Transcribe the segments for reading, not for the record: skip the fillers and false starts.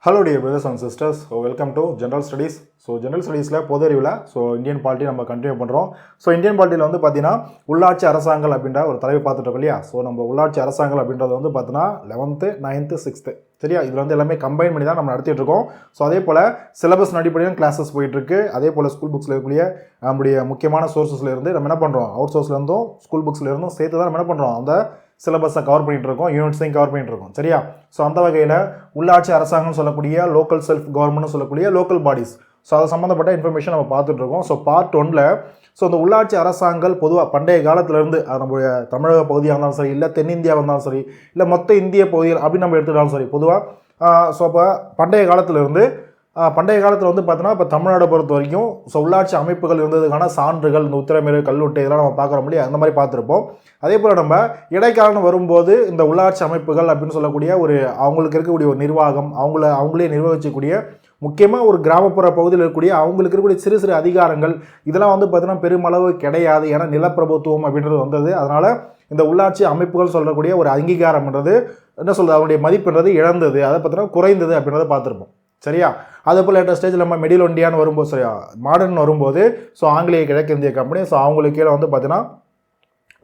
Hello dear brothers and sisters, so welcome to General Studies. So general ஸ்டடீஸில் பொது அறிவில் Indian polity நம்ம continue பண்ணுறோம். இந்தியன் பாலிட்டியில் பார்த்தீங்கன்னா உள்ளாட்சி அரசாங்கம் அப்படின்ற ஒரு தலைவை பார்த்துட்டோம் இல்லையா. நம்ம உள்ளாட்சி அரசாங்கம் அப்படின்றது பார்த்தீங்கன்னா 11th 9th 6th சரியா, இதில் எல்லாமே கம்பைன் பண்ணி தான் நம்ம நடத்திட்டு இருக்கோம். அதே போல் சிலபஸ் அடிப்படையிலும் கிளாஸஸ் போயிட்டுருக்கு. அதே போல் ஸ்கூல் புக்ஸில் இருக்கக்கூடிய நம்முடைய முக்கியமான சோர்ஸஸில் இருந்து நம்ம என்ன பண்ணுறோம், அவுட் சோர்ஸ்லேருந்தும் ஸ்கூல் புக்ஸில் இருந்தும் சேர்த்து தான் நம்ம என்ன பண்ணுறோம், அந்த சிலபஸை கவர் பண்ணிட்டு இருக்கோம், யூனிட்ஸையும் கவர் பண்ணிட்டு இருக்கோம் சரியா. அந்த வகையில் உள்ளாட்சி அரசாங்கம் சொல்லக்கூடிய லோக்கல் செல்ஃப் கவர்மெண்ட்னு சொல்லக்கூடிய லோக்கல் பாடிஸ், அது சம்மந்தப்பட்ட இன்ஃபர்மேஷன் நம்ம பார்த்துட்ருக்கோம். பார்ட் 1ல் இந்த உள்ளாட்சி அரசாங்கங்கள் பொதுவாக பண்டைய காலத்திலேருந்து அது நம்மளுடைய தமிழக பகுதியாக இருந்தாலும் சரி, இல்லை தென்னிந்தியாவாக இருந்தாலும் சரி, இல்லை மொத்த இந்திய பகுதிகள் அப்படின்னு நம்ம எடுத்துக்கிட்டாலும் சரி, பொதுவாக இப்போ பண்டைய காலத்திலேருந்து பண்டைய காலத்தில் பார்த்தீங்கன்னா இப்போ தமிழ்நாடு பொறுத்த வரைக்கும் உள்ளாட்சி அமைப்புகள் இருந்ததுக்கான சான்றுகள், இந்த உத்திரமேறு கல்வெட்டு இதெல்லாம் நம்ம பார்க்குற முடியும், அந்த மாதிரி பார்த்துருப்போம். அதே போல் நம்ம இடைக்காலம் வரும்போது இந்த உள்ளாட்சி அமைப்புகள் அப்படின்னு சொல்லக்கூடிய ஒரு அவங்களுக்கு இருக்கக்கூடிய ஒரு நிர்வாகம், அவங்களே நிர்வகிக்கக்கூடிய முக்கியமாக ஒரு கிராமப்புற பகுதியில் இருக்கக்கூடிய அவங்களுக்கு இருக்கக்கூடிய சிறு சிறு அதிகாரங்கள் இதெல்லாம் பார்த்தீங்கன்னா பெருமளவு கிடையாது. ஏன்னா நிலப்பிரபுத்துவம் அப்படின்றது வந்தது. அதனால் இந்த உள்ளாட்சி அமைப்புகள் சொல்லக்கூடிய ஒரு அங்கீகாரம்ன்றது என்ன சொல்கிறது, அதனுடைய மதிப்புன்றது இழந்தது, அதை பார்த்தீங்கன்னா குறைந்தது அப்படின்றத பார்த்துருப்போம் சரியா. அதே போல் லேட்டஸ்ட் ஸ்டேஜில் நம்ம மிடில் இண்டியான்னு வரும்போது சரியா, மாடர்ன் வரும்போது ஆங்கிலேய கிழக்கிந்திய கம்பெனி அவங்களுக்கு கீழே பார்த்தீங்கன்னா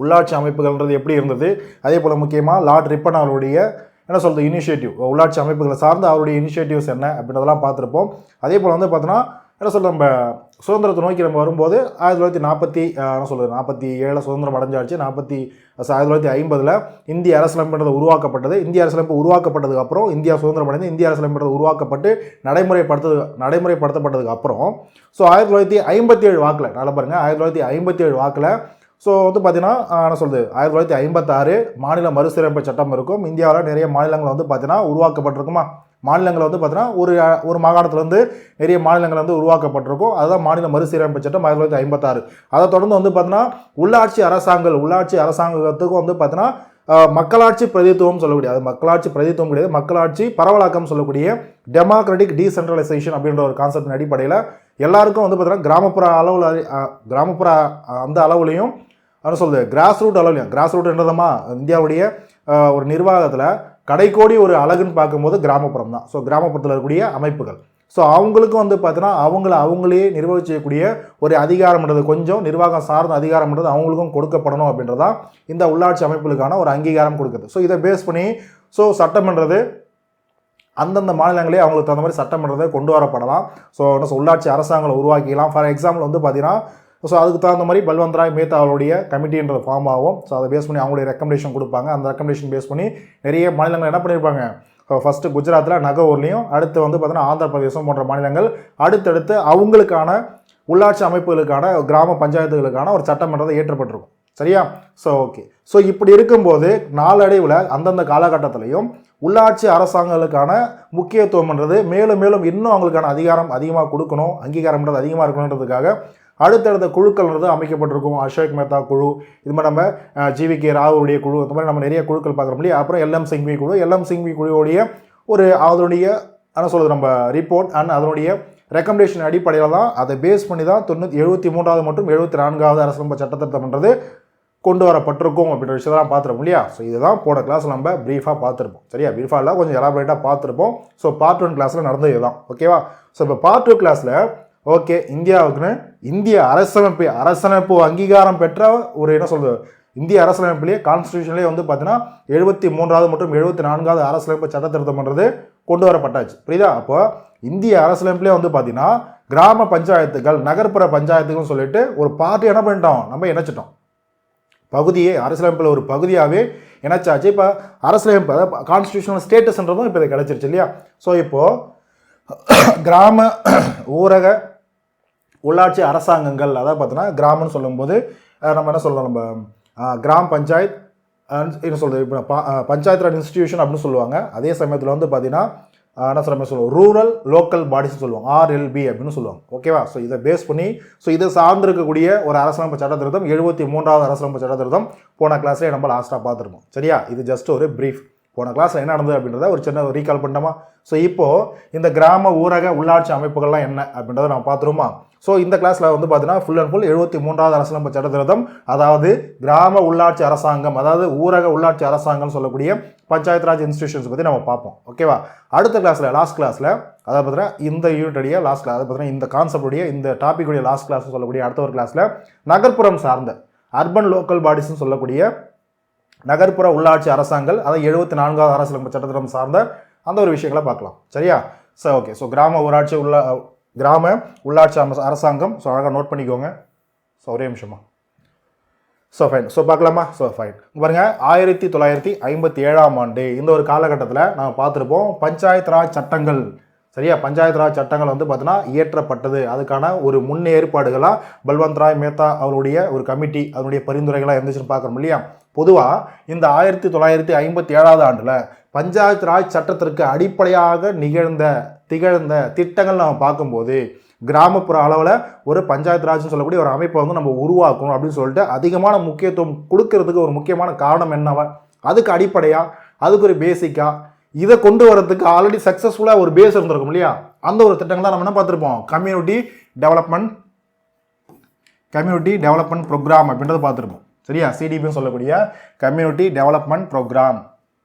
உள்ளாட்சி அமைப்புகள்ன்றது எப்படி இருந்தது. அதே போல் முக்கியமாக லார்ட் ரிப்பன் அவருடைய என்ன சொல்கிறது இனிஷியேட்டிவ், உள்ளாட்சி அமைப்புகளை சார்ந்து அவருடைய இனிஷியேட்டிவ்ஸ் என்ன அப்படின்றதெல்லாம் பார்த்துருப்போம். அதே போல் பார்த்தீங்கன்னா என்ன சொல்கிறது, நம்ம சுதந்திரத்தை நோக்கி நம்ம வரும்போது 1947 சுதந்திரம் அடைஞ்சாச்சு. 1950 இந்திய அரசியலமைப்புன்றது உருவாக்கப்பட்டது. இந்திய அமைப்பு உருவாக்கப்பட்டதுக்கு அப்புறம் இந்தியா சுதந்திரம் அடைந்து இந்திய அரசியலமைப்புன்றது உருவாக்கப்பட்டு நடைமுறைப்படுத்தப்பட்டதுக்கு அப்புறம் 1957 வாக்கில் நல்லா பாருங்கள், 1957 வாக்கில் பார்த்தீங்கன்னா என்ன சொல்கிறது, 1956 மாநில மறுசீரமைப்பு சட்டம் இருக்கும். இந்தியாவில் நிறைய மாநிலங்கள் பார்த்தீங்கன்னா உருவாக்கப்பட்டிருக்குமா, மாநிலங்கள் பார்த்தீங்கன்னா ஒரு மாகாணத்துலேருந்து நிறைய மாநிலங்கள் உருவாக்கப்பட்டிருக்கும். அதுதான் மாநில மறுசீரமைப்பு சட்டம் 1956. அதை தொடர்ந்து பார்த்தீங்கன்னா உள்ளாட்சி அரசாங்கத்துக்கும் பார்த்தீங்கன்னா மக்களாட்சி பிரதித்துவம் சொல்லக்கூடிய, அது மக்களாட்சி பிரதித்துவம் கிடையாது, மக்களாட்சி பரவலாக்கம் சொல்லக்கூடிய டெமோக்ராட்டிக் டீசென்ட்ரலைசேஷன் அப்படின்ற ஒரு கான்செப்டின் அடிப்படையில் எல்லாருக்கும் பார்த்தீங்கன்னா கிராமப்புற அந்த அளவுலையும் என்ன சொல்கிறது, கிராஸ் ரூட் அளவுலையும், கிராஸ் ரூட்ன்றதமா இந்தியாவுடைய ஒரு நிர்வாகத்தில் கடைக்கோடி ஒரு அழகுன்னு பார்க்கும்போது கிராமப்புறம் தான். கிராமப்புறத்தில் இருக்கக்கூடிய அமைப்புகள் அவங்களுக்கும் பார்த்தீங்கன்னா அவங்களே நிர்வகிக்கக்கூடிய ஒரு அதிகாரம்ன்றது, கொஞ்சம் நிர்வாகம் சார்ந்த அதிகாரம்ன்றது அவங்களுக்கும் கொடுக்கப்படணும் அப்படின்றதான் இந்த உள்ளாட்சி அமைப்புகளுக்கான ஒரு அங்கீகாரம் கொடுக்குது. இதை பேஸ் பண்ணி சட்டம்ன்றது அந்தந்த மாநிலங்களே அவங்களுக்கு தகுந்த மாதிரி சட்டமன்றத்தை கொண்டு வரப்படலாம். உள்ளாட்சி அரசாங்கங்களை உருவாக்கிக்கலாம். ஃபார் எக்ஸாம்பிள் பார்த்தீங்கன்னா அதுக்கு தகுந்த மாதிரி பல்வந்த் ராய் மேத்தா அவருடைய கமிட்டின்றது ஃபார்ம் ஆகும். அதை பேஸ் பண்ணி அவங்களுடைய ரெக்கமெண்டேஷன் கொடுப்பாங்க. அந்த ரெக்கமெண்டேஷன் பேஸ் பண்ணி நிறைய மாநிலங்கள் என்ன பண்ணியிருப்பாங்க, ஃபஸ்ட்டு குஜராத்தில் நகவூர்லேயும், அடுத்து பார்த்தீங்கன்னா ஆந்திர பிரதேசம் போன்ற மாநிலங்கள் அடுத்தடுத்து அவங்களுக்கான உள்ளாட்சி அமைப்புகளுக்கான கிராம பஞ்சாயத்துகளுக்கான ஒரு சட்டமன்றத்தை ஏற்றப்பட்டிருக்கும் சரியா. ஓகே. இப்படி இருக்கும்போது நாளடைவில் அந்தந்த காலகட்டத்திலையும் உள்ளாட்சி அரசாங்கங்களுக்கான முக்கியத்துவம்ன்றது மேலும் மேலும் இன்னும் அவங்களுக்கான அதிகாரம் அதிகமாக கொடுக்கணும், அங்கீகாரம்ன்றது அதிகமாக இருக்கணுன்றதுக்காக அடுத்தடுத்த குழுக்கள்ன்றது அமைக்கப்பட்டிருக்கும். அசோக் மேத்தா குழு, இது மாதிரி நம்ம GVK ராவுடைய குழு, இந்த மாதிரி நம்ம நிறைய குழுக்கள் பார்க்குறோம் இல்லையா. அப்புறம் LM சிங்வி குழு, LM சிங்வி குழுவோடைய அதனுடைய என்ன சொல்கிறது நம்ம ரிப்போர்ட் அண்ட் அதனுடைய ரெக்கமெண்டேஷன் அடிப்படையில் தான், அதை பேஸ் பண்ணி தான் 73வது மற்றும் 74வது அரசியலமைப்பு சட்டத்திருத்தம்ன்றது கொண்டு வரப்பட்டிருக்கும் அப்படின்ற விஷயத்தான் பார்த்துருப்போம் இல்லையா. இதுதான் போன கிளாஸில் நம்ம ப்ரீஃபாக பார்த்துருப்போம் சரியா. ப்ரீஃபாக இல்லை, கொஞ்சம் எலாபரேட்டாக பார்த்துருப்போம். பார்ட் 1 கிளாஸில் நடந்தது இதுதான் ஓகேவா. இப்போ பார்ட் 2 கிளாஸில் ஓகே, இந்தியாவுக்குன்னு இந்திய அரசமைப்பு அங்கீகாரம் பெற்ற ஒரு என்ன சொல்கிறது, இந்திய அரசியலமைப்புலேயே கான்ஸ்டியூஷன்லேயே பார்த்தீங்கன்னா 73வது மற்றும் 74வது அரசியலமைப்பு சட்ட திருத்தம்ன்றது கொண்டு வரப்பட்டாச்சு புரியுதா. அப்போ இந்திய அரசியலமைப்புலேயே பார்த்தீங்கன்னா கிராம பஞ்சாயத்துகள், நகர்ப்புற பஞ்சாயத்துகள்னு சொல்லிட்டு ஒரு பார்ட்டி என்ன பண்ணிட்டோம், நம்ம இணைச்சிட்டோம். பகுதியே அரசியலமைப்பில் ஒரு பகுதியாகவே இணைச்சாச்சு. இப்போ அரசியலமைப்பு அதாவது கான்ஸ்டியூஷனல் ஸ்டேட்டஸ்ன்றதும் இப்போ இது கிடச்சிருச்சு இல்லையா. இப்போது கிராம ஊரக உள்ளாட்சி அரசாங்கங்கள், அதாவது பார்த்தீங்கன்னா கிராமம்னு சொல்லும்போது நம்ம என்ன சொல்லலாம், நம்ம கிராம் பஞ்சாயத் என்ன சொல்கிறது, இப்போ பஞ்சாயத்து ராஜ் இன்ஸ்டிடியூஷன் அப்படின்னு சொல்லுவாங்க. அதே சமயத்தில் பார்த்தீங்கன்னா என்ன சொல்லுவோம், ரூரல் லோக்கல் பாடிஸ்ன்னு சொல்லுவோம், RLB அப்படின்னு சொல்லுவாங்க ஓகேவா. இதை பேஸ் பண்ணி இதை சார்ந்திருக்கக்கூடிய ஒரு அரசியலமைப்பு சட்ட திருத்தம் 73வது அரசியலமைப்பு சட்ட திருத்தம் போன கிளாஸ்லேயே நம்ம லாஸ்ட்டாக பார்த்துருப்போம் சரியா. இது ஜஸ்ட் ஒரு ப்ரீஃப். போன கிளாஸில் என்ன நடந்தது அப்படின்றத ஒரு சின்ன ரீகால் பண்ணிட்டோமா. இப்போது இந்த கிராம ஊரக உள்ளாட்சி அமைப்புகள்லாம் என்ன அப்படின்றத நம்ம பார்த்துருமா. ஸோ இந்த கிளாஸில் வந்து பார்த்தீங்கன்னா ஃபுல் அண்ட் ஃபுல் 73வது அரசியலமைப்பு சட்ட திருத்தம், அதாவது கிராம உள்ளாட்சி அரசாங்கம், அதாவது ஊரக உள்ளாட்சி அரசாங்கம் சொல்லக்கூடிய பஞ்சாயத்து ராஜ் இன்ஸ்டிடியூஷன்ஸ் பற்றி நம்ம பார்ப்போம். ஓகேவா? அடுத்த கிளாஸில் லாஸ்ட் கிளாஸில் அதாவது பார்த்தீங்கன்னா இந்த யூனிட்டுடைய லாஸ்ட் கிளாஸ், அதாவது பார்த்தீங்கன்னா இந்த கான்செப்டுடைய இந்த டாப்பிக்குடைய லாஸ்ட் கிளாஸ் சொல்லக்கூடிய அடுத்த ஒரு கிளாஸில் நகர்ப்புறம் சார்ந்த அர்பன் லோக்கல் பாடிஸ்ன்னு சொல்லக்கூடிய நகர்ப்புற உள்ளாட்சி அரசாங்கம், அதாவது 74வது அரசியலமைப்பு சட்டத்திட்டம் சார்ந்த அந்த ஒரு விஷயங்களை பார்க்கலாம். சரியா? சரி, ஓகே. ஸோ கிராம உள்ளாட்சி அரசாங்கம். ஸோ அழகாக நோட் பண்ணிக்கோங்க. ஸோ ஒரே நிமிஷமா. So fine. ஸோ பார்க்கலாமா? So fine. பாருங்க, 1957ஆம் ஆண்டு இந்த ஒரு காலகட்டத்தில் நம்ம பார்த்துருப்போம் பஞ்சாயத்து ராஜ் சட்டங்கள். சரியா? பஞ்சாயத்து ராஜ் சட்டங்கள் வந்து பார்த்தீங்கன்னா இயற்றப்பட்டது. அதுக்கான ஒரு முன்னேற்பாடுகளாக பல்வந்த் ராய் மேத்தா அவருடைய ஒரு கமிட்டி அதனுடைய பரிந்துரைகளாக இருந்துச்சுன்னு பார்க்குறோம் இல்லையா? பொதுவாக இந்த 1957ஆவது ஆண்டில் பஞ்சாயத்து ராஜ் சட்டத்திற்கு அடிப்படையாக திகழ்ந்த திட்டங்கள் நம்ம பார்க்கும்போது கிராமப்புற அளவில் ஒரு பஞ்சாயத்து ராஜ்னு சொல்லக்கூடிய ஒரு அமைப்பை வந்து நம்ம உருவாக்கணும் அப்படின்னு சொல்லிட்டு அதிகமான முக்கியத்துவம் கொடுக்கறதுக்கு ஒரு முக்கியமான காரணம் என்னவா? அதுக்கு அடிப்படையாக அதுக்கு ஒரு பேசிக்காக இதை கொண்டு வரதுக்கு ஆல்ரெடி சக்ஸஸ்ஃபுல்லாக ஒரு பேஸ் இருந்திருக்கும் இல்லையா? அந்த ஒரு திட்டங்கள் தான் நம்ம என்ன பார்த்துருப்போம், கம்யூனிட்டி டெவலப்மெண்ட் ப்ரோக்ராம் அப்படின்றத பார்த்துருப்போம். சரியா? சிடிபின்னு சொல்லக்கூடிய கம்யூனிட்டி டெவலப்மெண்ட் ப்ரோக்ராம்.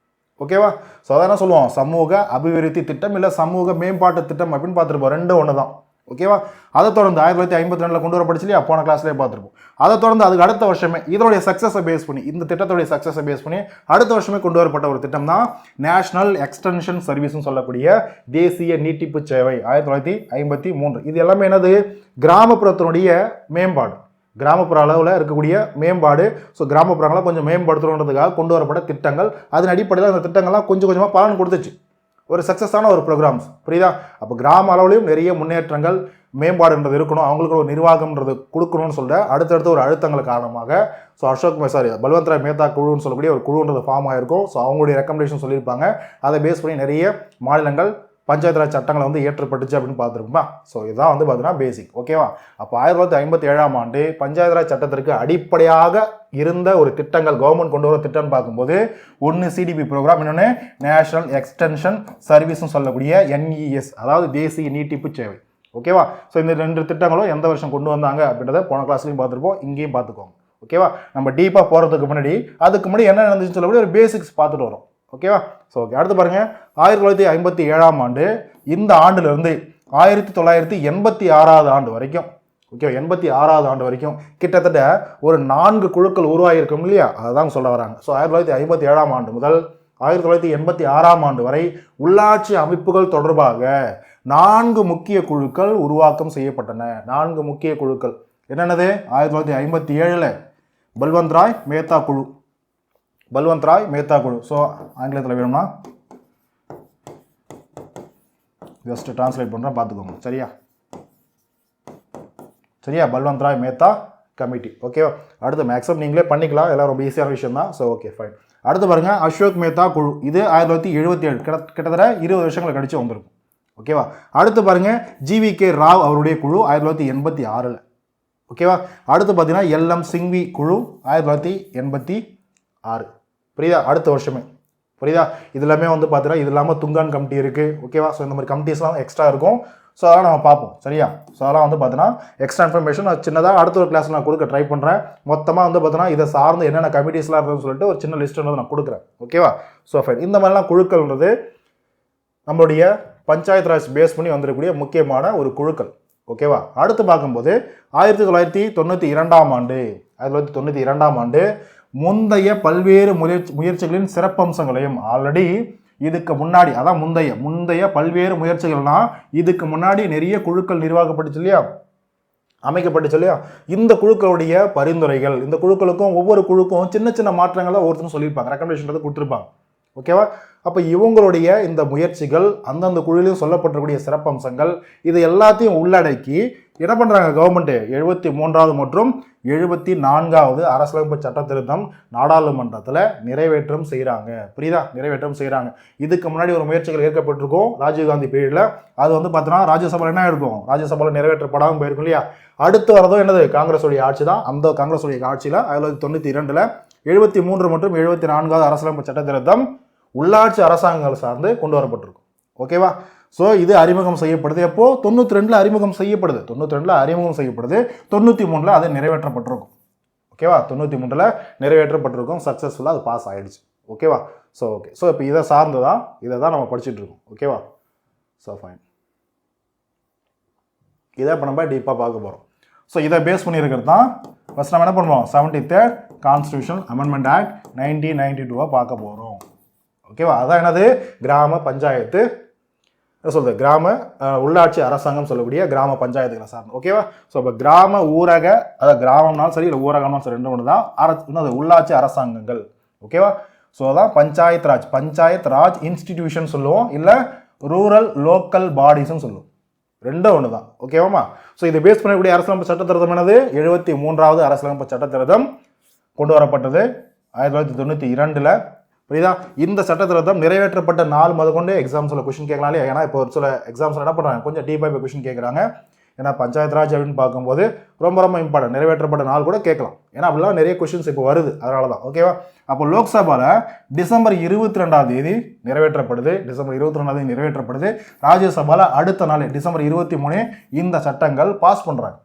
ஓகேவா? ஸோ அதான் என்ன சொல்லுவோம், சமூக அபிவிருத்தி திட்டம் இல்லை சமூக மேம்பாட்டு திட்டம் அப்படின்னு பார்த்துருப்போம். ரெண்டும் ஒன்று தான். ஓகேவா? அதை தொடர்ந்து 1952 கொண்டு வரப்படிச்சு இல்லையா? போன கிளாஸ்லேயே பார்த்துருப்போம். அதை தொடர்ந்து அதுக்கு அடுத்த வருஷமே இதனுடைய சக்ஸஸை பேஸ் பண்ணி, இந்த திட்டத்துடைய சக்ஸஸை பேஸ் பண்ணி அடுத்த வருஷமே கொண்டு வரப்பட்ட ஒரு திட்டம் தான் நேஷனல் எக்ஸ்டென்ஷன் சர்வீஸ்னு சொல்லக்கூடிய தேசிய நீட்டிப்பு சேவை 1953. இது எல்லாமே என்னது, கிராமப்புறத்தினுடைய மேம்பாடு, கிராமப்புற அளவில் இருக்கக்கூடிய மேம்பாடு. ஸோ கிராமப்புறங்களை கொஞ்சம் மேம்படுத்தணுன்றதுக்காக கொண்டு வரப்பட்ட திட்டங்கள். அதன் அடிப்படையில் அந்த திட்டங்கள்லாம் கொஞ்சம் கொஞ்சமாக பலன் கொடுத்துச்சு. ஒரு சக்ஸஸான ஒரு ப்ரோக்ராம்ஸ். புரியுதா? அப்போ கிராம அளவுலையும் நிறைய முன்னேற்றங்கள் மேம்பாடுன்றது இருக்கணும், அவங்களுக்கு ஒரு நிர்வாகம்ன்றது கொடுக்கணும்னு சொல்லிட்டு அடுத்தடுத்த ஒரு அழுத்தங்கள் காரணமாக பல்வந்த் ராய் மேத்தா குழுன்னு சொல்லக்கூடிய ஒரு குழுன்றது ஃபார்ம் ஆகிருக்கும். ஸோ அவங்களுடைய ரெக்கமெண்டேஷன் சொல்லியிருப்பாங்க. அதை பேஸ் பண்ணி நிறைய மாநிலங்கள் பஞ்சாயத்து ராஜ் சட்டங்களை வந்து ஏற்றப்பட்டுச்சு அப்படின்னு பார்த்துருப்போமா? ஸோ இதுதான் வந்து பார்த்தீங்கன்னா பேசிக். ஓகேவா? அப்போ 1957ஆம் ஆண்டு பஞ்சாயத்து ராஜ் சட்டத்திற்கு அடிப்படையாக இருந்த ஒரு திட்டங்கள் கவர்மெண்ட் கொண்டு வர திட்டம்னு பார்க்கும்போது ஒன்று சிடிபி ப்ரோக்ராம், இன்னொன்று நேஷனல் எக்ஸ்டென்ஷன் சர்வீஸ்னு சொல்லக்கூடிய NES, அதாவது தேசிய நீட்டிப்பு சேவை. ஓகேவா? ஸோ இந்த ரெண்டு திட்டங்களும் எந்த வருஷம் கொண்டு வந்தாங்க அப்படின்றத போன கிளாஸ்லையும் பார்த்துருப்போம், இங்கேயும் பார்த்துக்கோங்க. ஓகேவா? நம்ம டீப்பாக போகிறதுக்கு முன்னாடி அதுக்கு முன்னாடி என்ன நடந்துச்சுன்னு சொல்லக்கூடிய ஒரு பேசிக்ஸ் பார்த்துட்டு வரோம். ஓகேவா? ஸோ ஓகே, அடுத்து பாருங்க, 1957ஆம் ஆண்டு இந்த ஆண்டிலிருந்து 1986வது ஆண்டு வரைக்கும், ஓகே, 86வது ஆண்டு வரைக்கும் கிட்டத்தட்ட ஒரு 4 குழுக்கள் உருவாகியிருக்கும் இல்லையா? அதுதான் சொல்ல வராங்க. ஸோ 1957ஆம் ஆண்டு முதல் 1986ஆம் ஆண்டு வரை உள்ளாட்சி அமைப்புகள் தொடர்பாக 4 முக்கிய குழுக்கள் உருவாக்கம் செய்யப்பட்டன. 4 முக்கிய குழுக்கள் என்னென்னது? 1957 பல்வந்த் ராய் மேத்தா குழு. ஸோ ஆங்கிலத்தில் வேணும்னா ஜஸ்ட் டிரான்ஸ்லேட் பண்ணுறேன், பார்த்துக்கோங்க. சரியா? பல்வந்த் ராய் மேத்தா கமிட்டி. ஓகேவா? அடுத்து மேக்ஸிமம் நீங்களே பண்ணிக்கலாம், எல்லாம் ரொம்ப ஈஸியான விஷயம் தான். So okay, fine. அடுத்து பாருங்க, அசோக் மேத்தா குழு. இது 1977, கிட்டத்தட்ட 20 வருஷங்கள் கழிச்சு வந்திருக்கும். ஓகேவா? அடுத்து பாருங்க, GVK ராவ் அவருடைய குழு 1986. ஓகேவா? அடுத்து பார்த்தீங்கன்னா LM சிங்வி குழு 1986. புரியுதா? அடுத்த வருஷமே. புரியுதா? இது எல்லாமே வந்து பார்த்தீங்கன்னா இது இல்லாமல் துங்கான் கமிட்டி இருக்குது. ஓகேவா? ஸோ இந்த மாதிரி கமிட்டிஸ்லாம் எக்ஸ்ட்ரா இருக்கும். ஸோ அதெல்லாம் நம்ம பார்ப்போம். சரியா? ஸோ அதெல்லாம் வந்து பார்த்தீங்கன்னா எக்ஸ்ட்ரா இன்ஃபர்மேஷன் நான் சின்னதாக அடுத்த ஒரு கிளாஸ் நான் கொடுக்க ட்ரை பண்ணுறேன். மொத்தமாக வந்து பார்த்தீங்கன்னா இதை சார்ந்து என்னென்ன கமிட்டிஸ்லாம் இருக்குன்னு சொல்லிட்டு ஒரு சின்ன லிஸ்ட் நான் கொடுக்குறேன். ஓகேவா? So fine. இந்த மாதிரிலாம் குழுக்கள்ன்றது நம்மளுடைய பஞ்சாயத்து ராஜ் பேஸ் பண்ணி வந்திருக்கக்கூடிய முக்கியமான ஒரு குழுக்கள். ஓகேவா? அடுத்து பார்க்கும்போது 1992ஆம் ஆண்டு முந்தைய பல்வேறு முயற்சிகளின் சிறப்பம்சங்களையும் ஆல்ரெடி இதுக்கு முன்னாடி, அதான் முந்தைய பல்வேறு முயற்சிகள்னா இதுக்கு முன்னாடி நிறைய குழுக்கள் நிர்வாகப்பட்டுச்சு இல்லையா, அமைக்கப்பட்டுச்சு இல்லையா, இந்த குழுக்களுடைய பரிந்துரைகள், இந்த குழுக்களுக்கும் ஒவ்வொரு குழுக்கும் சின்ன சின்ன மாற்றங்களை ஒவ்வொருத்தரும் சொல்லியிருப்பாங்க, ரெக்கமெண்டேஷன் கொடுத்துருப்பாங்க. ஓகேவா? அப்போ இவங்களுடைய இந்த முயற்சிகள், அந்தந்த குழுவிலையும் சொல்லப்பட்டிருக்கூடிய சிறப்பம்சங்கள், இது எல்லாத்தையும் உள்ளடக்கி என்ன பண்ணுறாங்க கவர்மெண்ட்டு, 73வது மற்றும் 74வது அரசியலமைப்பு சட்ட திருத்தம் நாடாளுமன்றத்தில் நிறைவேற்றம் செய்கிறாங்க. புரியுதா? நிறைவேற்றம் செய்கிறாங்க. இதுக்கு முன்னாடி ஒரு முயற்சிகள் ஏற்கப்பட்டிருக்கும் ராஜீவ்காந்தி பீரியடில். அது வந்து பார்த்தீங்கன்னா ராஜ்யசபாவில் என்ன இருக்கும், ராஜ்யசபாவில் நிறைவேற்றப்படாமல் போயிருக்கும் இல்லையா. அடுத்து வரதும் என்னது, காங்கிரஸுடைய ஆட்சி தான். அந்த காங்கிரஸுடைய ஆட்சியில் 1992 73 மற்றும் 74வது அரசியலமைப்பு சட்ட திருத்தம் உள்ளாட்சி அரசாங்கங்கள் சார்ந்து கொண்டு வரப்பட்டிருக்கும். ஓகேவா? ஸோ இது அறிமுகம் செய்யப்படுது. எப்போ 92 அறிமுகம் செய்யப்படுது. 92 அறிமுகம் செய்யப்படுது. 93 அது நிறைவேற்றப்பட்டிருக்கும். ஓகேவா? 93 நிறைவேற்றப்பட்டிருக்கும். சக்ஸஸ்ஃபுல்லாக அது பாஸ் ஆகிடுச்சு. ஓகேவா? ஓகே. இப்போ இதை சார்ந்துதான் இதை தான் நம்ம படிச்சுட்டு இருக்கோம். ஓகேவா? ஃபைன். இதை இப்போ நம்ம டீப்பாக பார்க்க போகிறோம். இதை பேஸ் பண்ணியிருக்கிறது தான் ஃபர்ஸ்ட் நம்ம என்ன பண்ணுவோம், 73rd கான்ஸ்டியூஷன் அமெண்ட்மெண்ட் ஆக்ட் 1992 பார்க்க போகிறோம். ஓகேவா? அதான் என்னது, கிராம பஞ்சாயத்து சொல்றது, கிராம உள்ளாட்சி அரசாங்கம் சொல்லக்கூடிய கிராம பஞ்சாயத்துகளை சார்ந்து. ஓகேவா? இப்போ கிராம ஊரக, அதாவது கிராமம்னாலும் சரி இல்லை ஊரகம்னாலும் சரி, ரெண்டு ஒன்று தான் உள்ளாட்சி அரசாங்கங்கள். ஓகேவா? அதான் பஞ்சாயத் ராஜ் இன்ஸ்டிடியூஷன் சொல்லுவோம், இல்லை ரூரல் லோக்கல் பாடிஸ்ன்னு சொல்லுவோம். ரெண்டும் ஒன்று தான். ஓகேவாமா? இதை பேஸ் பண்ணக்கூடிய அரசியலமைப்பு சட்ட திருத்தம் என்னது, 73வது அரசியலமைப்பு சட்ட திருத்தம் கொண்டு வரப்பட்டது 1992. புரியுதா? இந்த சட்ட திருத்தம் நிறைவேற்றப்பட்ட நாள் முதற்கொண்டு எக்ஸாம்ஸில் கொஸ்டின் கேட்கலாம். ஏன்னா இப்போ ஒரு சில எக்ஸாம்ஸில் என்ன பண்ணுறாங்க, கொஞ்சம் டீப்பாக இப்போ கொஸ்டின் கேட்குறாங்க. ஏன்னா பஞ்சாயத்து ராஜ் அப்படின்னு பார்க்கும்போது ரொம்ப ரொம்ப இம்பார்ட்டன்ட். நிறைவேற்றப்பட்ட நாள் கூட கேட்கலாம். ஏன்னா அப்படிலாம் நிறைய கொஸ்டின்ஸ் இப்போ வருது, அதனால தான். ஓகேவா? அப்போ லோக்சபாவில் டிசம்பர் 22 நிறைவேற்றப்படுது. டிசம்பர் 22 நிறைவேற்றப்படுது. ராஜ்யசபாவில் அடுத்த நாள் டிசம்பர் 23 இந்த சட்டங்கள் பாஸ் பண்ணுறாங்க.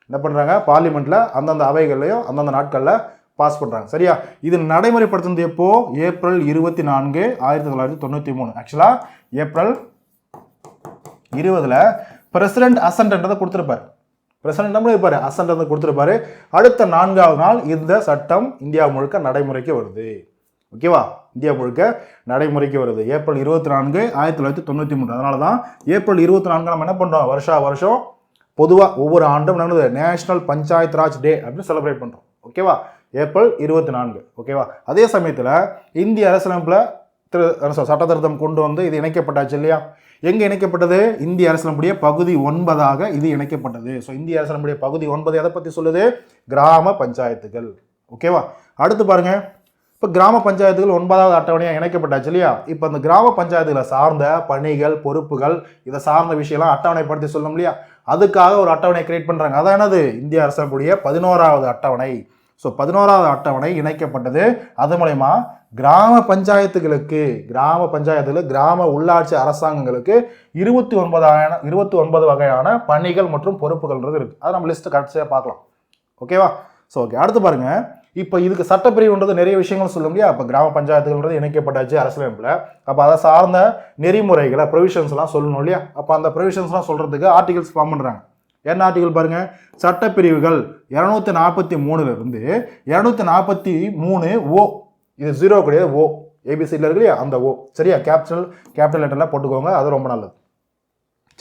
என்ன பண்ணுறாங்க, பார்லிமெண்ட்டில் அந்தந்த அவைகள்லையும் அந்தந்த நாட்களில் பாஸ் பண்ணுறாங்க. சரியா? இது நடைமுறைப்படுத்துனது எப்போ, ஏப்ரல் 24, 1993. ஆக்சுவலாக ஏப்ரல் 20 பிரசிடென்ட் அசன்ட்ன்றதை கொடுத்துருப்பாரு. பிரசிடென்ட் நம்மளும் இருப்பாரு, அசன்ட் கொடுத்துருப்பாரு. அடுத்த 4வது நாள் இந்த சட்டம் இந்தியா முழுக்க நடைமுறைக்கு வருது. ஓகேவா? இந்தியா முழுக்க நடைமுறைக்கு வருது ஏப்ரல் 24, 1993. அதனால தான் ஏப்ரல் 24 நம்ம என்ன பண்ணுறோம், வருஷம் பொதுவாக ஒவ்வொரு ஆண்டும் நடந்தது நேஷனல் பஞ்சாயத் ராஜ் டே அப்படின்னு செலிப்ரேட் பண்ணுறோம். ஓகேவா? ஏப்ரல் 24. ஓகேவா? அதே சமயத்தில் இந்திய அரசியலமைப்பில் சட்ட திருத்தம் கொண்டு வந்து இது இணைக்கப்பட்டாச்சு இல்லையா? எங்கே இணைக்கப்பட்டது, இந்திய அரசியலமைப்புடைய பகுதி 9 இது இணைக்கப்பட்டது. இந்திய அரசியலமைப்புடைய பகுதி 9 எதை பற்றி சொல்லுது, கிராம பஞ்சாயத்துகள். ஓகேவா? அடுத்து பாருங்க, இப்போ கிராம பஞ்சாயத்துகள் 9வது அட்டவணையாக இணைக்கப்பட்டாச்சு இல்லையா? இப்போ அந்த கிராம பஞ்சாயத்துகளை சார்ந்த பணிகள், பொறுப்புகள், இதை சார்ந்த விஷயம்லாம் அட்டவணைப்படுத்தி சொல்லணும் இல்லையா? அதுக்காக ஒரு அட்டவணை கிரியேட் பண்ணுறாங்க. அதான் என்னது, இந்திய அரசியலமைப்புடைய 11வது அட்டவணை. 11வது அட்டவணை இணைக்கப்பட்டது. அது மூலயமா கிராம பஞ்சாயத்துகளுக்கு கிராம உள்ளாட்சி அரசாங்கங்களுக்கு 29 வகையான பணிகள் மற்றும் பொறுப்புகள்ன்றது இருக்கு. அதை நம்ம லிஸ்ட் கடைசியாக பார்க்கலாம். ஓகேவா? ஓகே. அடுத்து பாருங்க, இப்போ இதுக்கு சட்டப்பிரிவுன்றது நிறைய விஷயங்கள் சொல்ல முடியாது. இப்போ கிராம பஞ்சாயத்துகள்ன்றது இணைக்கப்பட்டாச்சு அரசியலமைப்பில். அப்போ அதை சார்ந்த நெறிமுறைகளை ப்ரொவிஷன்ஸ்லாம் சொல்லணும் இல்லையா? அப்போ அந்த ப்ரொவிஷன்ஸ்லாம் சொல்றதுக்கு ஆர்டிகல்ஸ் ஃபார்ம் பண்ணுறாங்க. என்ன ஆர்டிகல் பாருங்க, சட்டப்பிரிவுகள் 243 243 ஓ, இது 0 கிடையாது, ஓ ஏபிசியில் இருக்கு இல்லையா, அந்த ஓ. சரியா? கேபிட்டல் லெட்டர்லாம் போட்டுக்கோங்க, அது ரொம்ப நல்லது.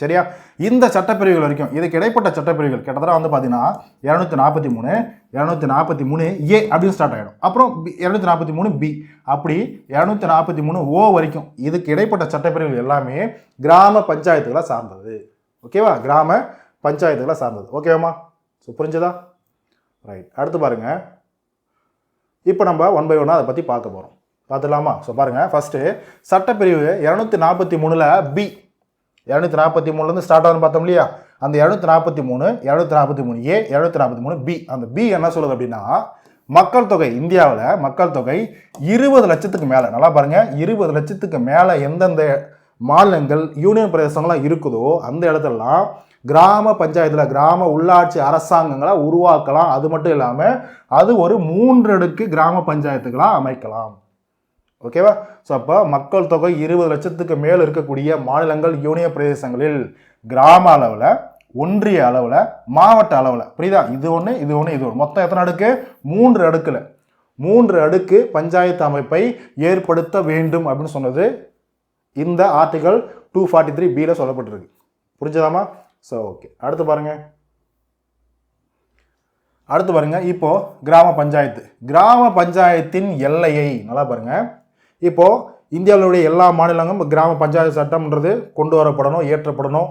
சரியா? இந்த சட்டப்பிரிவுகள் வரைக்கும் இதுக்கு இடைப்பட்ட சட்டப்பிரிவுகள் கிட்டத்தட்ட பார்த்தீங்கன்னா 243 ஏ அப்படின்னு ஸ்டார்ட் ஆகிடும். அப்புறம் 243 பி, அப்படி 243 ஓ வரைக்கும் இதுக்கு இடைப்பட்ட சட்டப்பிரிவுகள் எல்லாமே கிராம பஞ்சாயத்துகளை சார்ந்தது. ஓகேவா? கிராம பஞ்சாயத்துகளை சார்ந்தது. ஓகேவாமா? புரிஞ்சதா? ரைட். அடுத்து பாருங்க, இப்போ நம்ம 1 by 1 அதை பற்றி பார்க்க போகிறோம். பார்த்துக்கலாமா? பாருங்க, ஃபர்ஸ்ட் சட்டப்பிரிவு 243 பி, 243 ஸ்டார்ட் ஆகுதுன்னு பார்த்தோம் இல்லையா? அந்த 243 ஏ, 243 பி, அந்த பி என்ன சொல்லுது அப்படின்னா, மக்கள் தொகை, இந்தியாவில் மக்கள் தொகை 20 லட்சத்துக்கு மேலே, நல்லா பாருங்க, 20 லட்சத்துக்கு மேலே எந்தெந்த மாநிலங்கள் யூனியன் பிரதேசங்கள்லாம் இருக்குதோ அந்த இடத்துலலாம் கிராம பஞ்சாயத்தில் கிராம உள்ளாட்சி அரசாங்கங்களை உருவாக்கலாம். அது மட்டும் இல்லாமல் அது ஒரு 3 அடுக்கு கிராம பஞ்சாயத்துக்களாக அமைக்கலாம். ஓகேவா? அப்போ மக்கள் தொகை 20 லட்சத்துக்கு மேல் இருக்கக்கூடிய மாநிலங்கள் யூனியன் பிரதேசங்களில் கிராம அளவில், ஒன்றிய அளவில், மாவட்ட அளவில், புரியுதா? இது ஒன்று மொத்தம் எத்தனை அடுக்கு, 3 அடுக்குல 3 அடுக்கு பஞ்சாயத்து அமைப்பை ஏற்படுத்த வேண்டும் அப்படின்னு சொன்னது இந்த ஆர்டிகல் 243 பியில் சொல்லப்பட்டிருக்கு. புரிஞ்சதாமா? ஓகே. அடுத்து பாருங்க, இப்போ கிராம பஞ்சாயத்தின் எல்லையை நல்லா பாருங்க. இப்போ இந்தியாவுடைய எல்லா மாநிலங்களும் கிராம பஞ்சாயத்து சட்டம்ன்றது கொண்டு வரப்படணும், ஏற்றப்படணும்,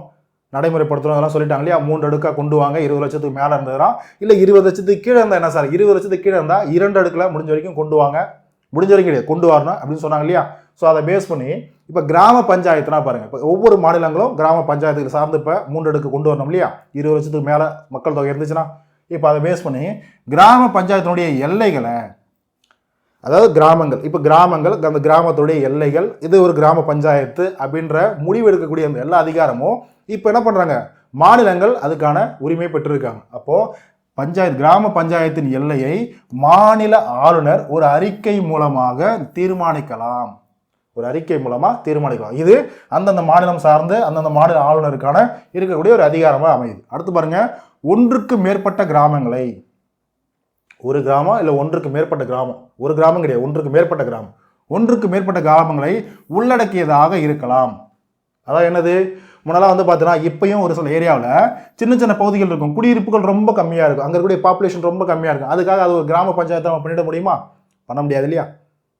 நடைமுறைப்படுத்தணும், அதெல்லாம் சொல்லிட்டாங்க இல்லையா? 3 அடுக்காக கொண்டு வாங்க. 20 லட்சத்துக்கு மேலே இருந்ததுனா, இல்லை 20 லட்சத்துக்கு கீழே இருந்தால் என்ன சார், 20 லட்சத்துக்கு கீழே இருந்தால் 2 அடுக்கில் முடிஞ்ச வரைக்கும் கொண்டு வாங்க, முடிஞ்ச வரைக்கும் கிடையாது, கொண்டு வரணும் அப்படின்னு சொன்னாங்க இல்லையா? அதை பேஸ் பண்ணி இப்போ கிராம பஞ்சாயத்துனா பாருங்க, இப்போ ஒவ்வொரு மாநிலங்களும் கிராம பஞ்சாயத்துக்கு சார்ந்து இப்போ 3 அடுக்கு கொண்டு வரணும் இல்லையா? 20 லட்சத்துக்கு மேலே மக்கள் தொகை இருந்துச்சுன்னா, இப்போ அதை பேஸ் பண்ணி கிராம பஞ்சாயத்தினுடைய எல்லைகளை அதாவது கிராமங்கள், இப்போ கிராமங்கள், அந்த கிராமத்துடைய எல்லைகள், இது ஒரு கிராம பஞ்சாயத்து அப்படின்ற முடிவு எடுக்கக்கூடிய அந்த எல்லா அதிகாரமும் இப்போ என்ன பண்ணுறாங்க, மாநிலங்கள் அதுக்கான உரிமை பெற்றிருக்காங்க. அப்போது பஞ்சாயத்து, கிராம பஞ்சாயத்தின் எல்லையை மாநில ஆளுநர் ஒரு அறிக்கை மூலமாக தீர்மானிக்கலாம். ஒரு அறிக்கை மூலமாக தீர்மானிக்கலாம். இது அந்தந்த மாநிலம் சார்ந்து அந்தந்த மாநில ஆளுநருக்கான இருக்கக்கூடிய ஒரு அதிகாரமாக அமையுது. அடுத்து பாருங்க, ஒன்றுக்கு மேற்பட்ட கிராமங்களை, ஒரு கிராமம் இல்லை ஒன்றுக்கு மேற்பட்ட கிராமம், ஒரு கிராமம் கிடையாது, ஒன்றுக்கு மேற்பட்ட கிராமம், ஒன்றுக்கு மேற்பட்ட கிராமங்களை உள்ளடக்கியதாக இருக்கலாம். அதான் என்னது, முன்னெல்லாம் வந்து பார்த்தீங்கன்னா இப்பயும் ஒரு சில ஏரியாவில் சின்ன சின்ன பகுதிகள் இருக்கும், குடியிருப்புகள் ரொம்ப கம்மியாக இருக்கும், அங்கே இருக்கக்கூடிய பாப்புலேஷன் ரொம்ப கம்மியாக இருக்கும். அதுக்காக அது ஒரு கிராம பஞ்சாயத்தை நம்ம பண்ணிட முடியுமா? பண்ண முடியாது இல்லையா?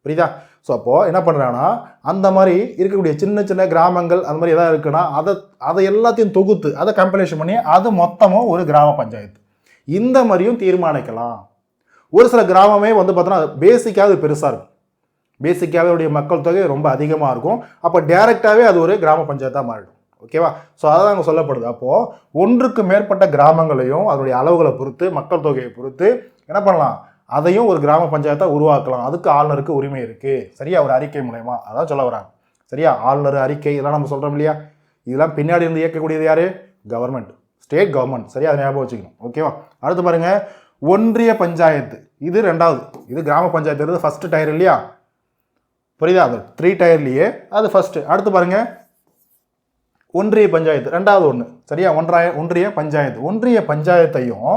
புரியுதா? ஸோ அப்போது என்ன பண்ணுறாங்கன்னா, அந்த மாதிரி இருக்கக்கூடிய சின்ன சின்ன கிராமங்கள் அந்த மாதிரி எதாவது இருக்குன்னா அதை எல்லாத்தையும் தொகுத்து அதை கம்பைலேஷன் பண்ணி அது மொத்தமும் ஒரு கிராம பஞ்சாயத்து, இந்த மாதிரியும் தீர்மானிக்கலாம். ஒரு சில கிராமமே வந்து பார்த்தோன்னா பேசிக்காக பெருசாக இருக்கும், பேசிக்காகவே மக்கள் தொகை ரொம்ப அதிகமாக இருக்கும். அப்போ டைரெக்டாகவே அது ஒரு கிராம பஞ்சாயத்தாக மாறிடும். ஓகேவா? ஸோ அதான் அங்கே சொல்லப்படுது. அப்போது ஒன்றுக்கு மேற்பட்ட கிராமங்களையும் அதனுடைய அளவுகளை பொறுத்து, மக்கள் தொகையை பொறுத்து என்ன பண்ணலாம், அதையும் ஒரு கிராம பஞ்சாயத்தாக உருவாக்கலாம். அதுக்கு ஆளுநருக்கு உரிமை இருக்குது. சரியா? ஒரு அறிக்கை மூலயமா அதான் சொல்ல வராங்க. சரியா? ஆளுநர் அறிக்கை இதெல்லாம் நம்ம சொல்கிறோம் இல்லையா? இதெல்லாம் பின்னாடி இருந்து இயக்கக்கூடியது யார்? Government, state government. சரியா? அதை ஞாபகம் வச்சுக்கணும். ஓகேவா? அடுத்து பாருங்க, ஒன்றிய பஞ்சாயத்து. இது ரெண்டாவது, இது கிராம பஞ்சாயத்து ஃபர்ஸ்ட் டயர் இல்லையா? புரியுதா? அது 3 டயர்லேயே அது ஃபர்ஸ்ட். அடுத்து பாருங்க, ஒன்றிய பஞ்சாயத்து ரெண்டாவது ஒன்று. சரியா? ஒன்றிய பஞ்சாயத்து. ஒன்றிய பஞ்சாயத்தையும்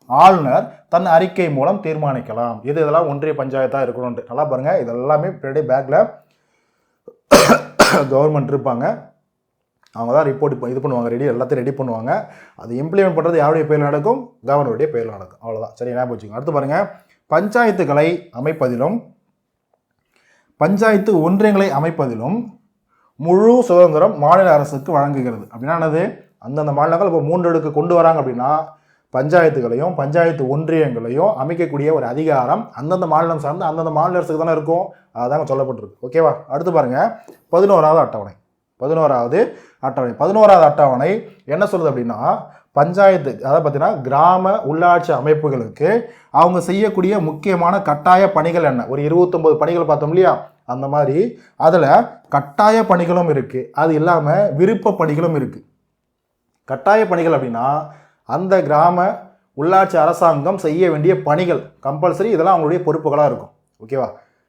ஆளுநர் தன் அறிக்கை மூலம் தீர்மானிக்கலாம். இதெல்லாம் ஒன்றிய பஞ்சாயத்தாக இருக்கணும்ட்டு. நல்லா பாருங்க, இதெல்லாமே பின்னாடி பேக்கில் கவர்மெண்ட் இருப்பாங்க, அவங்க தான் ரிப்போர்ட் இது பண்ணுவாங்க, எல்லாத்தையும் ரெடி பண்ணுவாங்க. அது இம்ப்ளிமெண்ட் பண்ணுறது யாருடைய பேரில் நடக்கும்? கவர்னருடைய பேரில் நடக்கும். அவ்வளோதான். சரி, ஞாபகம் வச்சுக்கோங்க. அடுத்து பாருங்க, பஞ்சாயத்துகளை அமைப்பதிலும் பஞ்சாயத்து ஒன்றியங்களை அமைப்பதிலும் முழு சுதந்திரம் மாநில அரசுக்கு வழங்குகிறது. அப்படின்னா என்னது, அந்தந்த மாநிலங்கள் இப்போ 3 அடுக்கு கொண்டு வராங்க அப்படின்னா பஞ்சாயத்துகளையும் பஞ்சாயத்து ஒன்றியங்களையும் அமைக்கக்கூடிய ஒரு அதிகாரம் அந்தந்த மாநிலம் சார்ந்து அந்தந்த மாநில அரசுக்கு தானே இருக்கும். அதாங்க சொல்லப்பட்டிருக்கு. ஓகேவா? அடுத்து பாருங்க, 11வது அட்டவணை. 11வது அட்டவணை என்ன சொல்லுது அப்படின்னா, பஞ்சாயத்து, அதாவது பார்த்தீங்கன்னா கிராம உள்ளாட்சி அமைப்புகளுக்கு அவங்க செய்யக்கூடிய முக்கியமான கட்டாய பணிகள் என்ன, ஒரு 29 பணிகள் பார்த்தோம் இல்லையா? அந்த மாதிரி அதில் கட்டாய பணிகளும் இருக்குது, அது இல்லாமல் விருப்ப பணிகளும் இருக்குது. கட்டாய பணிகள் அப்படின்னா அந்த கிராம உள்ளாட்சி அரசாங்கம் செய்ய வேண்டிய பணிகள் கம்பல்சரி, இதெல்லாம் அவங்களுடைய பொறுப்புகளாக இருக்கும். ஓகேவா?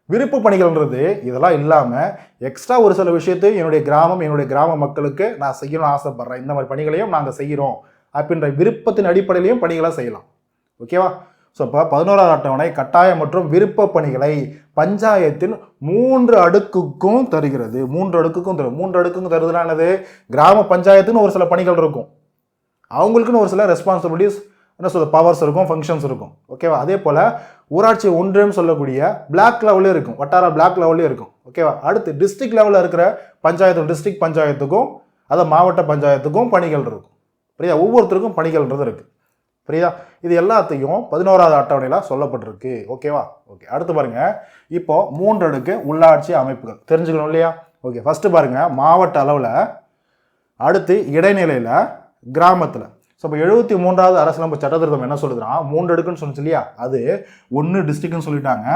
விருப்ப பணிகள்ன்றது இதெல்லாம் இல்லாமல் எக்ஸ்ட்ரா ஒரு சில விஷயத்தை என்னுடைய கிராம மக்களுக்கு நான் செய்யணும்னு ஆசைப்படுறேன், இந்த மாதிரி பணிகளையும் நாங்கள் செய்கிறோம் அப்படின்ற விருப்பத்தின் அடிப்படையிலையும் பணிகளை செய்யலாம். ஓகேவா? ஸோ இப்போ 11வது அட்டவணை கட்டாய மற்றும் விருப்ப பணிகளை பஞ்சாயத்தின் 3 அடுக்குக்கும் தருகிறது. 3 அடுக்குக்கும் தருதுன்னா என்னது, கிராம பஞ்சாயத்துன்னு ஒரு சில பணிகள் இருக்கும், அவங்களுக்குன்னு ஒரு சில ரெஸ்பான்சிபிலிட்டிஸ், என்ன சொல்ல, பவர்ஸ் இருக்கும், ஃபங்க்ஷன்ஸ் இருக்கும். ஓகேவா? அதே போல் ஊராட்சி ஒன்றியம் சொல்லக்கூடிய பிளாக் லெவலே இருக்கும், வட்டார பிளாக் லெவலே இருக்கும். ஓகேவா? அடுத்து டிஸ்ட்ரிக்ட் லெவலில் இருக்கிற பஞ்சாயத்து, டிஸ்ட்ரிக்ட் பஞ்சாயத்துக்கும் அதை மாவட்ட பஞ்சாயத்துக்கும் பணிகள் இருக்கும். புரியுதா? ஒவ்வொருத்தருக்கும் பணிகள்ன்றது இருக்குது. புரியுதா? இது எல்லாத்தையும் 11வது அட்டவணையில் சொல்லப்பட்டிருக்கு. ஓகேவா? ஓகே. அடுத்து பாருங்க, இப்போ 3 அடுக்கு உள்ளாட்சி அமைப்புகள் தெரிஞ்சுக்கணும் இல்லையா? ஓகே. ஃபர்ஸ்ட் பாருங்க, மாவட்ட அளவில், அடுத்து இடைநிலையில், கிராமத்தில். ஸோ இப்போ 73வது அரசியலமைப்பு சட்டத்திருத்தம் என்ன சொல்லுதுன்னா, 3 அடுக்குன்னு சொன்னிச்சு இல்லையா? அது 1 டிஸ்ட்ரிக்ட்னு சொல்லிட்டாங்க,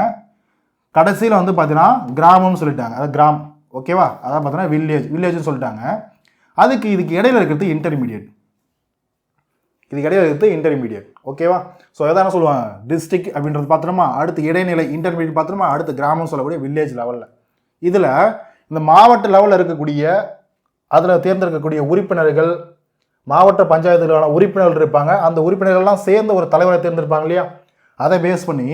கடைசியில் வந்து பார்த்தீங்கன்னா கிராமம்னு சொல்லிட்டாங்க, அது கிராமம். ஓகேவா? அதான் பார்த்தீங்கன்னா வில்லேஜ்னு சொல்லிட்டாங்க. இதுக்கு இடையில இருக்கிறது இன்டர்மீடியட், ஓகேவா? ஸோ எதான சொல்லுவாங்க, டிஸ்ட்ரிக்ட் அப்படின்றது பார்த்துட்டோமா, அடுத்து இடைநிலை இன்டர்மீடியட் பார்த்துட்டோமா, அடுத்து கிராமம் சொல்லக்கூடிய வில்லேஜ் லெவலில். இதில் இந்த மாவட்ட லெவலில் இருக்கக்கூடிய அதில் தேர்ந்தெடுக்கக்கூடிய உறுப்பினர்கள், மாவட்ட பஞ்சாயத்துக்கான உறுப்பினர்கள் இருப்பாங்க, அந்த உறுப்பினர்கள்லாம் சேர்ந்த ஒரு தலைவரை தேர்ந்தெடுப்பாங்க இல்லையா? அதை பேஸ் பண்ணி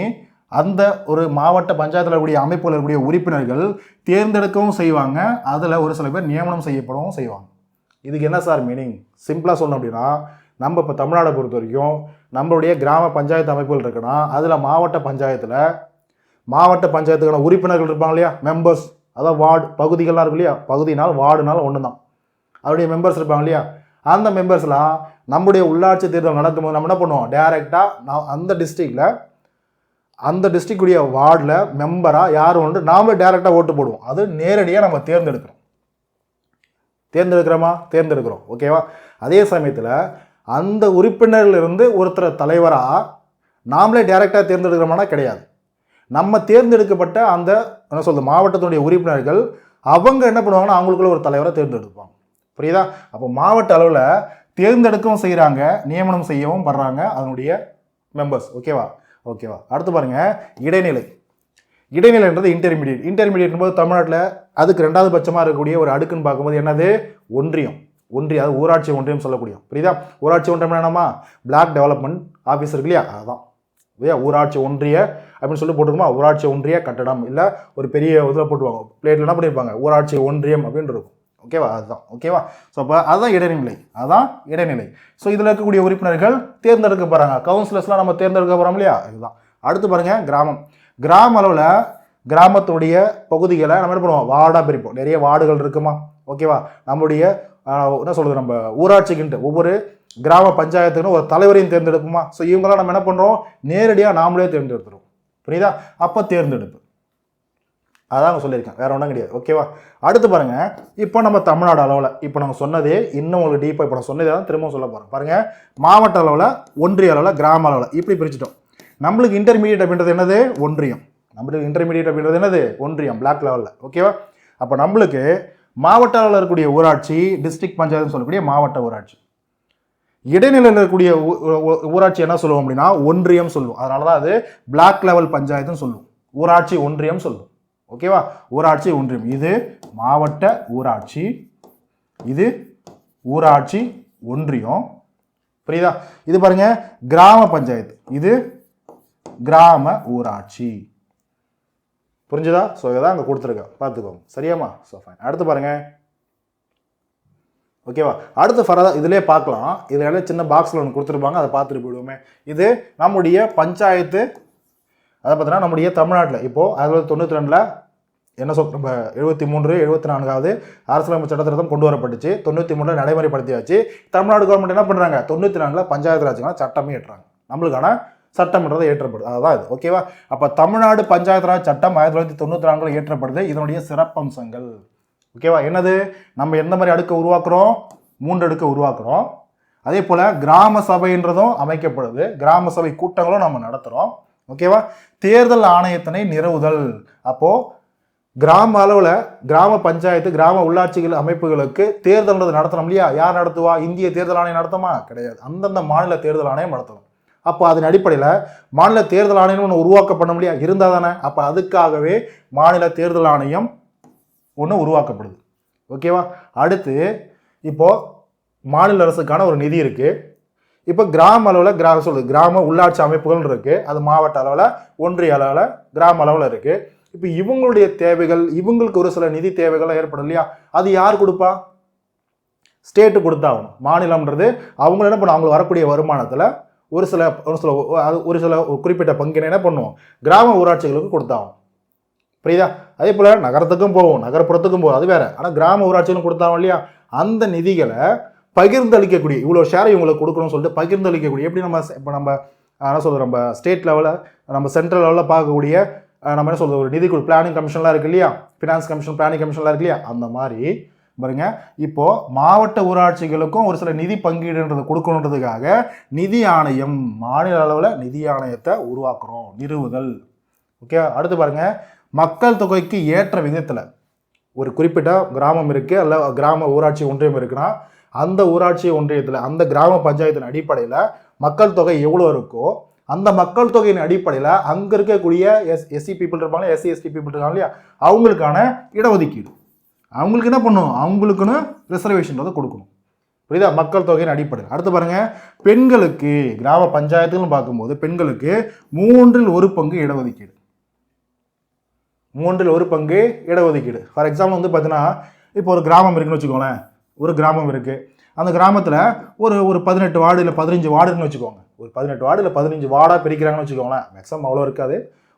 அந்த ஒரு மாவட்ட பஞ்சாயத்தில் இருக்கக்கூடிய அமைப்பில் இருக்கக்கூடிய உறுப்பினர்கள் தேர்ந்தெடுக்கவும் செய்வாங்க, அதில் ஒரு சில பேர் நியமனம் செய்யப்படவும் செய்வாங்க. இதுக்கு என்ன சார் மீனிங்? சிம்பிளாக சொல்லணும் அப்படின்னா, நம்ம இப்போ தமிழ்நாடை பொறுத்த வரைக்கும் நம்மளுடைய கிராம பஞ்சாயத்து அமைப்புகள் இருக்குன்னா அதில் மாவட்ட பஞ்சாயத்துக்கான உறுப்பினர்கள் இருப்பாங்க இல்லையா, மெம்பர்ஸ், அதாவது வார்டு பகுதிகள்லாம் இருக்கும் இல்லையா, பகுதினால் வார்டுனாலும் ஒன்று தான், அவருடைய மெம்பர்ஸ் இருப்பாங்க இல்லையா, அந்த மெம்பர்ஸ்லாம் நம்முடைய உள்ளாட்சி தேர்தல் நடக்கும்போது நம்ம என்ன பண்ணுவோம், டைரெக்டாக அந்த டிஸ்ட்ரிக்டுடைய வார்டில் மெம்பராக யார் ஒன்று நாமளே டைரெக்டாக ஓட்டு போடுவோம். அது நேரடியாக நம்ம தேர்ந்தெடுக்கிறோம். ஓகேவா? அதே சமயத்தில் அந்த உறுப்பினர்களிருந்து ஒருத்தர் தலைவராக நாமளே டைரெக்டாக தேர்ந்தெடுக்கிறோம்னா கிடையாது. நம்ம தேர்ந்தெடுக்கப்பட்ட அந்த என்ன சொல்றது மாவட்டத்தினுடைய உறுப்பினர்கள் அவங்க என்ன பண்ணுவாங்கன்னா அவங்களுக்குள்ள ஒரு தலைவரை தேர்ந்தெடுப்பாங்க. புரியுதா? அப்போ மாவட்ட அளவில் தேர்ந்தெடுக்கவும் செய்கிறாங்க, நியமனம் செய்யவும் படுறாங்க அதனுடைய மெம்பர்ஸ். ஓகேவா? அடுத்து பாருங்க, இடைநிலை. இடைநிலைன்றது இன்டர்மீடியட் போது தமிழ்நாட்டில் அதுக்கு 2வது பட்சமாக இருக்கக்கூடிய ஒரு அடுக்குன்னு பார்க்கும்போது என்னது? ஒன்றியம். அது ஊராட்சி ஒன்றியம் சொல்லக்கூடிய. புரியுதா? ஊராட்சி ஒன்றியம் என்னமா? பிளாக் டெவலப்மெண்ட் ஆஃபீஸ் இருக்கு இல்லையா, அதுதான் ஊராட்சி ஒன்றிய அப்படின்னு சொல்லி போட்டுருமா. ஊராட்சி ஒன்றிய கட்டடம் இல்லை ஒரு பெரிய இதில் போட்டுருவாங்க, பிளேட்டில் என்ன பண்ணியிருப்பாங்க, ஊராட்சி ஒன்றியம் அப்படின்னு இருக்கும். ஓகேவா? அதுதான். ஓகேவா? ஸோ அப்போ அதுதான் இடைநிலை. ஸோ இதில் இருக்கக்கூடிய உறுப்பினர்கள் தேர்ந்தெடுக்க போகிறாங்க. கவுன்சிலர்ஸ்லாம் நம்ம தேர்ந்தெடுக்க போகிறோம் இல்லையா, இதுதான். அடுத்து பாருங்க, கிராம அளவில் கிராமத்துடைய பகுதிகளை நம்ம என்ன பண்ணுவோம், வார்டாக பிரிப்போம். நிறைய வார்டுகள் இருக்குமா? ஓகேவா? நம்முடைய என்ன சொல்றது, நம்ம ஊராட்சிக்குன்ட்டு ஒவ்வொரு கிராம பஞ்சாயத்துக்குன்னு ஒரு தலைவரையும் தேர்ந்தெடுப்போமா? ஸோ இவங்களாம் நம்ம என்ன பண்ணுறோம், நேரடியாக நாமளே தேர்ந்தெடுத்துருவோம். புரியுதா? அப்போ தேர்ந்தெடுப்பு அதான் சொல்லியிருக்கேன், வேற ஒன்றும் கிடையாது. ஓகேவா? அடுத்து பாருங்க, இப்போ நம்ம தமிழ்நாடு அளவில் இப்போ நாங்கள் சொன்னதே இன்னும் உங்களுக்கு டீப்பாக இப்போ நான் சொன்னதே தான் திரும்ப சொல்ல போகிறோம். பாருங்க, மாவட்ட அளவில், ஒன்றிய அளவில், கிராம அளவில் இப்படி பிரிச்சுட்டோம். நம்மளுக்கு இன்டர்மீடியட் அப்படின்றது என்னது? ஒன்றியம். பிளாக் லெவலில். ஓகேவா? அப்போ நம்மளுக்கு மாவட்ட அளவில் இருக்கக்கூடிய ஊராட்சி, டிஸ்ட்ரிக்ட் பஞ்சாயத்துன்னு சொல்லக்கூடிய மாவட்ட ஊராட்சி. இடைநிலையில் இருக்கக்கூடிய ஊராட்சி என்ன சொல்லுவோம் அப்படின்னா ஒன்றியம் சொல்லுவோம். அதனால தான் அது பிளாக் லெவல் பஞ்சாயத்துன்னு சொல்லுவோம், ஊராட்சி ஒன்றியம் சொல்லுவோம். ஓகேவா? ஊராட்சி ஒன்றியம். இது மாவட்ட ஊராட்சி, இது ஊராட்சி ஒன்றியம். புரியுதா? இது பாருங்க, கிராம பஞ்சாயத்து, இது கிராம ஊராட்சி. புரிஞ்சுதா? ஸோ இதான் அங்கே கொடுத்துருக்கேன், பார்த்துக்கோங்க. சரியாமா? So fine. அடுத்து பாருங்க. ஓகேவா? அடுத்து ஃபர்தர் இதிலே பார்க்கலாம். இதில் சின்ன பாக்ஸில் ஒன்று கொடுத்துருப்பாங்க, அதை பார்த்துட்டு போயிடுவோமே. இது நம்முடைய பஞ்சாயத்து, அதை பார்த்தீங்கன்னா நம்முடைய தமிழ்நாட்டில் இப்போது 1992 என்ன நம்ம 73, 74வது அரசியலமைப்பு சட்ட திருத்தம் கொண்டு வரப்பட்டுச்சு. 93 நடைமுறைப்படுத்தியாச்சு. தமிழ்நாடு கவர்மெண்ட் என்ன பண்ணுறாங்க, 94 பஞ்சாயத்து ராஜுக்கான சட்டமே ஏற்றுறாங்க. நம்மளுக்கான சட்டம்ன்றதை ஏற்றப்படுது. அதுதான் இது. ஓகேவா? அப்போ தமிழ்நாடு பஞ்சாயத்து ராஜ் சட்டம் 1994 ஏற்றப்படுது. இதனுடைய சிறப்பம்சங்கள் ஓகேவா என்னது? நம்ம எந்த மாதிரி அடுக்கை உருவாக்குறோம்? 3 அடுக்கை உருவாக்குறோம். அதே போல் கிராம சபைன்றதும் அமைக்கப்படுது. கிராம சபை கூட்டங்களும் நம்ம நடத்துகிறோம். ஓகேவா? தேர்தல் ஆணையத்தினை நிறுவுதல். அப்போது கிராம அளவில் கிராம பஞ்சாயத்து, கிராம உள்ளாட்சிகள் அமைப்புகளுக்கு தேர்தல்ன்றது நடத்தணும் இல்லையா? யார் நடத்துவா? இந்திய தேர்தல் ஆணையம் நடத்துமா? கிடையாது. அந்தந்த மாநில தேர்தல் ஆணையம் நடத்தணும். அப்போ அதன் அடிப்படையில் மாநில தேர்தல் ஆணையம் ஒன்று உருவாக்கப்பட முடியா? இருந்தால் தானே. அப்போ அதுக்காகவே மாநில தேர்தல் ஆணையம் ஒன்று உருவாக்கப்படுது. ஓகேவா? அடுத்து இப்போது மாநில அரசுக்கான ஒரு நிதி இருக்குது. இப்போ கிராம அளவில் கிராம உள்ளாட்சி அமைப்புகள் இருக்குது. அது மாவட்ட அளவில், ஒன்றிய அளவில், கிராம அளவில் இருக்குது. இப்போ இவங்களுடைய தேவைகள், இவங்களுக்கு ஒரு சில நிதி தேவைகள் ஏற்படும் இல்லையா? அது யார் கொடுப்பா? ஸ்டேட்டு கொடுத்தாகணும். மாநிலம்ன்றது அவங்க என்ன பண்ணும், அவங்களுக்கு வரக்கூடிய வருமானத்தில் ஒரு சில குறிப்பிட்ட பங்கினை என்ன பண்ணுவோம், கிராம ஊராட்சிகளுக்கு கொடுத்தாகணும். புரியுதா? அதே போல் நகரத்துக்கும் போவோம், நகர்ப்புறத்துக்கும் போகும், அது வேற. ஆனால் கிராம ஊராட்சிகளும் கொடுத்தாகும் இல்லையா? அந்த நிதிகளை பகிர்ந்தளிக்கக்கூடிய, இவ்வளோ ஷேர் இவங்களுக்கு கொடுக்கணும்னு சொல்லிட்டு பகிர்ந்தளிக்கக்கூடிய, எப்படி நம்ம இப்போ நம்ம என்ன சொல்கிறோம், நம்ம ஸ்டேட் லெவலில், நம்ம சென்ட்ரல் லெவலில் பார்க்கக்கூடிய நம்ம என்ன சொல்கிறது, ஒரு நிதிக்குழு, பிளானிங் கமிஷன்லாம் இருக்குது இல்லையா? ஃபினான்ஸ் கமிஷன், பிளானிங் கமிஷன்லாம் இருக்கு இல்லையா? அந்த மாதிரி பாருங்க, இப்போது மாவட்ட ஊராட்சிகளுக்கும் ஒரு சில நிதி பங்கீடுன்றது கொடுக்கணுன்றதுக்காக நிதி ஆணையம், மாநில அளவில் நிதி ஆணையத்தை உருவாக்குறோம், நிறுவுதல். ஓகே. அடுத்து பாருங்க, மக்கள் தொகைக்கு ஏற்ற விதத்தில் ஒரு குறிப்பிட்ட கிராமம் இருக்குது, அல்ல கிராம ஊராட்சி ஒன்றியம் இருக்குன்னா அந்த ஊராட்சி ஒன்றியத்தில், அந்த கிராம பஞ்சாயத்தின் அடிப்படையில் மக்கள் தொகை எவ்வளோ இருக்கோ அந்த மக்கள் தொகையின் அடிப்படையில் அங்கே இருக்கக்கூடிய எஸ்சி பீப்புள் இருப்பாங்க, எஸ்சி பீப்புள் இருக்காங்க இல்லையா, அவங்களுக்கான இடஒதுக்கீடு, அவங்களுக்கு என்ன பண்ணும், அவங்களுக்குன்னு ரிசர்வேஷன் கொடுக்கணும். புரியுதா? மக்கள் தொகையின் அடிப்படையில். அடுத்து பாருங்க, பெண்களுக்கு கிராம பஞ்சாயத்துன்னு பார்க்கும்போது பெண்களுக்கு 1/3 பங்கு இடஒதுக்கீடு. 1/3 இடஒதுக்கீடு. ஃபார் எக்ஸாம்பிள் வந்து பார்த்தீங்கன்னா, இப்போ ஒரு கிராமம் இருக்குன்னு வச்சுக்கோங்களேன், ஒரு கிராமம் இருக்குது, அந்த கிராமத்தில் ஒரு 18 வார்டு இல்லை 15 வார்டுன்னு வச்சுக்கோங்க, ஒரு 18 வார்டு இல்லை 15 வார்டாக பிரிக்கிறாங்கன்னு வச்சுக்கோங்களேன். மேக்ஸிமம் அவ்வளோ இருக்காது,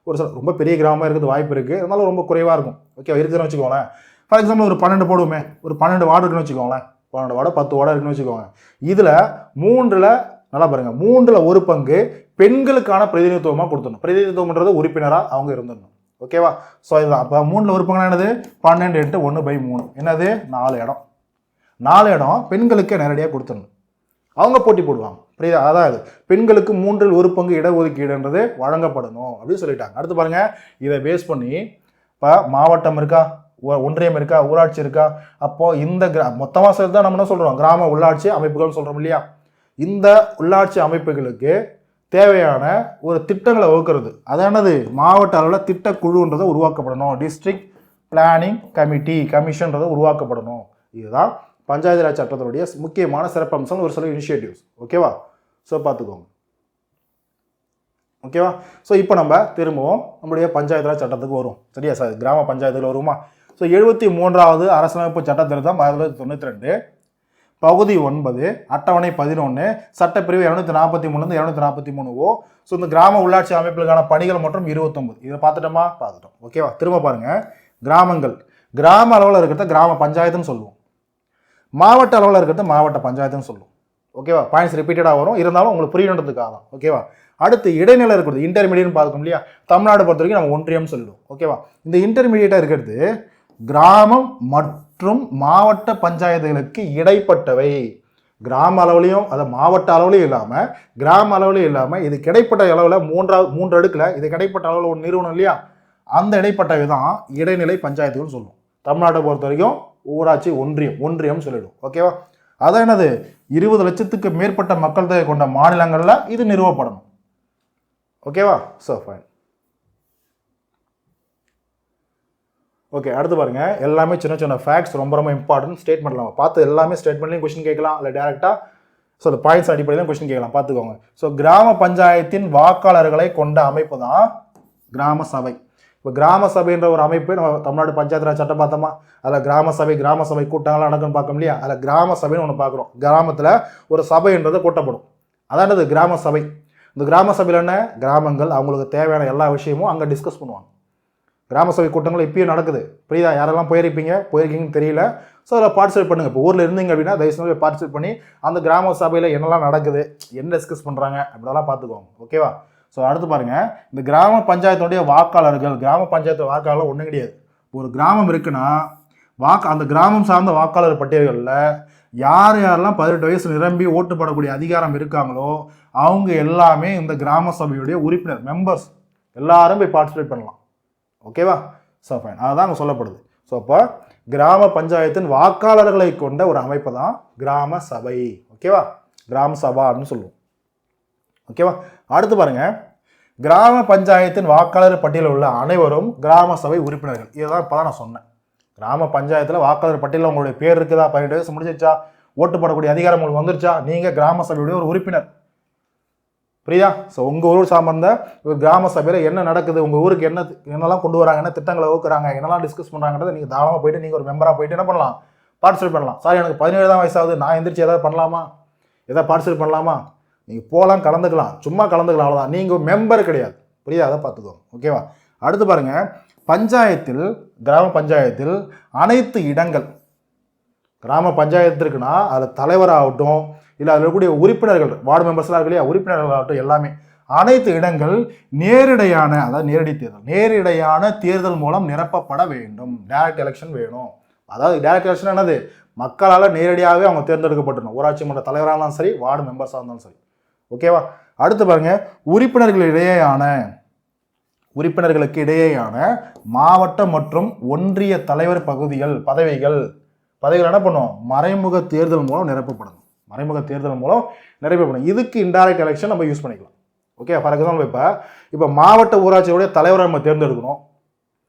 ஒரு சில ரொம்ப பெரிய கிராமமாக இருக்கிறது வாய்ப்பு இருக்குது, இருந்தாலும் ரொம்ப குறைவாக இருக்கும். ஓகே, இருக்குதுன்னு வச்சுக்கோங்களேன். ஃபார் எக்ஸாம்பிள் ஒரு 12 போடுவோமே, ஒரு 12 வார்டு இருக்குன்னு வச்சுக்கோங்களேன், 12 வார்டு 10 வார்டு இருக்குன்னு வச்சுக்கோங்க. இதில் 3ல் நல்லா பாருங்கள், 1/3 பங்கு பெண்களுக்கான பிரதிநிதித்துவமாக கொடுத்துடணும். பிரதிநிதித்துவம்ன்றது உறுப்பினராக அவங்க இருந்துடணும். ஓகேவா? ஸோ இதுதான். அப்போ 3/3 பங்கு என்னது, 12 × 1/3 என்னது, 4 இடம். 4 இடம் பெண்களுக்கு நேரடியாக கொடுத்துடணும். அவங்க போட்டி போடுவாங்க. புரியுதா? அதாவது பெண்களுக்கு 1/3 இடஒதுக்கீடுன்றது வழங்கப்படணும் அப்படின்னு சொல்லிட்டாங்க. அடுத்து பாருங்க, இதை பேஸ் பண்ணி இப்போ மாவட்டம் இருக்கா, ஒன்றியம் இருக்கா, ஊராட்சி இருக்கா, அப்போ இந்த மொத்தமாக சேர்த்து தான் நம்ம என்ன சொல்றோம், கிராம உள்ளாட்சி அமைப்புகள் சொல்றோம் இல்லையா? இந்த உள்ளாட்சி அமைப்புகளுக்கு தேவையான ஒரு திட்டங்களை வகுக்கிறது, அதானது மாவட்ட அளவில் திட்டக்குழுன்றதை உருவாக்கப்படணும். District planning கமிஷன்றதை உருவாக்கப்படணும். இதுதான் பஞ்சாயத்து ராஜ் சட்டத்தினுடைய முக்கியமான சிறப்பம்சம், ஒரு சில இனிஷியேட்டிவ்ஸ். ஓகேவா? ஸோ பார்த்துக்கோங்க. ஓகேவா? ஸோ இப்போ நம்ம திரும்பவும் நம்முடைய பஞ்சாயத்து ராஜ் சட்டத்துக்கு வரும். சரியா சார்? கிராம பஞ்சாயத்தில் வருமா? ஸோ 73வது அரசியலமைப்பு சட்ட திருத்தம் 1992 பகுதி 9 அட்டவணை 11 சட்டப்பிரிவு 243 243 ஸோ இந்த கிராம உள்ளாட்சி அமைப்புகளுக்கான பணிகள் மற்றும் 29 இதை பார்த்துட்டோமா? பார்த்துட்டோம். ஓகேவா? திரும்ப பாருங்க, கிராமங்கள் கிராம அளவில் இருக்கிறத கிராம பஞ்சாயத்துன்னு சொல்லுவோம், மாவட்ட அளவில் இருக்கிறத மாவட்ட பஞ்சாயத்துன்னு சொல்லுவோம். ஓகேவா? பாயிண்ட்ஸ் ரிப்பீட்டடாக வரும், இருந்தாலும் உங்களுக்கு புரியணுன்றதுக்காக தான். ஓகேவா? அடுத்து இடைநிலை இருக்கிறது இன்டர்மீடியட்னு பார்க்கணும் இல்லையா? தமிழ்நாடு பொறுத்த வரைக்கும் நம்ம ஒன்றியம் சொல்லுவோம். ஓகேவா? இந்த இன்டர்மீடியட்டாக இருக்கிறது கிராமம் மற்றும் மாவட்ட பஞ்சாயத்துகளுக்கு இடைப்பட்டவை. கிராம அளவுலையும் அதை மாவட்ட அளவுலையும் இல்லாமல் கிராம அளவுலையும் இல்லாமல் இது கிடைப்பட்ட அளவில் 3 அடுக்கில் இது கிடைப்பட்ட அளவில் ஒரு நிறுவனம் இல்லையா? அந்த இடைப்பட்டவை தான் இடைநிலை பஞ்சாயத்துகள் சொல்லுவோம். தமிழ்நாட்டை பொறுத்த வரைக்கும் ஊராட்சி ஒன்றியம் சொல்லிடும். ஓகேவா? அதான் என்னது, 20 லட்சத்துக்கு மேற்பட்ட மக்கள் தொகை கொண்ட மாநிலங்களில் இது நிறுவப்படணும். ஓகேவா? So fine. ஓகே, அடுத்து பாருங்க, எல்லாமே சின்ன சின்ன ஃபேக்ட்ஸ், ரொம்ப ரொம்ப இம்பார்ட்டன்ட். ஸ்டேட்மெண்ட்ல பார்த்து எல்லாமே ஸ்டேட்மெண்ட்லையும் கொஸ்டின் கேட்கலாம், இல்லை டேரெக்டாக ஸோ அந்த பாயிண்ட்ஸ் அடிப்படையிலும் கொஸ்டின் கேட்கலாம். பார்த்துக்கோங்க. ஸோ கிராம பஞ்சாயத்தின் வாக்காளர்களை கொண்ட அமைப்பு தான் கிராம சபை. இப்போ கிராம சபைன்ற ஒரு அமைப்பு நம்ம தமிழ்நாடு பஞ்சாயத்து ராஜ் சட்டம் பார்த்தோமா? அதில் கிராம சபை கூட்டங்கள்லாம் நடக்குன்னு பார்க்க முடியா? அதில் கிராம சபைன்னு ஒன்று பார்க்குறோம். கிராமத்தில் ஒரு சபைன்றது கூட்டப்படும், அதானது கிராம சபை. இந்த கிராம சபையில் என்ன, கிராமங்கள் அவங்களுக்கு தேவையான எல்லா விஷயமும் அங்கே டிஸ்கஸ் பண்ணுவாங்க. கிராம சபை கூட்டங்கள் இப்பயும் நடக்குது. புரியுதா? யாரெல்லாம் போயிருக்கீங்கன்னு தெரியல. ஸோ அதில் பார்ட்டிசிபேட் பண்ணுங்கள். இப்போ ஊரில் இருந்தீங்க அப்படின்னா தயவுசெய்து பார்ட்டிசிபேட் பண்ணி அந்த கிராம சபையில் என்னெல்லாம் நடக்குது, என்ன டிஸ்கஸ் பண்ணுறாங்க அப்படிலாம் பார்த்துக்கோங்க. ஓகேவா? ஸோ அடுத்து பாருங்கள், இந்த கிராம பஞ்சாயத்துடைய வாக்காளர்கள், கிராம பஞ்சாயத்து வாக்காளர் ஒன்றும் கிடையாது. ஒரு கிராமம் இருக்குன்னா அந்த கிராமம் சார்ந்த வாக்காளர் பட்டியல்களில் யாரெல்லாம் 18 வயசு நிரம்பி ஓட்டு போடக்கூடிய அதிகாரம் இருக்காங்களோ அவங்க எல்லாமே இந்த கிராம சபையுடைய உறுப்பினர், மெம்பர்ஸ் எல்லாரும் போய் பார்ட்டிசிபேட் பண்ணலாம். ஓகேவா? ஸோ ஃபைன், அதுதான் அங்கே சொல்லப்படுது. ஸோ அப்போ கிராம பஞ்சாயத்தின் வாக்காளர்களை கொண்ட ஒரு அமைப்பு தான் கிராம சபை. ஓகேவா? கிராம சபான்னு சொல்லுவோம். ஓகேவா? அடுத்து பாருங்க, கிராம பஞ்சாயத்தின் வாக்காளர் பட்டியலில் உள்ள அனைவரும் கிராம சபை உறுப்பினர்கள். இதுதான் இப்போ தான் நான் சொன்னேன். கிராம பஞ்சாயத்தில் வாக்காளர் பட்டியலில் உங்களுடைய பேர் இருக்குதா, 18 வயசு முடிஞ்சிருச்சா, ஓட்டு போடக்கூடிய அதிகாரம் உங்களுக்கு வந்துருச்சா, நீங்கள் கிராம சபையுடைய ஒரு உறுப்பினர். புரியுதா? ஸோ உங்கள் ஊர் சார்ந்த ஒரு கிராம சபையில் என்ன நடக்குது, உங்கள் ஊருக்கு என்னெல்லாம் கொண்டு வராங்க, என்ன திட்டங்களை வகுக்கிறாங்க, என்னெல்லாம் டிஸ்கஸ் பண்ணுறாங்கன்றதை நீங்கள் தாராளமாக போயிட்டு நீங்கள் ஒரு மெம்பராக போயிட்டு என்ன பண்ணலாம், பார்ட்டிசிபேட் பண்ணலாம். சார் எனக்கு 17 தான் வயசாகுது, நான் எந்திரிச்சு எதாவது பண்ணலாமா, எதாவது பார்ட்டிசிபேட் பண்ணலாமா? நீங்கள் போகலாம், கலந்துக்கலாம், சும்மா கலந்துக்கலாம், அவ்வளோதான். நீங்கள் மெம்பர் கிடையாது. புரியுதா? அதை பார்த்துக்கோங்க. ஓகேவா? அடுத்து பாருங்கள், பஞ்சாயத்தில் கிராம பஞ்சாயத்தில் அனைத்து இடங்கள், கிராம பஞ்சாயத்து இருக்குன்னா அதில் தலைவராகட்டும் இல்லை அதில் இருக்கக்கூடிய உறுப்பினர்கள், வார்டு மெம்பர்ஸ்லாம் இருக்கு இல்லையா, உறுப்பினர்களாகட்டும் எல்லாமே அனைத்து இடங்கள் நேரிடையான, அதாவது நேரிடையான தேர்தல் மூலம் நிரப்பப்பட வேண்டும். டைரக்ட் எலெக்ஷன் வேணும். அதாவது டைரக்ட் எலெக்ஷன் என்னது, மக்களால் நேரடியாகவே அவங்க தேர்ந்தெடுக்கப்பட்டணும். ஊராட்சி மன்ற தலைவராக இருந்தாலும் சரி, வார்டு மெம்பர்ஸாக இருந்தாலும் சரி. ஓகேவா? அடுத்து பாருங்க, உறுப்பினர்களுக்கு இடையேயான மாவட்ட மற்றும் ஒன்றிய தலைவர் பதவிகள் என்ன பண்ணும், மறைமுக தேர்தல் மூலம் நிரப்பப்படும். இதுக்கு இன்டைரக்ட் எலெக்ஷன் நம்ம யூஸ் பண்ணிக்கலாம். ஓகே, ஃபார் எக்ஸாம்பிள் இப்போ மாவட்ட ஊராட்சியோடைய தலைவரை நம்ம தேர்ந்தெடுக்கணும்,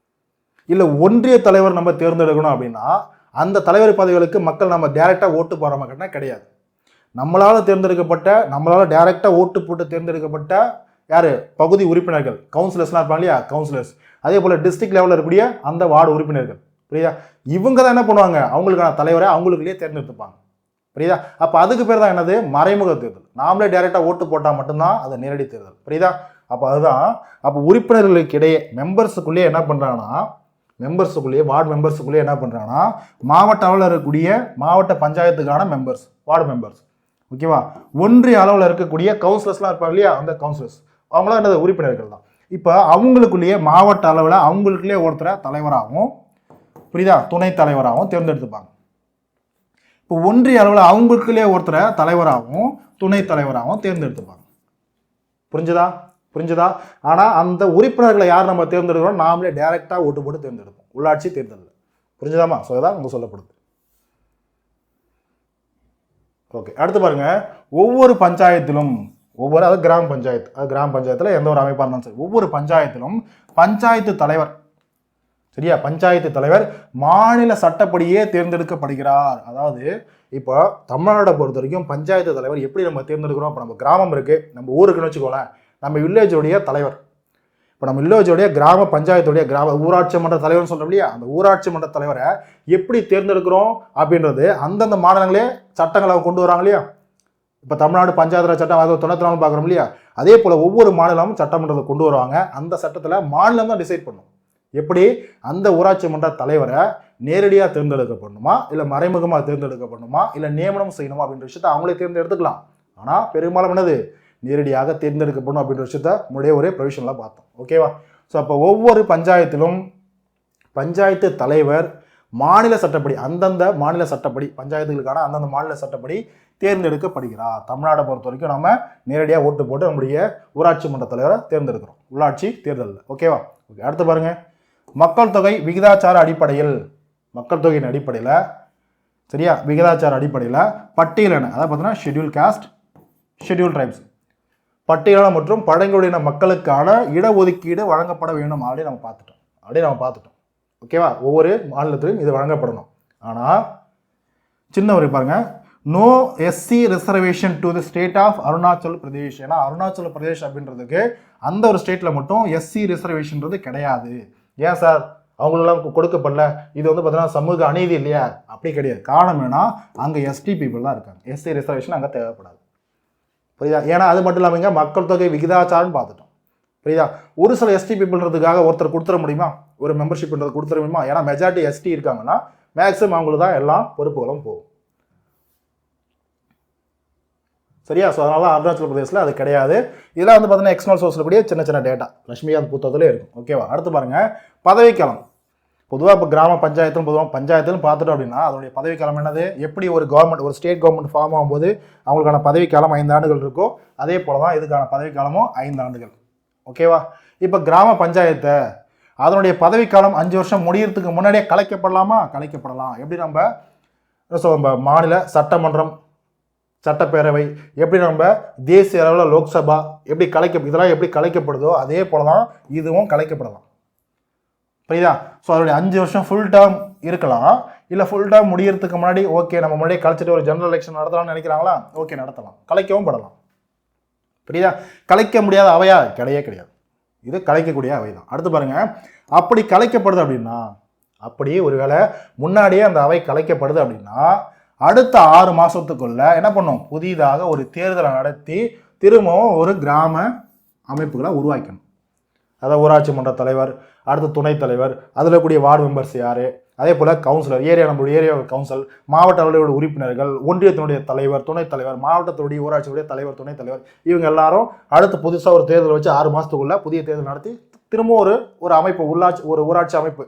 இல்லை ஒன்றிய தலைவர் நம்ம தேர்ந்தெடுக்கணும் அப்படின்னா அந்த தலைவர் பதவிகளுக்கு மக்கள் நம்ம டைரெக்டாக ஓட்டு போகிற மாதிரினா கிடையாது. நம்மளால் டைரெக்டாக ஓட்டு போட்டு தேர்ந்தெடுக்கப்பட்ட யார், பகுதி உறுப்பினர்கள், கவுன்சிலர்ஸ்லாம் இருப்பாங்க இல்லையா, கவுன்சிலர்ஸ். அதே போல் டிஸ்ட்ரிக்ட் லெவலில் இருக்கக்கூடிய அந்த வார்டு உறுப்பினர்கள். புரியுதா? இவங்க தான் என்ன பண்ணுவாங்க, அவங்களுக்கான தலைவரை அவங்களுக்குள்ளேயே தேர்ந்தெடுத்துப்பாங்க. புரியுதா? அப்போ அதுக்கு பேர் தான் என்னது, மறைமுக தேர்தல். நாமளே டைரெக்டாக ஓட்டு போட்டால் மட்டும்தான் அது நேரடி தேர்தல். புரியுதா? அப்போ அதுதான். அப்போ உறுப்பினர்களுக்கு இடையே மெம்பர்ஸுக்குள்ளேயே என்ன பண்ணுறாங்கன்னா, வார்டு மெம்பர்ஸுக்குள்ளேயே என்ன பண்ணுறாங்கன்னா, மாவட்ட அளவில் இருக்கக்கூடிய மாவட்ட பஞ்சாயத்துக்கான மெம்பர்ஸ், வார்டு மெம்பர்ஸ். ஓகேவா? ஒன்றிய அளவில் இருக்கக்கூடிய கவுன்சிலர்ஸ்லாம் இருப்பாங்க இல்லையா, அந்த கவுன்சிலர்ஸ் அவங்களாம் என்னது, உறுப்பினர்கள் தான். இப்போ அவங்களுக்குள்ளேயே மாவட்ட அளவில் அவங்களுக்குள்ளேயே ஒருத்தரை தலைவராகவும், புரியுதா, துணைத் தலைவராகவும் தேர்ந்தெடுத்துப்பாங்க. இப்போ இப்போ ஒன்றிய அளவில் அவங்களுக்குள்ளே ஒருத்தரை தலைவராகவும் துணை தலைவராகவும் தேர்ந்தெடுத்துப்பாங்க. புரிஞ்சுதா? ஆனால் அந்த உறுப்பினர்களை யார் நம்ம தேர்ந்தெடுக்கிறோம்? நாமளே டைரெக்டாக ஓட்டு போட்டு தேர்ந்தெடுப்போம் உள்ளாட்சி தேர்தலில். புரிஞ்சுதாமா? ஸோ இதான் உங்களுக்கு சொல்லப்படுது. ஓகே, அடுத்து பாருங்க. ஒவ்வொரு பஞ்சாயத்திலும் அதாவது கிராம பஞ்சாயத்தில் எந்த ஒரு அமைப்பாக இருந்தாலும் சரி, ஒவ்வொரு பஞ்சாயத்திலும் பஞ்சாயத்து தலைவர், சரியா, பஞ்சாயத்து தலைவர் மாநில சட்டப்படியே தேர்ந்தெடுக்கப்படுகிறார். அதாவது இப்போ தமிழ்நாட்டை பொறுத்த வரைக்கும் பஞ்சாயத்து தலைவர் எப்படி நம்ம தேர்ந்தெடுக்கிறோம்? இப்போ நம்ம கிராமம் இருக்கு, நம்ம ஊருக்குன்னு வச்சுக்கோங்களேன், நம்ம வில்லேஜோடைய தலைவர், இப்போ நம்ம வில்லேஜோடைய கிராம பஞ்சாயத்துடைய ஊராட்சி மன்ற தலைவர்னு சொல்றோம் இல்லையா, அந்த ஊராட்சி மன்ற தலைவரை எப்படி தேர்ந்தெடுக்கிறோம் அப்படின்றது அந்தந்த மாநிலங்களே சட்டங்களை கொண்டு வராங்க இல்லையா. இப்போ தமிழ்நாடு பஞ்சாயத்து ராஜ் சட்டம் 1994 பார்க்குறோம் இல்லையா, அதே போல் ஒவ்வொரு மாநிலமும் சட்டமன்றத்தை கொண்டு வருவாங்க. அந்த சட்டத்தில் மாநிலம் தான் டிசைட் பண்ணும் எப்படி அந்த ஊராட்சி மன்ற தலைவரை நேரடியாக தேர்ந்தெடுக்கப்படணுமா, இல்லை மறைமுகமாக தேர்ந்தெடுக்கப்படணுமா, இல்லை நியமனம் செய்யணுமா அப்படின்ற விஷயத்தை அவங்களே தேர்ந்தெடுத்துக்கலாம். ஆனால் பெரும்பாலும் என்னது நேரடியாக தேர்ந்தெடுக்கப்படணும் அப்படின்ற விஷயத்த முன்னாடியே ஒரே ப்ரொவிஷன்லாம் பார்த்தோம். ஓகேவா? ஸோ அப்போ ஒவ்வொரு பஞ்சாயத்திலும் பஞ்சாயத்து தலைவர் மாநில சட்டப்படி, அந்தந்த மாநில சட்டப்படி, பஞ்சாயத்துகளுக்கான அந்தந்த மாநில சட்டப்படி தேர்ந்தெடுக்கப்படுகிறார். தமிழ்நாட்டை பொறுத்த வரைக்கும் நம்ம நேரடியாக ஓட்டு போட்டு நம்முடைய ஊராட்சி மன்ற தலைவரை தேர்ந்தெடுக்கிறோம் உள்ளாட்சி தேர்தலில். ஓகேவா? ஓகே, அடுத்து பாருங்க. மக்கள் தொகை விகிதாச்சார அடிப்படையில், மக்கள் தொகையின் அடிப்படையில், சரியா, விகிதாச்சார அடிப்படையில் பட்டியலின, அதாவது பார்த்தீங்கன்னா ஷெட்யூல் காஸ்ட், ஷெட்யூல் ட்ரைப்ஸ், பட்டியலின மற்றும் பழங்குடியின மக்களுக்கான இடஒதுக்கீடு வழங்கப்பட வேண்டும். ஆல்ரெடி நம்ம பார்த்துட்டோம். ஓகேவா? ஒவ்வொரு மாநிலத்திலும் இது வழங்கப்படணும். ஆனால் சின்ன ஒரு பாருங்க, no SC reservation to the state of Arunachal Pradesh. ஏன்னா அருணாச்சல் பிரதேஷ் அப்படின்றதுக்கு அந்த ஒரு ஸ்டேட்டில் மட்டும் எஸ்சி ரிசர்வேஷன்றது கிடையாது. ஏன் சார் அவங்களெல்லாம் கொடுக்கப்படல? இது வந்து பார்த்தீங்கன்னா சமூக அநீதி இல்லையா? அப்படி கிடையாது. காரணம் என்னன்னா அங்கே எஸ்டி பீப்புள் தான் இருக்காங்க, எஸ்சி ரிசர்வேஷன் அங்கே தேவைப்படாது. புரியுதா? ஏன்னா அது மட்டும் இல்லாமல் இங்கே மக்கள் தொகை விகிதாச்சாரம்னு பார்த்துட்டோம். புரியுதா? ஒரு சில எஸ்டி பீப்புள்ன்றதுக்காக ஒருத்தர் கொடுத்துட முடியுமா? ஒரு மெம்பர்ஷிப்ன்றது கொடுத்துட முடியுமா? ஏன்னா மெஜாரிட்டி எஸ்டி இருக்காங்கன்னா மேக்ஸிமம் அவங்களுக்கு தான் எல்லா பொறுப்புகளும் போகும். சரியா? ஸோ அதனால அருணாச்சல பிரதேசில் அது கிடையாது. இதெல்லாம் வந்து பார்த்தீங்கன்னா எக்ஸ்டர்னல் சோர்ஸில் கூடிய சின்ன சின்ன டேட்டா லட்சுமிகாந்த் புத்தகத்திலே இருக்கும். ஓகேவா? அடுத்து பாருங்க, பதவிக்காலம். பொதுவாக இப்போ கிராம பஞ்சாயத்துன்னு பார்த்துட்டோம் அப்படின்னா அதனுடைய பதவிக்காலம் என்னது? எப்படி ஒரு கவர்மெண்ட், ஒரு ஸ்டேட் கவர்மெண்ட் ஃபார்ம் ஆகும்போது அவங்களுக்கான பதவிக்காலம் 5 ஆண்டுகள் இருக்கோ அதே போல தான் இதுக்கான பதவிக்காலமும் 5 ஆண்டுகள். ஓகேவா? இப்போ கிராம பஞ்சாயத்தை அதனுடைய பதவிக்காலம் 5 வருஷம் முடியறதுக்கு முன்னாடியே கலைக்கப்படலாமா? கலைக்கப்படலாம். எப்படி நம்ம மாநில சட்டமன்றம், சட்டப்பேரவை, எப்படி நம்ம தேசிய அளவில் லோக்சபா இதெல்லாம் எப்படி கலைக்கப்படுதோ அதே போல தான் இதுவும் கலைக்கப்படலாம். புரியுதா? ஸோ அதோடைய 5 வருஷம் ஃபுல் டேர்ம் இருக்கலாம், இல்லை ஃபுல் டேர்ம் முடியறதுக்கு முன்னாடி ஓகே நம்ம முன்னாடியே கலைச்சிட்டு ஒரு ஜெனரல் எலெக்ஷன் நடத்தலாம்னு நினைக்கிறாங்களா? ஓகே நடத்தலாம், கலைக்கவும் படலாம். புரியுதா? கலைக்க முடியாத அவையா? கிடையாது. இது கலைக்கக்கூடிய அவை தான். அடுத்து பாருங்க, அப்படி கலைக்கப்படுது அப்படின்னா, அப்படி ஒருவேளை முன்னாடியே அந்த அவை கலைக்கப்படுது அப்படின்னா அடுத்த 6 மாதத்துக்குள்ள என்ன பண்ணும்? புதிதாக ஒரு தேர்தலை நடத்தி திரும்பவும் ஒரு கிராம அமைப்புகளை உருவாக்கணும். அதாவது ஊராட்சி மன்ற தலைவர், அடுத்த துணைத் தலைவர், அதில் கூடிய வார்டு மெம்பர்ஸ் யார், அதே போல் கவுன்சிலர், நம்மளுடைய ஏரியா கவுன்சில், மாவட்ட அளவிலுடைய உறுப்பினர்கள், ஒன்றியத்தினுடைய தலைவர், துணைத் தலைவர், மாவட்டத்துடைய ஊராட்சியுடைய தலைவர், துணைத் தலைவர், இவங்க எல்லாரும் அடுத்து புதுசாக ஒரு தேர்தல் வச்சு 6 மாதத்துக்குள்ள புதிய தேர்தல் நடத்தி திரும்பவும் ஒரு அமைப்பு, ஊராட்சி அமைப்பு,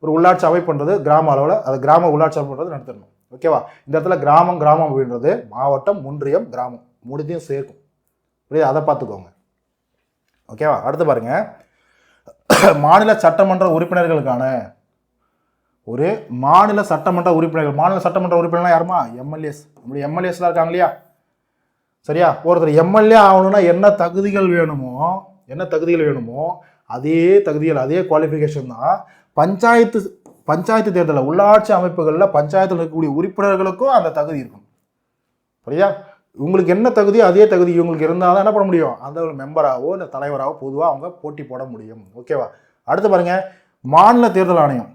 ஒரு உள்ளாட்சி அமைப்புன்றது கிராம அளவில், அது கிராம உள்ளாட்சி அமைப்புன்றது நடத்திடணும். ஓகேவா? இந்த இடத்துல கிராமம் அப்படின்றது மாவட்டம், ஒன்றியம், கிராமம் முடித்தையும் சேர்க்கும். புரியுது? அதை பார்த்துக்கோங்க. ஓகேவா? அடுத்து பாருங்க, மாநில சட்டமன்ற உறுப்பினர்களுக்கான ஒரு மாநில சட்டமன்ற உறுப்பினர்கள் யாருமா? எம்எல்ஏஸ். நம்முடைய எம்எல்ஏஸ்லாம் இருக்காங்க இல்லையா? சரியா? ஒருத்தர் எம்எல்ஏ ஆகணும்னா என்ன தகுதிகள் வேணுமோ அதே தகுதிகள், அதே குவாலிஃபிகேஷன் தான் பஞ்சாயத்து தேர்தலில், உள்ளாட்சி அமைப்புகளில் பஞ்சாயத்தில் இருக்கக்கூடிய உறுப்பினர்களுக்கும் அந்த தகுதி இருக்கும். புரியுதா? உங்களுக்கு என்ன தகுதியோ அதே தகுதி இவங்களுக்கு இருந்தால் தான் என்ன பண்ண முடியும்? அந்த ஒரு மெம்பராகவோ இல்லை தலைவராகவோ பொதுவாக அவங்க போட்டி போட முடியும். ஓகேவா? அடுத்து பாருங்க, மாநில தேர்தல் ஆணையம்,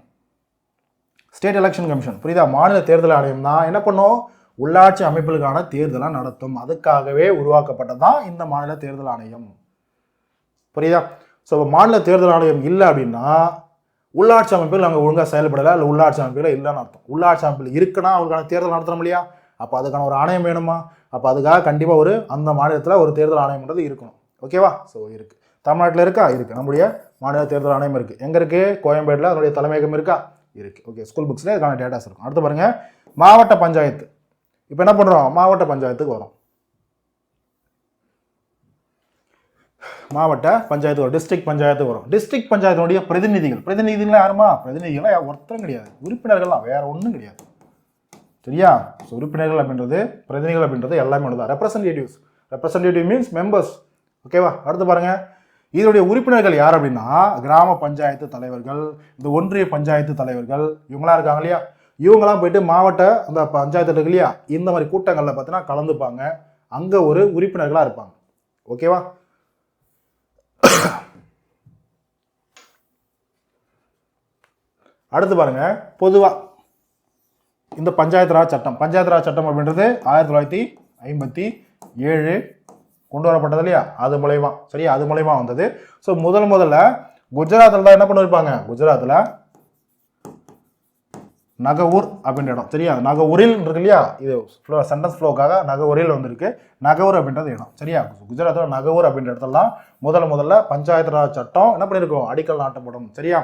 ஸ்டேட் எலெக்ஷன் கமிஷன். புரியுதா? மாநில தேர்தல் ஆணையம் தான் என்ன பண்ணும்? உள்ளாட்சி அமைப்புகளுக்கான தேர்தலாக நடத்தும். அதுக்காகவே உருவாக்கப்பட்டதான் இந்த மாநில தேர்தல் ஆணையம். புரியுதா? ஸோ மாநில தேர்தல் ஆணையம் இல்லை அப்படின்னா உள்ளாட்சி அமைப்புகள் அங்கே ஒழுங்காக செயல்படலை, இல்லை உள்ளாட்சி அமைப்புகள் இல்லைன்னு அர்த்தம். உள்ளாட்சி அமைப்பில் இருக்குன்னா அவங்களுக்கான தேர்தல் நடத்தணும் இல்லையா? அப்போ அதுக்கான ஒரு ஆணையம் வேணுமா? அப்போ அதுக்காக கண்டிப்பாக அந்த மாநிலத்தில் ஒரு தேர்தல் ஆணையம்ன்றது இருக்கணும். ஓகேவா? ஸோ இருக்குது. தமிழ்நாட்டில் இருக்கா? இருக்குது. நம்முடைய மாநில தேர்தல் ஆணையம் இருக்குது. எங்கே இருக்குது? கோயம்பேட்டில் அதனுடைய தலைமையகம் இருக்கா? இருக்குது. ஓகே, ஸ்கூல் புக்ஸில் இதுக்கான டேட்டாஸ் இருக்கும். அடுத்து பாருங்கள், மாவட்ட பஞ்சாயத்து. இப்போ என்ன பண்ணுறோம், மாவட்ட பஞ்சாயத்துக்கு வரும். மாவட்ட பஞ்சாயத்து வரும், டிஸ்ட்ரிக்ட் பஞ்சாயத்து வரும். டிஸ்ட்ரிக்ட் பஞ்சாயத்தினுடைய பிரதிநிதிகள் யாருமா, பிரதிநிதிகள்லாம் ஒருத்தரும் கிடையாது, உறுப்பினர்கள்லாம் வேற ஒன்றும் கிடையாது. சரியா? ஸோ உறுப்பினர்கள் அப்படின்றது, பிரதிநிதிகள் அப்படின்றது எல்லாமே ஒன்று தான். Representative means members. ஓகேவா? அடுத்து பாருங்க, இதனுடைய உறுப்பினர்கள் யார் அப்படின்னா கிராம பஞ்சாயத்து தலைவர்கள், இந்த ஒன்றிய பஞ்சாயத்து தலைவர்கள், இவங்களாம் இருக்காங்க இல்லையா, இவங்களாம் போயிட்டு மாவட்ட அந்த பஞ்சாயத்து இருக்கு இல்லையா, இந்த மாதிரி கூட்டங்களில் பார்த்தீங்கன்னா கலந்துப்பாங்க, அங்கே ஒரு உறுப்பினர்களாக இருப்பாங்க. ஓகேவா? அடுத்து பாருங்க, பொதுவா இந்த பஞ்சாயத்து ராஜ் சட்டம் அப்படின்றது 1957 கொண்டு வரப்பட்டது இல்லையா, அது மூலயமா. சரியா? அது மூலயமா வந்தது. ஸோ முதல்ல குஜராத்தில் தான் என்ன பண்ணிருப்பாங்க, குஜராத்தில் நகவூர் அப்படின்ற இடம். சரியா? நகவூரில் இருக்கு இல்லையா, இது சென்டென்ஸ் ஃப்ளோக்காக நகவூரில் வந்திருக்கு. நகவூர் அப்படின்றது இடம். சரியா? குஜராத்தில் நகவூர் அப்படின்ற இடத்துல முதல்ல பஞ்சாயத்து ராஜ் சட்டம் என்ன பண்ணியிருக்கோம், அடிக்கல் நாட்டப்படும். சரியா?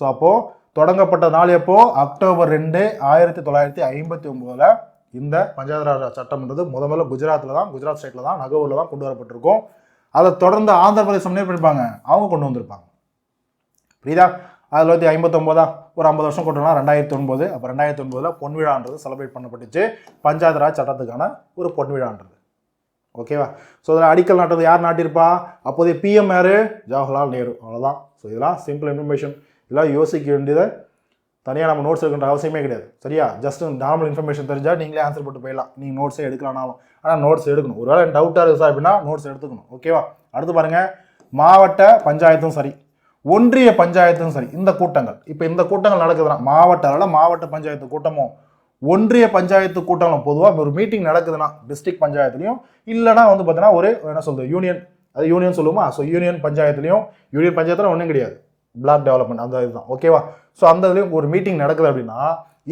ஸோ அப்போ தொடங்கப்பட்ட நாள் எப்போ, அக்டோபர் 2, 1959 இந்த பஞ்சாயத்து ராஜ் சட்டம்ன்றது முதல்ல குஜராத் ஸ்டேட்டில் தான், நகவூரில் தான் கொண்டு வரப்பட்டிருக்கும். அதை தொடர்ந்து ஆந்திர பிரதேசம் என்ன பண்ணிருப்பாங்க, அவங்க கொண்டு வந்திருப்பாங்க. புரியுதா? 1959 ஒரு 50 வருஷம் கொண்டு வரலாம். 2009 அப்போ 2009 பொன் விழான்றது செலிப்ரேட் பண்ணப்பட்டுச்சு, பஞ்சாயத்து ராஜ் சட்டத்துக்கான ஒரு பொன் விழான்றது. ஓகேவா? ஸோ இதில் அடிக்கல் நாட்டது யார் நாட்டிருப்பா, அப்போதைய பிஎம் யாரு, ஜவஹர்லால் நேரு. அவ்வளோதான். ஸோ இதெல்லாம் சிம்பிள் இன்ஃபர்மேஷன். இதெல்லாம் யோசிக்க வேண்டியதை தனியாக நம்ம நோட்ஸ் எடுக்கின்ற அவசியமே கிடையாது. சரியா? ஜஸ்ட் நார்மல் இன்ஃபர்மேஷன் தெரிஞ்சால் நீங்களே ஆன்சர் போட்டு போயிடலாம். நீங்கள் நோட்ஸே எடுக்கலாம்னாலும், ஆனால் நோட்ஸ் எடுக்கணும். ஒருவேளை எனக்கு டவுட்டாக இருக்குது சார் அப்படின்னா நோட்ஸ் எடுத்துக்கணும். ஓகேவா? அடுத்து பாருங்கள், மாவட்ட பஞ்சாயத்தும் சரி, ஒன்றிய பஞ்சாயத்தும் சரி, இந்த கூட்டங்கள் இப்போ இந்த கூட்டங்கள் நடக்குதுன்னா மாவட்ட பஞ்சாயத்து கூட்டமும் ஒன்றிய பஞ்சாயத்து கூட்டங்களும் பொதுவாக ஒரு மீட்டிங் நடக்குதுன்னா டிஸ்ட்ரிக்ட் பஞ்சாயத்துலையும், இல்லைனா வந்து பார்த்தீங்கன்னா ஒரு என்ன சொல்றது யூனியன் சொல்லுவோமா, ஸோ யூனியன் பஞ்சாயத்தில் ஒன்றும் கிடையாது, பிளாக் டெவலப்மெண்ட் அந்த இதுதான். ஓகேவா? ஸோ அந்த இதுலேயும் ஒரு மீட்டிங் நடக்குது அப்படின்னா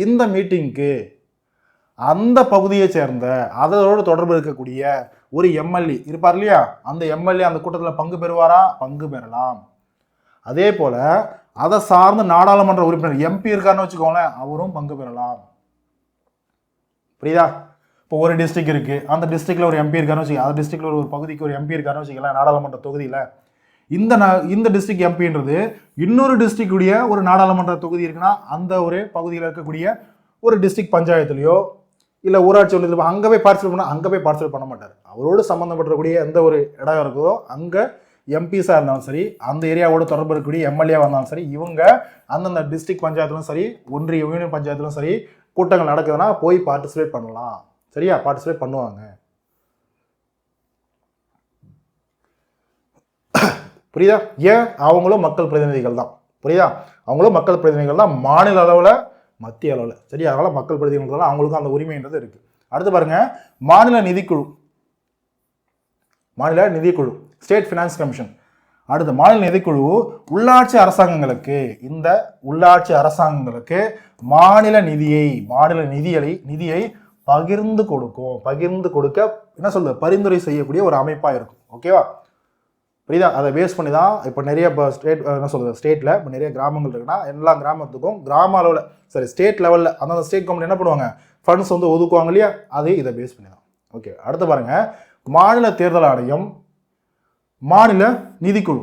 இந்த மீட்டிங்க்கு அந்த பகுதியை சேர்ந்த அதோடு தொடர்பு இருக்கக்கூடிய ஒரு எம்எல்ஏ இருப்பார் இல்லையா, அந்த எம்எல்ஏ அந்த கூட்டத்தில் பங்கு பெறலாம். அதே போல அதை சார்ந்த நாடாளுமன்ற உறுப்பினர் எம்பி இருக்காருன்னு வச்சுக்கோங்களேன், அவரும் பங்கு பெறலாம். புரியுதா? இப்போ ஒரு டிஸ்ட்ரிக்ட் இருக்கு, அந்த டிஸ்ட்ரிக்ட்ல ஒரு எம்பி இருக்காருன்னு வச்சுக்கோங்க, அந்த டிஸ்ட்ரிக்ட்ல ஒரு பகுதிக்கு ஒரு எம்பி இருக்காருன்னு வச்சுக்கலாம், நாடாளுமன்ற தொகுதியில். இந்த டிஸ்ட்ரிக்ட் எம்பின்றது இன்னொரு டிஸ்ட்ரிக்டுடைய ஒரு நாடாளுமன்ற தொகுதி இருக்குன்னா அந்த ஒரு பகுதியில் இருக்கக்கூடிய ஒரு டிஸ்ட்ரிக்ட் பஞ்சாயத்துலையோ இல்லை ஊராட்சி ஒன்றியத்தில் அங்கே போய் பார்ட்டிசிபேட் பண்ண மாட்டார். அவரோடு சம்மந்தப்பட்டக்கூடிய எந்த ஒரு இடம் இருக்குதோ அங்கே எம்பிஸாக இருந்தாலும் சரி, அந்த ஏரியாவோட தொடர்பு இருக்கக்கூடிய எம்எல்ஏவாக இருந்தாலும் சரி, இவங்க அந்தந்த டிஸ்ட்ரிக்ட் பஞ்சாயத்திலும் சரி, ஒன்றிய யூனியன் பஞ்சாயத்திலும் சரி கூட்டங்கள் நடக்குதுன்னா போய் பார்ட்டிசிபேட் பண்ணலாம். சரியா? பார்ட்டிசிபேட் பண்ணுவாங்க. புரியுதா? ஏன்? அவங்களும் மக்கள் பிரதிநிதிகள் தான். புரியுதா? அவங்களும் மக்கள் பிரதிநிதிகள் தான், மாநில அளவில் மத்திய அளவில். சரியா? அதனால மக்கள் பிரதிநிதிகள் அவங்களுக்கும் அந்த உரிமைன்றது இருக்கு. அடுத்து பாருங்க, மாநில நிதிக்குழு ஸ்டேட் ஃபினான்ஸ் கமிஷன். அடுத்து மாநில நிதிக்குழு உள்ளாட்சி அரசாங்கங்களுக்கு மாநில நிதியை பகிர்ந்து கொடுக்க என்ன சொல்றது, பரிந்துரை செய்யக்கூடிய ஒரு அமைப்பாக இருக்கும். ஓகேவா? புரியுதா? அதை பேஸ் பண்ணி தான் இப்போ நிறைய ஸ்டேட்டில் இப்போ நிறைய கிராமங்கள் இருக்குன்னா எல்லா கிராமத்துக்கும் கிராம அளவில் ஸ்டேட் லெவலில் அந்தந்த ஸ்டேட் கவர்மெண்ட் என்ன பண்ணுவாங்க, ஃபண்ட்ஸ் வந்து ஒதுக்குவாங்க இல்லையா, அது இதை பேஸ் பண்ணி தான். ஓகே, அடுத்து பாருங்க, மாநில தேர்தல் ஆணையம், மாநில நிதிக்குழு,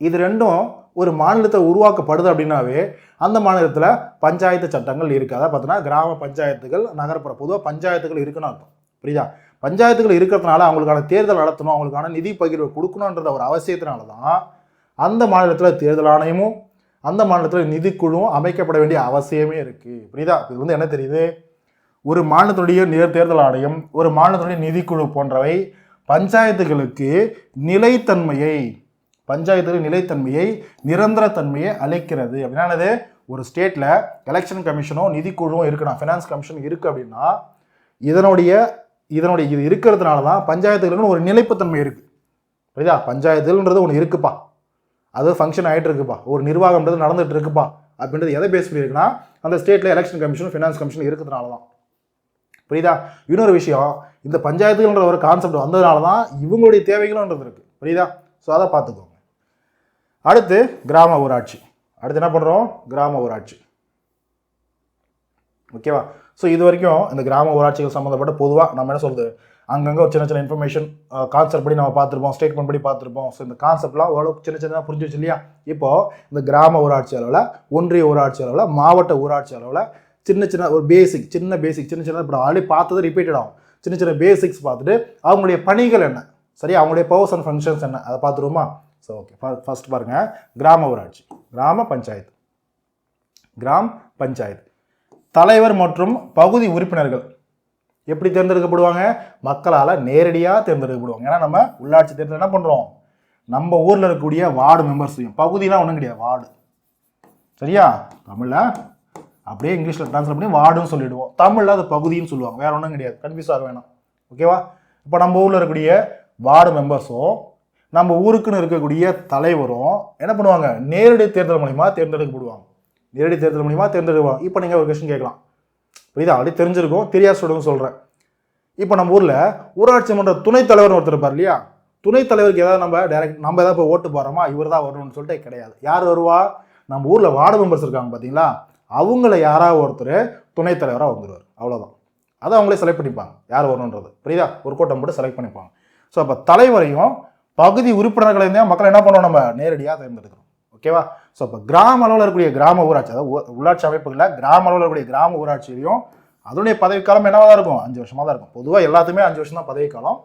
இது ரெண்டும் ஒரு மாநிலத்தை உருவாக்கப்படுது அப்படின்னாவே அந்த மாநிலத்தில் பஞ்சாயத்து சட்டங்கள் இருக்குது. அதாவது பார்த்தீங்கன்னா கிராம பஞ்சாயத்துகள், நகர்ப்புற பொதுவாக பஞ்சாயத்துகள் இருக்குன்னு அர்த்தம். புரியுதா? பஞ்சாயத்துகள் இருக்கிறதுனால அவங்களுக்கான தேர்தல் நடத்தணும், அவங்களுக்கான நிதி பகிர்வு கொடுக்கணுன்ற ஒரு அவசியத்தினால தான் அந்த மாநிலத்தில் தேர்தல் ஆணையமும் அந்த மாநிலத்தில் நிதிக்குழுவும் அமைக்கப்பட வேண்டிய அவசியமே இருக்குது. புரியுதா? இது வந்து என்ன தெரியுது, ஒரு மாநிலத்துடைய தேர்தல் ஆணையம், ஒரு மாநிலத்துடைய நிதிக்குழு போன்றவை பஞ்சாயத்துகளுக்கு நிலைத்தன்மையை நிரந்தரத்தன்மையை அளிக்கிறது. அப்படின்னா ஒரு ஸ்டேட்ல எலெக்ஷன் கமிஷனும் நிதிக்குழுவும் இருக்குன்னா, ஃபினான்ஸ் கமிஷன் இருக்கு அப்படின்னா இது இருக்கிறதுனால தான் பஞ்சாயத்துகளுக்கு ஒரு நிலைப்புத்தன்மை இருக்கு. புரியுதா? பஞ்சாயத்துன்றது ஒன்று இருக்குப்பா, அது ஃபங்க்ஷன் ஆகிட்டு இருக்குப்பா, ஒரு நிர்வாகம்ன்றது நடந்துட்டு இருக்குப்பா அப்படின்றது எதை பேஸ் பண்ணியிருக்குன்னா அந்த ஸ்டேட்ல எலெக்ஷன் கமிஷன் ஃபினான்ஸ் கமிஷன் இருக்கிறதுனால தான். புரியுதா? இன்னொரு விஷயம், இந்த பஞ்சாயத்துகள்ன்ற ஒரு கான்செப்ட் வந்ததுனால தான் இவங்களுடைய தேவைகளும்ன்றது இருக்கு. புரியுதா? ஸோ அதை பார்த்துக்கோங்க. அடுத்து கிராம ஊராட்சி. அடுத்து என்ன பண்ணுறோம், கிராம ஊராட்சி. ஓகேவா? ஸோ இது வரைக்கும் இந்த கிராம ஊராட்சிகள் சம்மந்தப்பட்ட பொதுவாக நம்ம என்ன சொல்றது, அங்கங்கே ஒரு சின்ன சின்ன இன்ஃபர்மேஷன் கான்செப்ட் படி நம்ம பார்த்துருப்போம், ஸ்டேட்மெண்ட் படி பார்த்துருப்போம். ஸோ இந்த கான்செப்ட்லாம் ஓரளவுக்கு சின்ன சின்னதாக புரிஞ்சிச்சு இல்லையா? இப்போது இந்த கிராம ஊராட்சி அளவில், ஒன்றிய ஊராட்சி அளவில், மாவட்ட ஊராட்சி அளவில் சின்ன சின்ன ஒரு சின்ன இப்போ ஆல்ரெடி பார்த்தது ரிப்பீட்டட் ஆகும். சின்ன சின்ன பேசிக்ஸ் பார்த்துட்டு அவங்களுடைய பணிகள் என்ன, சரி, அவங்களுடைய பவர்ஸ் அண்ட் ஃபங்க்ஷன்ஸ் என்ன, அதை பார்த்துருவோமா? ஸோ ஓகே, ஃபர்ஸ்ட் பாருங்கள், கிராம ஊராட்சி, கிராம பஞ்சாயத்து. தலைவர் மற்றும் பகுதி உறுப்பினர்கள் எப்படி தேர்ந்தெடுக்கப்படுவாங்க? மக்களால் நேரடியாக தேர்ந்தெடுக்கப்படுவாங்க. ஏன்னா நம்ம உள்ளாட்சி தேர்தல் என்ன பண்ணுறோம், நம்ம ஊரில் இருக்கக்கூடிய வார்டு மெம்பர்ஸையும், பகுதிலாம் ஒன்றும் கிடையாது, வார்டு, சரியா? தமிழில் அப்படியே இங்கிலீஷில் ட்ரான்ஸ்லேட் பண்ணி வார்டுன்னு சொல்லிவிடுவோம், தமிழில் அது பகுதின்னு சொல்லுவாங்க, வேறு ஒன்றும் கிடையாது, கன்ஃபியூஸ் ஆக வேணாம். ஓகேவா? இப்போ நம்ம ஊரில் இருக்கக்கூடிய வார்டு மெம்பர்ஸும் நம்ம ஊருக்குன்னு இருக்கக்கூடிய தலைவரும் என்ன பண்ணுவாங்க, நேரடி தேர்தல் மூலிமா தேர்ந்தெடுக்கப்படுவாங்க. இப்போ நீங்கள் ஒரு கொஸ்டின் கேட்கலாம், புரியுதா? அப்படி தெரிஞ்சிருக்கும், தெரியாத ஸ்டூடெண்ட் சொல்கிறேன். இப்போ நம்ம ஊரில் ஊராட்சி மன்ற துணைத் தலைவர்னு ஒருத்தர் இருப்பார் இல்லையா? துணைத் தலைவருக்கு ஏதாவது நம்ம ஏதாவது இப்போ ஓட்டு போகிறோமா, இவர் தான் வரணும்னு சொல்லிட்டு கிடையாது. யார் வருவா? நம்ம ஊரில் வார்டு மெம்பர்ஸ் இருக்காங்க பார்த்தீங்களா, அவங்கள யாராவது ஒருத்தர் துணைத் தலைவராக வந்துடுவார், அவ்வளோதான். அதை அவங்களே செலக்ட் பண்ணிப்பாங்க யார் வரணுன்றது, புரியுதா? ஒரு கூட்டம் போட்டு செலக்ட் பண்ணிப்பாங்க. ஸோ அப்போ தலைவரையும் பகுதி உறுப்பினர்களையும் மக்கள் என்ன பண்ணுவோம், நம்ம நேரடியாக தேர்ந்தெடுக்கிறோம். ஓகேவா? ஸோ இப்போ கிராம அளவில் இருக்கக்கூடிய கிராம ஊராட்சி, அதாவது உள்ளாட்சி அமைப்புகளில் கிராம அளவில் இருக்கக்கூடிய கிராம ஊராட்சியிலையும் அதனுடைய பதவிக்காலம் என்னவாக தான் இருக்கும், 5 வருஷமாக தான் இருக்கும். பொதுவாக எல்லாத்துக்குமே 5 வருஷம் தான் பதவிக்காலம்.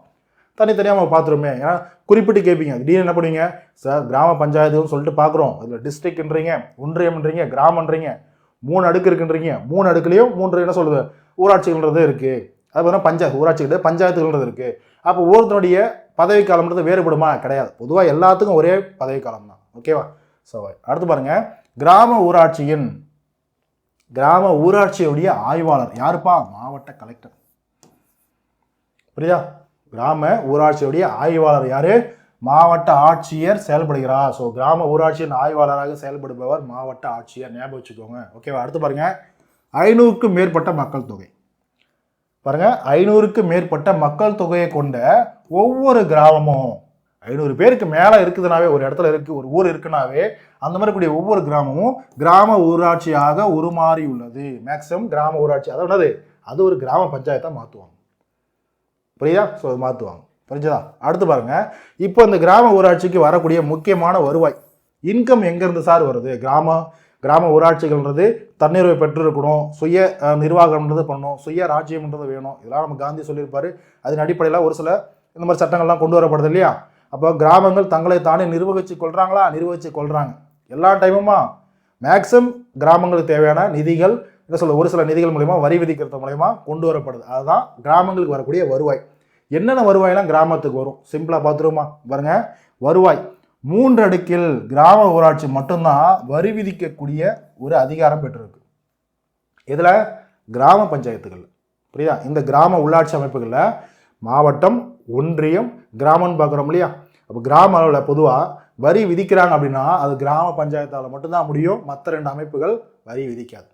தனித்தனியாக நம்ம பார்த்துருமே, ஏன்னா குறிப்பிட்டு கேட்பீங்க, திடீர்னு என்ன பண்ணுவீங்க, சார் கிராம பஞ்சாயத்துன்னு சொல்லிட்டு பார்க்குறோம், அதில் டிஸ்ட்ரிக்ட்ன்றீங்க, ஒன்றியம்ன்றீங்க, கிராமன்றீங்க, 3 அடுக்கு இருக்குன்றீங்க, 3 அடுக்குலையும் 3 என்ன சொல்லுது, ஊராட்சிகள்ன்றது இருக்குது. அது பார்த்தீங்கன்னா பஞ்சாயத்து, ஊராட்சிகிட்ட பஞ்சாயத்துகள்ன்றது இருக்குது. அப்போ ஒவ்வொருத்தனுடைய பதவிக்காலம்ன்றது வேறுபடுமா? கிடையாது, பொதுவாக எல்லாத்துக்கும் ஒரே பதவிக்காலம் தான். ஓகேவா? ஸோ அடுத்து பாருங்க, கிராம ஊராட்சியுடைய ஆய்வாளர் யாருப்பா? மாவட்ட கலெக்டர். புரியுதா? கிராம ஊராட்சியுடைய ஆய்வாளர் யாரு? மாவட்ட ஆட்சியர் செயல்படுகிறார். ஸோ கிராம ஊராட்சியின் ஆய்வாளராக செயல்படுபவர் மாவட்ட ஆட்சியர், ஞாபகம் வச்சுக்கோங்க. ஓகேவா? அடுத்து பாருங்க, 500க்கும் மேற்பட்ட மக்கள் தொகை. பாருங்க, 500க்கும் மேற்பட்ட மக்கள் தொகையை கொண்ட ஒவ்வொரு கிராமமும், 500 பேருக்கு மேலே இருக்குதுனாவே, ஒரு இடத்துல இருக்குது, ஒரு ஊர் இருக்குனாவே, அந்த மாதிரி கூடிய ஒவ்வொரு கிராமமும் கிராம ஊராட்சியாக உருமாறி உள்ளது. மேக்ஸிமம் கிராம ஊராட்சி, அதாவது அது ஒரு கிராம பஞ்சாயத்தாக மாற்றுவாங்க. புரியுதா? ஸோ அது மாற்றுவாங்க. புரிஞ்சுதா? அடுத்து பாருங்க, இப்போ இந்த கிராம ஊராட்சிக்கு வரக்கூடிய முக்கியமான வருவாய், இன்கம் எங்கேருந்து சார் வருது? கிராம ஊராட்சிகள்ன்றது தன்னிறைவை பெற்றிருக்கணும், சுய நிர்வாகம்ன்றது பண்ணணும், சுய ராஜ்யம்ன்றது வேணும். இதெல்லாம் நம்ம காந்தி சொல்லியிருப்பாரு. அதன் அடிப்படையில் ஒரு சில இந்த மாதிரி சட்டங்கள்லாம் கொண்டு வரப்படுது இல்லையா? அப்போ கிராமங்கள் தங்களை தானே நிர்வகித்து கொள்கிறாங்க. எல்லா டைமுமா மேக்ஸிமம் கிராமங்களுக்கு தேவையான நிதிகள் என்ன சொல்ல, ஒரு சில நிதிகள் மூலயமா, வரி விதிக்கிறது மூலயமா கொண்டு வரப்படுது. அதுதான் கிராமங்களுக்கு வரக்கூடிய வருவாய். என்னென்ன வருவாயெல்லாம் கிராமத்துக்கு வரும், சிம்பிளாக பார்த்துருவோமா? பாருங்க, வருவாய் 3 அடுக்கில் கிராம ஊராட்சி மட்டும்தான் வரி விதிக்கக்கூடிய ஒரு அதிகாரம் பெற்றிருக்கு. இதில் கிராம பஞ்சாயத்துகள், புரியுதா? இந்த கிராம உள்ளாட்சி அமைப்புகளில் மாவட்டம், ஒன்றியம், கிராமம்னு பார்க்குறோம் இல்லையா? அப்போ கிராம அளவில் பொதுவாக வரி விதிக்கிறாங்க அப்படின்னா அது கிராம பஞ்சாயத்தால் மட்டும்தான் முடியும், மற்ற 2 அமைப்புகள் வரி விதிக்காது.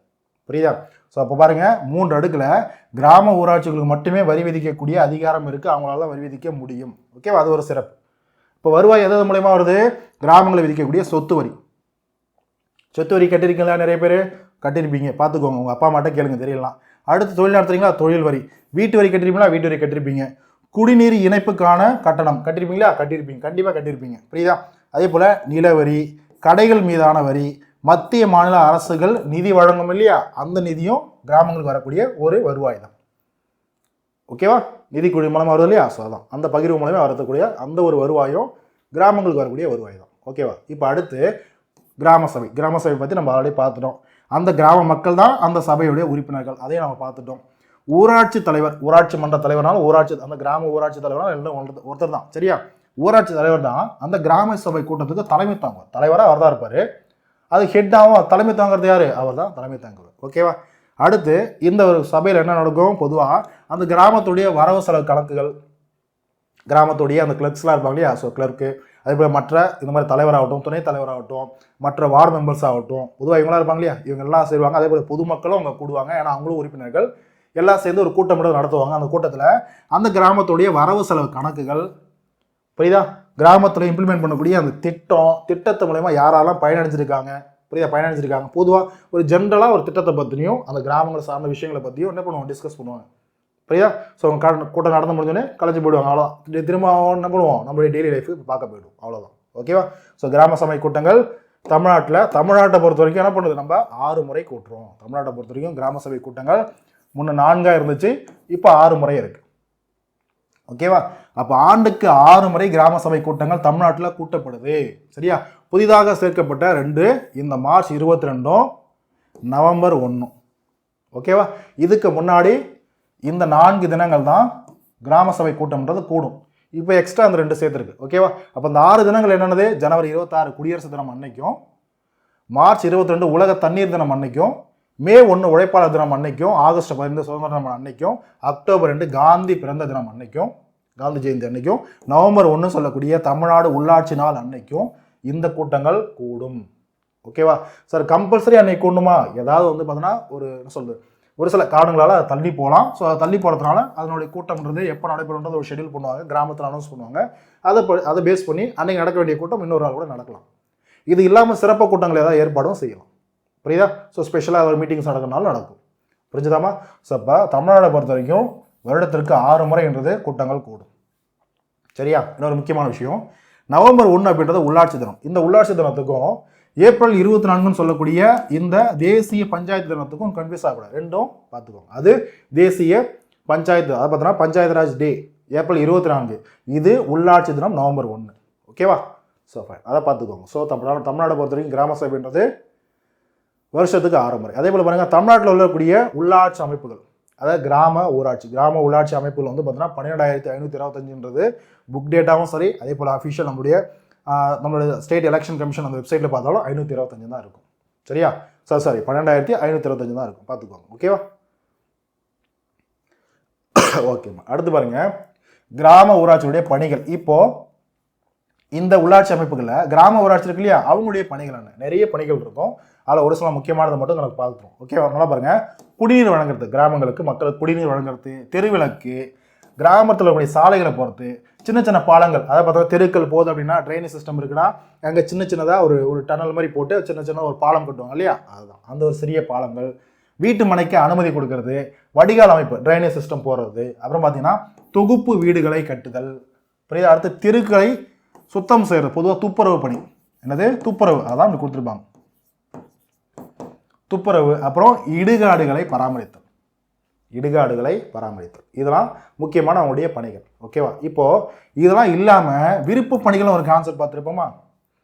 புரியுதா? ஸோ அப்போ பாருங்க, 3 அடுக்கில் கிராம ஊராட்சிகளுக்கு மட்டுமே வரி விதிக்கக்கூடிய அதிகாரம் இருக்குது, அவங்களால வரி விதிக்க முடியும். ஓகேவா? அது ஒரு சிறப்பு. இப்போ வருவாய் எதாவது மூலயமா வருது? கிராமங்களை விதிக்கக்கூடிய சொத்து வரி கட்டியிருக்கீங்களா? நிறைய பேர் கட்டியிருப்பீங்க, பார்த்துக்கோங்க, உங்கள் அப்பா அம்மாட்ட கேளுங்க, தெரியலாம். அடுத்து தொழில் நடத்துறீங்களா? தொழில் வரி. வீட்டு வரி கட்டிருப்பீங்களா? வீட்டு வரி கட்டிருப்பீங்க. குடிநீர் இணைப்புக்கான கட்டணம் கட்டிருப்பீங்களா? கட்டியிருப்பீங்க, கண்டிப்பாக கட்டியிருப்பீங்க. புரியுதா? அதே போல் நிலவரி, கடைகள் மீதான வரி, மத்திய மாநில அரசுகள் நிதி வழங்கும் இல்லையா, அந்த நிதியும் கிராமங்களுக்கு வரக்கூடிய ஒரு வருவாய் தான். ஓகேவா? நிதிக்குழு மூலமாக வருது இல்லையா? ஸோ அதான் அந்த பகிர்வு மூலமாக வரக்கூடிய அந்த ஒரு வருவாயும் கிராமங்களுக்கு வரக்கூடிய வருவாய் தான். ஓகேவா? இப்போ அடுத்து கிராம சபை பற்றி நம்ம ஆல்ரெடி பார்த்துட்டோம். அந்த கிராம மக்கள் தான் அந்த சபையுடைய உறுப்பினர்கள், அதையும் நம்ம பார்த்துட்டோம். ஊராட்சி தலைவர், ஊராட்சி மன்ற தலைவர்னாலும் அந்த கிராம ஊராட்சி தலைவரால் எல்லாம் ஒருத்தர் தான், சரியா? ஊராட்சி தலைவர் தான் அந்த கிராம சபை கூட்டத்துக்கு தலைமை தாங்குவார். தலைவராக அவர் தான் இருப்பார். அது ஹெட்டாகவும் தலைமை தாங்கிறது யார்? அவர் தான் தலைமை தாங்குவார். ஓகேவா? அடுத்து இந்த ஒரு சபையில் என்ன நடக்கும்? பொதுவாக அந்த கிராமத்துடைய வரவு செலவு கணக்குகள், கிராமத்துடைய அந்த கிளர்க்ஸ்லாம் இருப்பாங்க இல்லையா? ஸோ கிளர்க்கு, அதே போல் மற்ற இந்த மாதிரி தலைவராகட்டும், துணைத் தலைவராகட்டும், மற்ற வார்டு மெம்பர்ஸ் ஆகட்டும், பொதுவாக இவங்களாம் இருப்பாங்க இல்லையா, இவங்க எல்லாம் செய்வாங்க. அதே போல் பொதுமக்களும் அவங்க கூடுவாங்க, ஏன்னா அவங்களும் உறுப்பினர்கள். எல்லாம் சேர்ந்து ஒரு கூட்டம் நடத்துவாங்க. அந்த கூட்டத்தில் அந்த கிராமத்துடைய வரவு செலவு கணக்குகள், புரியுதா, கிராமத்தில் இம்ப்ளிமெண்ட் பண்ணக்கூடிய அந்த திட்டத்தை மூலயமா யாரெல்லாம் பயனடைஞ்சிருக்காங்க, புரியுதா, பயனடைஞ்சிருக்காங்க. பொதுவாக ஒரு ஜென்ரலாக ஒரு திட்டத்தை பற்றியும் அந்த கிராமங்களை சார்ந்த விஷயங்களை பற்றியும் என்ன பண்ணுவோம், டிஸ்கஸ் பண்ணுவாங்க. புரியுதா? ஸோ கூட்டம் நடந்து முடிஞ்சோடனே கலைஞ்சு போயிடுவாங்க, அவ்வளோதான். திரும்ப என்ன பண்ணுவோம், நம்மளுடைய டெய்லி லைஃப் பார்க்க போயிடும், அவ்வளோதான். ஓகேவா? ஸோ கிராம சபை கூட்டங்கள் தமிழ்நாட்டை பொறுத்த வரைக்கும் என்ன பண்ணுறது, நம்ம 6 முறை கூட்டுறோம். தமிழ்நாட்டை பொறுத்த வரைக்கும் கிராம சபை கூட்டங்கள் முன்ன 4 இருந்துச்சு, இப்போ 6 முறை இருக்கு. ஓகேவா? அப்போ ஆண்டுக்கு 6 முறை கிராம சபை கூட்டங்கள் தமிழ்நாட்டில் கூட்டப்படுது. சரியா? புதிதாக சேர்க்கப்பட்ட 2 இந்த மார்ச் 22 நவம்பர் 1. ஓகேவா? இதுக்கு முன்னாடி இந்த 4 தினங்கள் தான் கிராம சபை கூட்டம்ன்றது கூடும். இப்போ எக்ஸ்ட்ரா அந்த 2 சேர்த்துருக்கு. ஓகேவா? அப்போ இந்த 6 தினங்கள் என்னென்னது, ஜனவரி 26 குடியரசு தினம் அன்னைக்கும், மார்ச் 22 உலக தண்ணீர் தினம் அன்னைக்கும், மே 1 உழைப்பாளர் தினம் அன்னைக்கும், ஆகஸ்ட் 15 சுதந்திர தினம் அன்னைக்கும், அக்டோபர் 2 காந்தி பிறந்த தினம் அன்னைக்கும், காந்தி ஜெயந்தி அன்னைக்கும், நவம்பர் 1 சொல்லக்கூடிய தமிழ்நாடு உள்ளாட்சி நாள் அன்னைக்கும் இந்த கூட்டங்கள் கூடும். ஓகேவா சார்? கம்பல்சரி அன்னைக்கு கூடணுமா? ஏதாவது பார்த்தீங்கன்னா ஒரு சில காரணங்களால் தள்ளி போகலாம். ஸோ அதை தள்ளி போகிறதுனால அதனுடைய கூட்டம்ன்றது எப்போ நடைபெறும்ன்றது ஒரு ஷெடியூல் பண்ணுவாங்க, கிராமத்தில் அனௌன்ஸ் பண்ணுவாங்க. அதை பேஸ் பண்ணி அன்னைக்கு நடக்க வேண்டிய கூட்டம் இன்னொரு நாள் கூட நடக்கலாம். இது இல்லாமல் சிறப்பு கூட்டங்கள் ஏதாவது ஏற்பாடும் செய்யலாம். புரியுதா? ஸோ ஸ்பெஷலாக ஒரு மீட்டிங்ஸ் நடக்கிறனாலும் நடக்கும். புரிஞ்சுதாமா? ஸோ இப்போ தமிழ்நாடை பொறுத்த வரைக்கும் வருடத்திற்கு 6 முறைன்றது கூட்டங்கள் கூடும். சரியா? இன்னொரு முக்கியமான விஷயம், நவம்பர் 1 அப்படின்றது உள்ளாட்சி தினம். இந்த உள்ளாட்சி தினத்துக்கும் ஏப்ரல் 24 சொல்லக்கூடிய இந்த தேசிய பஞ்சாயத்து தினத்துக்கும் கன்ஃபியூஸ் ஆகக்கூடாது, ரெண்டும் பார்த்துக்கோங்க. அது தேசிய பஞ்சாயத்து, அதை பார்த்தோன்னா பஞ்சாயத்து ராஜ் டே ஏப்ரல் 24, இது உள்ளாட்சி தினம் நவம்பர் 1. ஓகேவா? ஸோ ஃபைன், அதை பார்த்துக்கோங்க. ஸோ தமிழ்நாடை பொறுத்த வரைக்கும் கிராம சபைன்றது வருஷத்துக்கு 6 முறை. அதே போல் பாருங்கள், தமிழ்நாட்டில் உள்ளக்கூடிய உள்ளாட்சி அமைப்புகள், அதாவது கிராம உள்ளாட்சி அமைப்புகள் பார்த்தீங்கன்னா 12,525 புக் டேட்டாவும் சரி, அதே போல் அஃபிஷியல் நம்மளுடைய ஸ்டேட் எலெக்ஷன் கமிஷன் அந்த வெப்சைட்டில் பார்த்தாலும் 525 தான் இருக்கும். சரியா? சாரி 12,525 தான் இருக்கும், பார்த்துக்கோங்க. ஓகேவா? ஓகேம்மா. அடுத்து பாருங்க, கிராம ஊராட்சியுடைய பணிகள். இப்போ இந்த உள்ளாட்சி அமைப்புகளில் கிராம ஊராட்சி இருக்கு இல்லையா, அவங்களுடைய பணிகள் என்ன, நிறைய பணிகள் இருக்கும். அதில் ஒரு சில முக்கியமானதை மட்டும் எனக்கு பார்த்துருவோம். ஓகேவா? நல்லா பாருங்க, குடிநீர் வழங்குறது, கிராமங்களுக்கு மக்களுக்கு குடிநீர் வழங்குறது, தெருவிளக்கு, கிராமத்தில் இருக்கக்கூடிய சாலைகளை பொறுத்து சின்ன சின்ன பாலங்கள், அதை பார்த்தா தெருக்கள் போகுது அப்படின்னா ட்ரைனேஜ் சிஸ்டம் இருக்குன்னா அங்கே சின்னதாக ஒரு டனல் மாதிரி போட்டு சின்ன ஒரு பாலம் கட்டுவாங்க இல்லையா, அதுதான் அந்த ஒரு சிறிய பாலங்கள். வீட்டு மனைக்கு அனுமதி கொடுக்கறது, வடிகால் அமைப்பு, ட்ரைனேஜ் சிஸ்டம் போடுறது, அப்புறம் பார்த்தீங்கன்னா தொகுப்பு வீடுகளை கட்டுதல். புரியுது? அடுத்து தெருக்களை சுத்தம் செய்கிறது, பொதுவாக துப்புரவு பணி. என்னது? துப்புரவு, அதான் இப்படி கொடுத்துருப்பாங்க, துப்புரவு. அப்புறம் இடுகாடுகளை பராமரித்தல், இதெல்லாம் முக்கியமான அவங்களுடைய பணிகள். ஓகேவா? இப்போ இதெல்லாம் இல்லாமல் விருப்ப பணிகள் ஒரு கான்செப்ட் பார்த்துருப்போமா?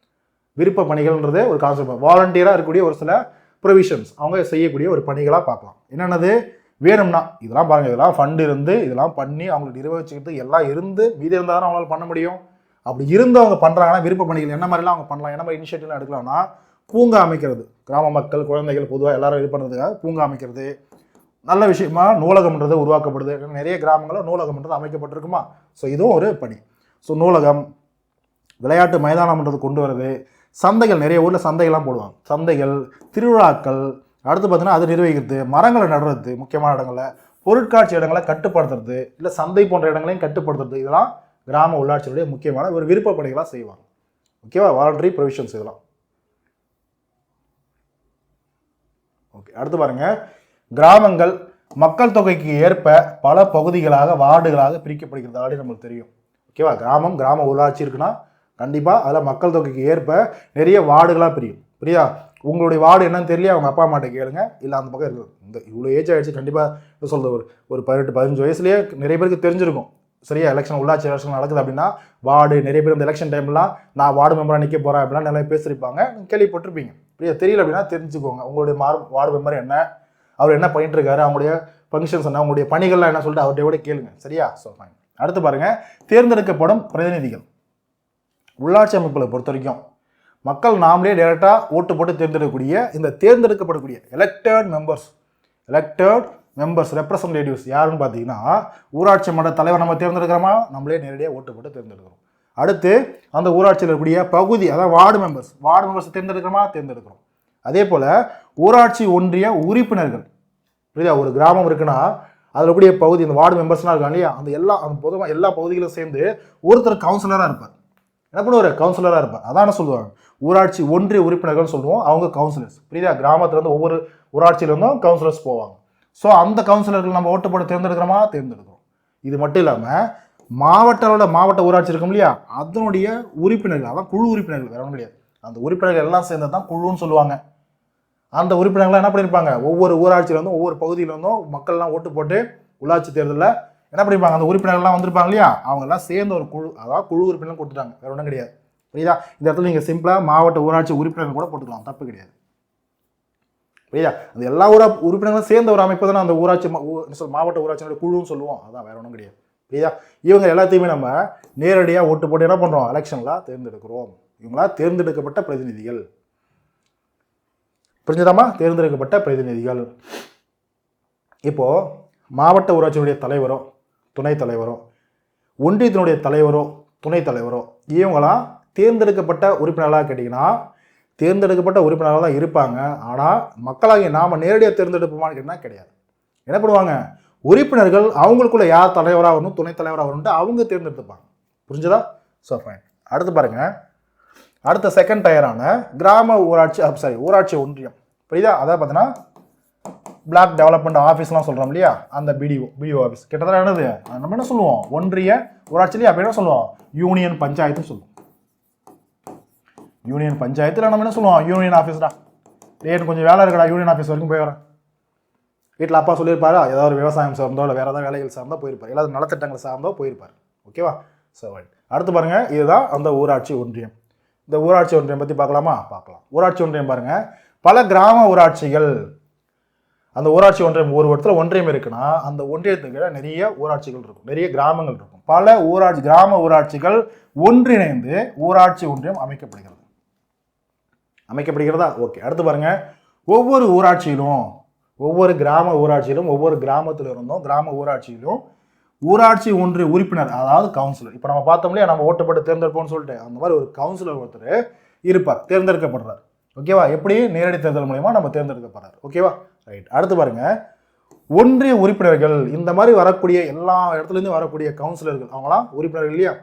விருப்ப பணிகள்ன்றது ஒரு கான்செப்ட், வாலண்டியராக இருக்கக்கூடிய ஒரு சில ப்ரொவிஷன்ஸ் அவங்க செய்யக்கூடிய ஒரு பணிகளாக பார்க்கலாம். என்னென்னது வேணும்னா இதெல்லாம் பாருங்கள், இதெல்லாம் ஃபண்டு இருந்து இதெல்லாம் பண்ணி அவங்களுக்கு நிர்வகிச்சுக்கிட்டு எல்லாம் இருந்து மீதி இருந்தால் தான் அவங்களால பண்ண முடியும். அப்படி இருந்து அவங்க பண்ணுறாங்கன்னா விருப்ப பணிகள் என்ன மாதிரிலாம் அவங்க பண்ணலாம், என்ன மாதிரி இனிஷியேட்டிவ்லாம் எடுக்கலாம்னா, பூங்கா அமைக்கிறது, கிராம மக்கள் குழந்தைகள் பொதுவாக எல்லாரும் இது பண்ணுறதுக்காக பூங்கா அமைக்கிறது நல்ல விஷயமா. நூலகம்ன்றது உருவாக்கப்படுது, நிறைய கிராமங்களில் நூலகம்ன்றது அமைக்கப்பட்டிருக்குமா. ஸோ இதுவும் ஒரு பணி. ஸோ நூலகம், விளையாட்டு மைதானம்ன்றது கொண்டு வருது, சந்தைகள், நிறைய ஊரில் சந்தைகள்லாம் போடுவாங்க, சந்தைகள், திருவிழாக்கள். அடுத்து பார்த்தீங்கன்னா அது நிர்வகிக்கிறது, மரங்களை நடுறது, முக்கியமான இடங்களில் பொருட்காட்சி இடங்களை கட்டுப்படுத்துறது, இல்லை சந்தை போன்ற இடங்களையும் கட்டுப்படுத்துறது, இதெல்லாம் கிராம உள்ளாட்சியுடைய முக்கியமான ஒரு விருப்ப பணிகளாக செய்வாங்க. ஓகேவா? வாலண்டரி ப்ரொவிஷன்ஸ் இதெல்லாம். ஓகே, அடுத்து பாருங்க, கிராமங்கள் மக்கள் தொகைக்கு ஏற்ப பல பகுதிகளாக வார்டுகளாக பிரிக்கப்படுகிறது. ஆல்ரெடி நம்மளுக்கு தெரியும். ஓகேவா? கிராம உள்ளாட்சி இருக்குன்னா கண்டிப்பாக அதில் மக்கள் தொகைக்கு ஏற்ப நிறைய வார்டுகளாக பிரியும். புரியா? உங்களுடைய வார்டு என்னன்னு தெரியல, அவங்க அப்பா அம்மாட்ட கேளுங்க, இல்லை அந்த பக்கம் இருக்குது. இந்த இவ்வளோ ஏஜ் ஆகிடுச்சு, கண்டிப்பாக சொல்கிறது ஒரு 18-15 வயசுலேயே நிறைய பேருக்கு தெரிஞ்சிருக்கும். சரியா? எலெக்ஷன், உள்ளாட்சி எலெக்ஷன் நடக்குது அப்படின்னா வார்டு, நிறைய பேர் இந்த எலெக்ஷன் டைம்லாம் நான் வார்டு மெம்பராக நிற்க போகிறேன் அப்படின்னா நிறைய பேசியிருப்பாங்க, கேள்விப்பட்டிருப்பீங்க. புரியா? தெரியல அப்படின்னா தெரிஞ்சுக்கோங்க, உங்களுடைய வார்டு மெம்பர் என்ன, அவர் என்ன பண்ணிட்டு இருக்காரு, அவங்களுடைய ஃபங்க்ஷன்ஸ் என்ன, அவங்களுடைய பணிகள்லாம் என்ன சொல்லிட்டு அவர்கிட்ட கேளுங்க. சரியா? So fine. அடுத்து பாருங்க, தேர்ந்தெடுக்கப்படும் பிரதிநிதிகள். உள்ளாட்சி அமைப்புகளை பொறுத்த வரைக்கும் மக்கள் நாமளே டைரெக்டாக ஓட்டு போட்டு தேர்ந்தெடுக்கக்கூடிய இந்த தேர்ந்தெடுக்கப்படக்கூடிய எலெக்டட் மெம்பர்ஸ் ரெப்ரசன்டேட்டிவ்ஸ் யாருன்னு பார்த்தீங்கன்னா, ஊராட்சி மன்ற தலைவர் நம்ம தேர்ந்தெடுக்கிறோமா, நம்மளே நேரடியாக ஓட்டு போட்டு தேர்ந்தெடுக்கிறோம். அடுத்து அந்த ஊராட்சியில் இருக்கக்கூடிய பகுதி, அதாவது வார்டு மெம்பர்ஸ் தேர்ந்தெடுக்கிறோம். அதே போல் ஊராட்சி ஒன்றிய உறுப்பினர்கள். புரியுதா? ஒரு கிராமம் இருக்குன்னா அதில் கூடிய பகுதி, இந்த வார்டு மெம்பர்ஸ்லாம் இருக்காங்க இல்லையா, அந்த பொதுவாக எல்லா பகுதிகளும் சேர்ந்து ஒருத்தர் கவுன்சிலராக இருப்பார். என்ன பண்ணுவார், கவுன்சிலராக இருப்பார். அதான் சொல்லுவாங்க ஊராட்சி ஒன்றிய உறுப்பினர்கள் சொல்லுவோம், அவங்க கவுன்சிலர்ஸ். புரியுதா? கிராமத்துல இருந்து ஒவ்வொரு ஊராட்சியில இருந்தும் கவுன்சிலர்ஸ் போவாங்க. ஸோ அந்த கவுன்சிலர்கள் நம்ம ஓட்டு போட்டு தேர்ந்தெடுக்கிறோமா, தேர்ந்தெடுக்கிறோம். இது மட்டும் இல்லாமல் மாவட்ட ஊராட்சி இருக்கும் இல்லையா, அதனுடைய உறுப்பினர்கள், அதான் குழு உறுப்பினர்கள், வேற ஒன்றும் கிடையாது. அந்த உறுப்பினர்கள் எல்லாம் சேர்ந்தது தான் குழுன்னு சொல்லுவாங்க. அந்த உறுப்பினர்கள் என்ன பண்ணியிருப்பாங்க, ஒவ்வொரு ஊராட்சியில இருந்தும் ஒவ்வொரு பகுதியில இருந்தும் மக்கள்லாம் ஓட்டு போட்டு உள்ளாட்சி தேர்தலில் என்ன பண்ணியிருப்பாங்க, அந்த உறுப்பினர்கள்லாம் வந்திருப்பாங்க இல்லையா, அவங்க எல்லாம் சேர்ந்த ஒரு குழு, அதாவது குழு உறுப்பினர் கொடுத்துட்டாங்க, வேற ஒன்றும் கிடையாது. புரியுதா? இந்த இடத்துல நீங்கள் சிம்பிளாக மாவட்ட ஊராட்சி உறுப்பினர்கள் கூட போட்டுக்கலாம், தப்பு கிடையாது. புரியுதா? அந்த எல்லா உறுப்பினர்களும் சேர்ந்த ஒரு அமைப்பு தானே அந்த ஊராட்சி மாவட்ட ஊராட்சியோட குழுன்னு சொல்லுவோம். அதான், வேற ஒன்றும் கிடையாது. புரியுதா? இவங்க எல்லாத்தையுமே நம்ம நேரடியாக ஓட்டு போட்டு என்ன பண்ணுறோம், எலெக்ஷனில் தேர்ந்தெடுக்கிறோம். இவங்களா தேர்ந்தெடுக்கப்பட்ட பிரதிநிதிகள். புரிஞ்சுதாமா? தேர்ந்தெடுக்கப்பட்ட பிரதிநிதிகள். இப்போ மாவட்ட ஊராட்சியினுடைய தலைவரோ துணைத் தலைவரோ ஒன்றியத்தினுடைய தலைவரோ துணைத் தலைவரோ இவங்களாம் தேர்ந்தெடுக்கப்பட்ட உறுப்பினர்களாக கேட்டிங்கன்னா தேர்ந்தெடுக்கப்பட்ட உறுப்பினர்களாக தான் இருப்பாங்க. ஆனால் மக்களாகிய நாம் நேரடியாக தேர்ந்தெடுப்போமான்னு கேட்டால் கிடையாது. என்ன பண்ணுவாங்க, உறுப்பினர்கள் அவங்களுக்குள்ள யார் தலைவராக வரணும் துணைத் தலைவராக வரணும்ட்டு அவங்க தேர்ந்தெடுத்துப்பாங்க. புரிஞ்சுதா? So fine. அடுத்து பாருங்க, அடுத்த செகண்ட் டயரான கிராம ஊராட்சி ஊராட்சி ஒன்றியம். புரியுதா? அதாவது பார்த்தீங்கன்னா பிளாக் டெவலப்மெண்ட் ஆஃபீஸ்லாம் சொல்கிறோம் இல்லையா, அந்த பிடிஓ ஆஃபீஸ் கிட்டத்தட்ட என்னது, நம்ம என்ன சொல்லுவோம், ஒன்றிய ஊராட்சியிலேயே அப்படி என்ன சொல்லுவோம், யூனியன் பஞ்சாயத்துன்னு சொல்லுவோம். யூனியன் பஞ்சாயத்தில் நம்ம என்ன சொல்லுவோம், யூனியன் ஆஃபீஸ் தான். ரேட் கொஞ்சம் வேலை இருக்கடா, யூனியன் ஆஃபீஸ் வரைக்கும் போய் வரேன். வீட்டில் அப்பா சொல்லியிருப்பாரா, ஏதாவது ஒரு விவசாயம் சார்ந்தோ இல்லை வேறு ஏதாவது வேலைகள் சார்ந்தோ போயிருப்பார், ஏதாவது நலத்திட்டங்கள் சார்ந்தோ போயிருப்பார். ஓகேவா? ஸோ அடுத்து பாருங்க, இதுதான் அந்த ஊராட்சி ஒன்றியம். இந்த ஊராட்சி ஒன்றியம் பற்றி பார்க்கலாமா? பார்க்கலாம். ஊராட்சி ஒன்றியம் பாருங்க, பல கிராம ஊராட்சிகள், அந்த ஊராட்சி ஒன்றியம் ஒரு இடத்துல ஒன்றியம் இருக்குன்னா அந்த ஒன்றியத்துக்கு நிறைய ஊராட்சிகள் இருக்கும், நிறைய கிராமங்கள் இருக்கும். பல கிராம ஊராட்சிகள் ஒன்றிணைந்து ஊராட்சி ஒன்றியம் அமைக்கப்படுகிறதா? ஓகே. அடுத்து பாருங்க, ஒவ்வொரு ஊராட்சியிலும் ஒவ்வொரு கிராம ஊராட்சியிலும் ஒவ்வொரு கிராமத்தில் இருந்தும் கிராம ஊராட்சியிலும் ஊராட்சி ஒன்றிய உறுப்பினர், அதாவது கவுன்சிலர். இப்போ நம்ம பார்த்தோம் இல்லையா, நம்ம ஓட்டுப்பட்டு தேர்ந்தெடுப்போம்னு சொல்லிட்டு அந்த மாதிரி ஒரு கவுன்சிலர் ஒருத்தர் இருப்பார், தேர்ந்தெடுக்கப்படுறார். ஓகேவா? எப்படி, நேரடி தேர்தல் மூலமா நம்ம தேர்ந்தெடுக்கப்படுறார். ஓகேவா? ரைட். அடுத்து பாருங்க, ஒன்றிய உறுப்பினர்கள், இந்த மாதிரி வரக்கூடிய எல்லா இடத்துலேருந்து வரக்கூடிய கவுன்சிலர்கள் அவங்களாம் உறுப்பினர்கள் இல்லையா,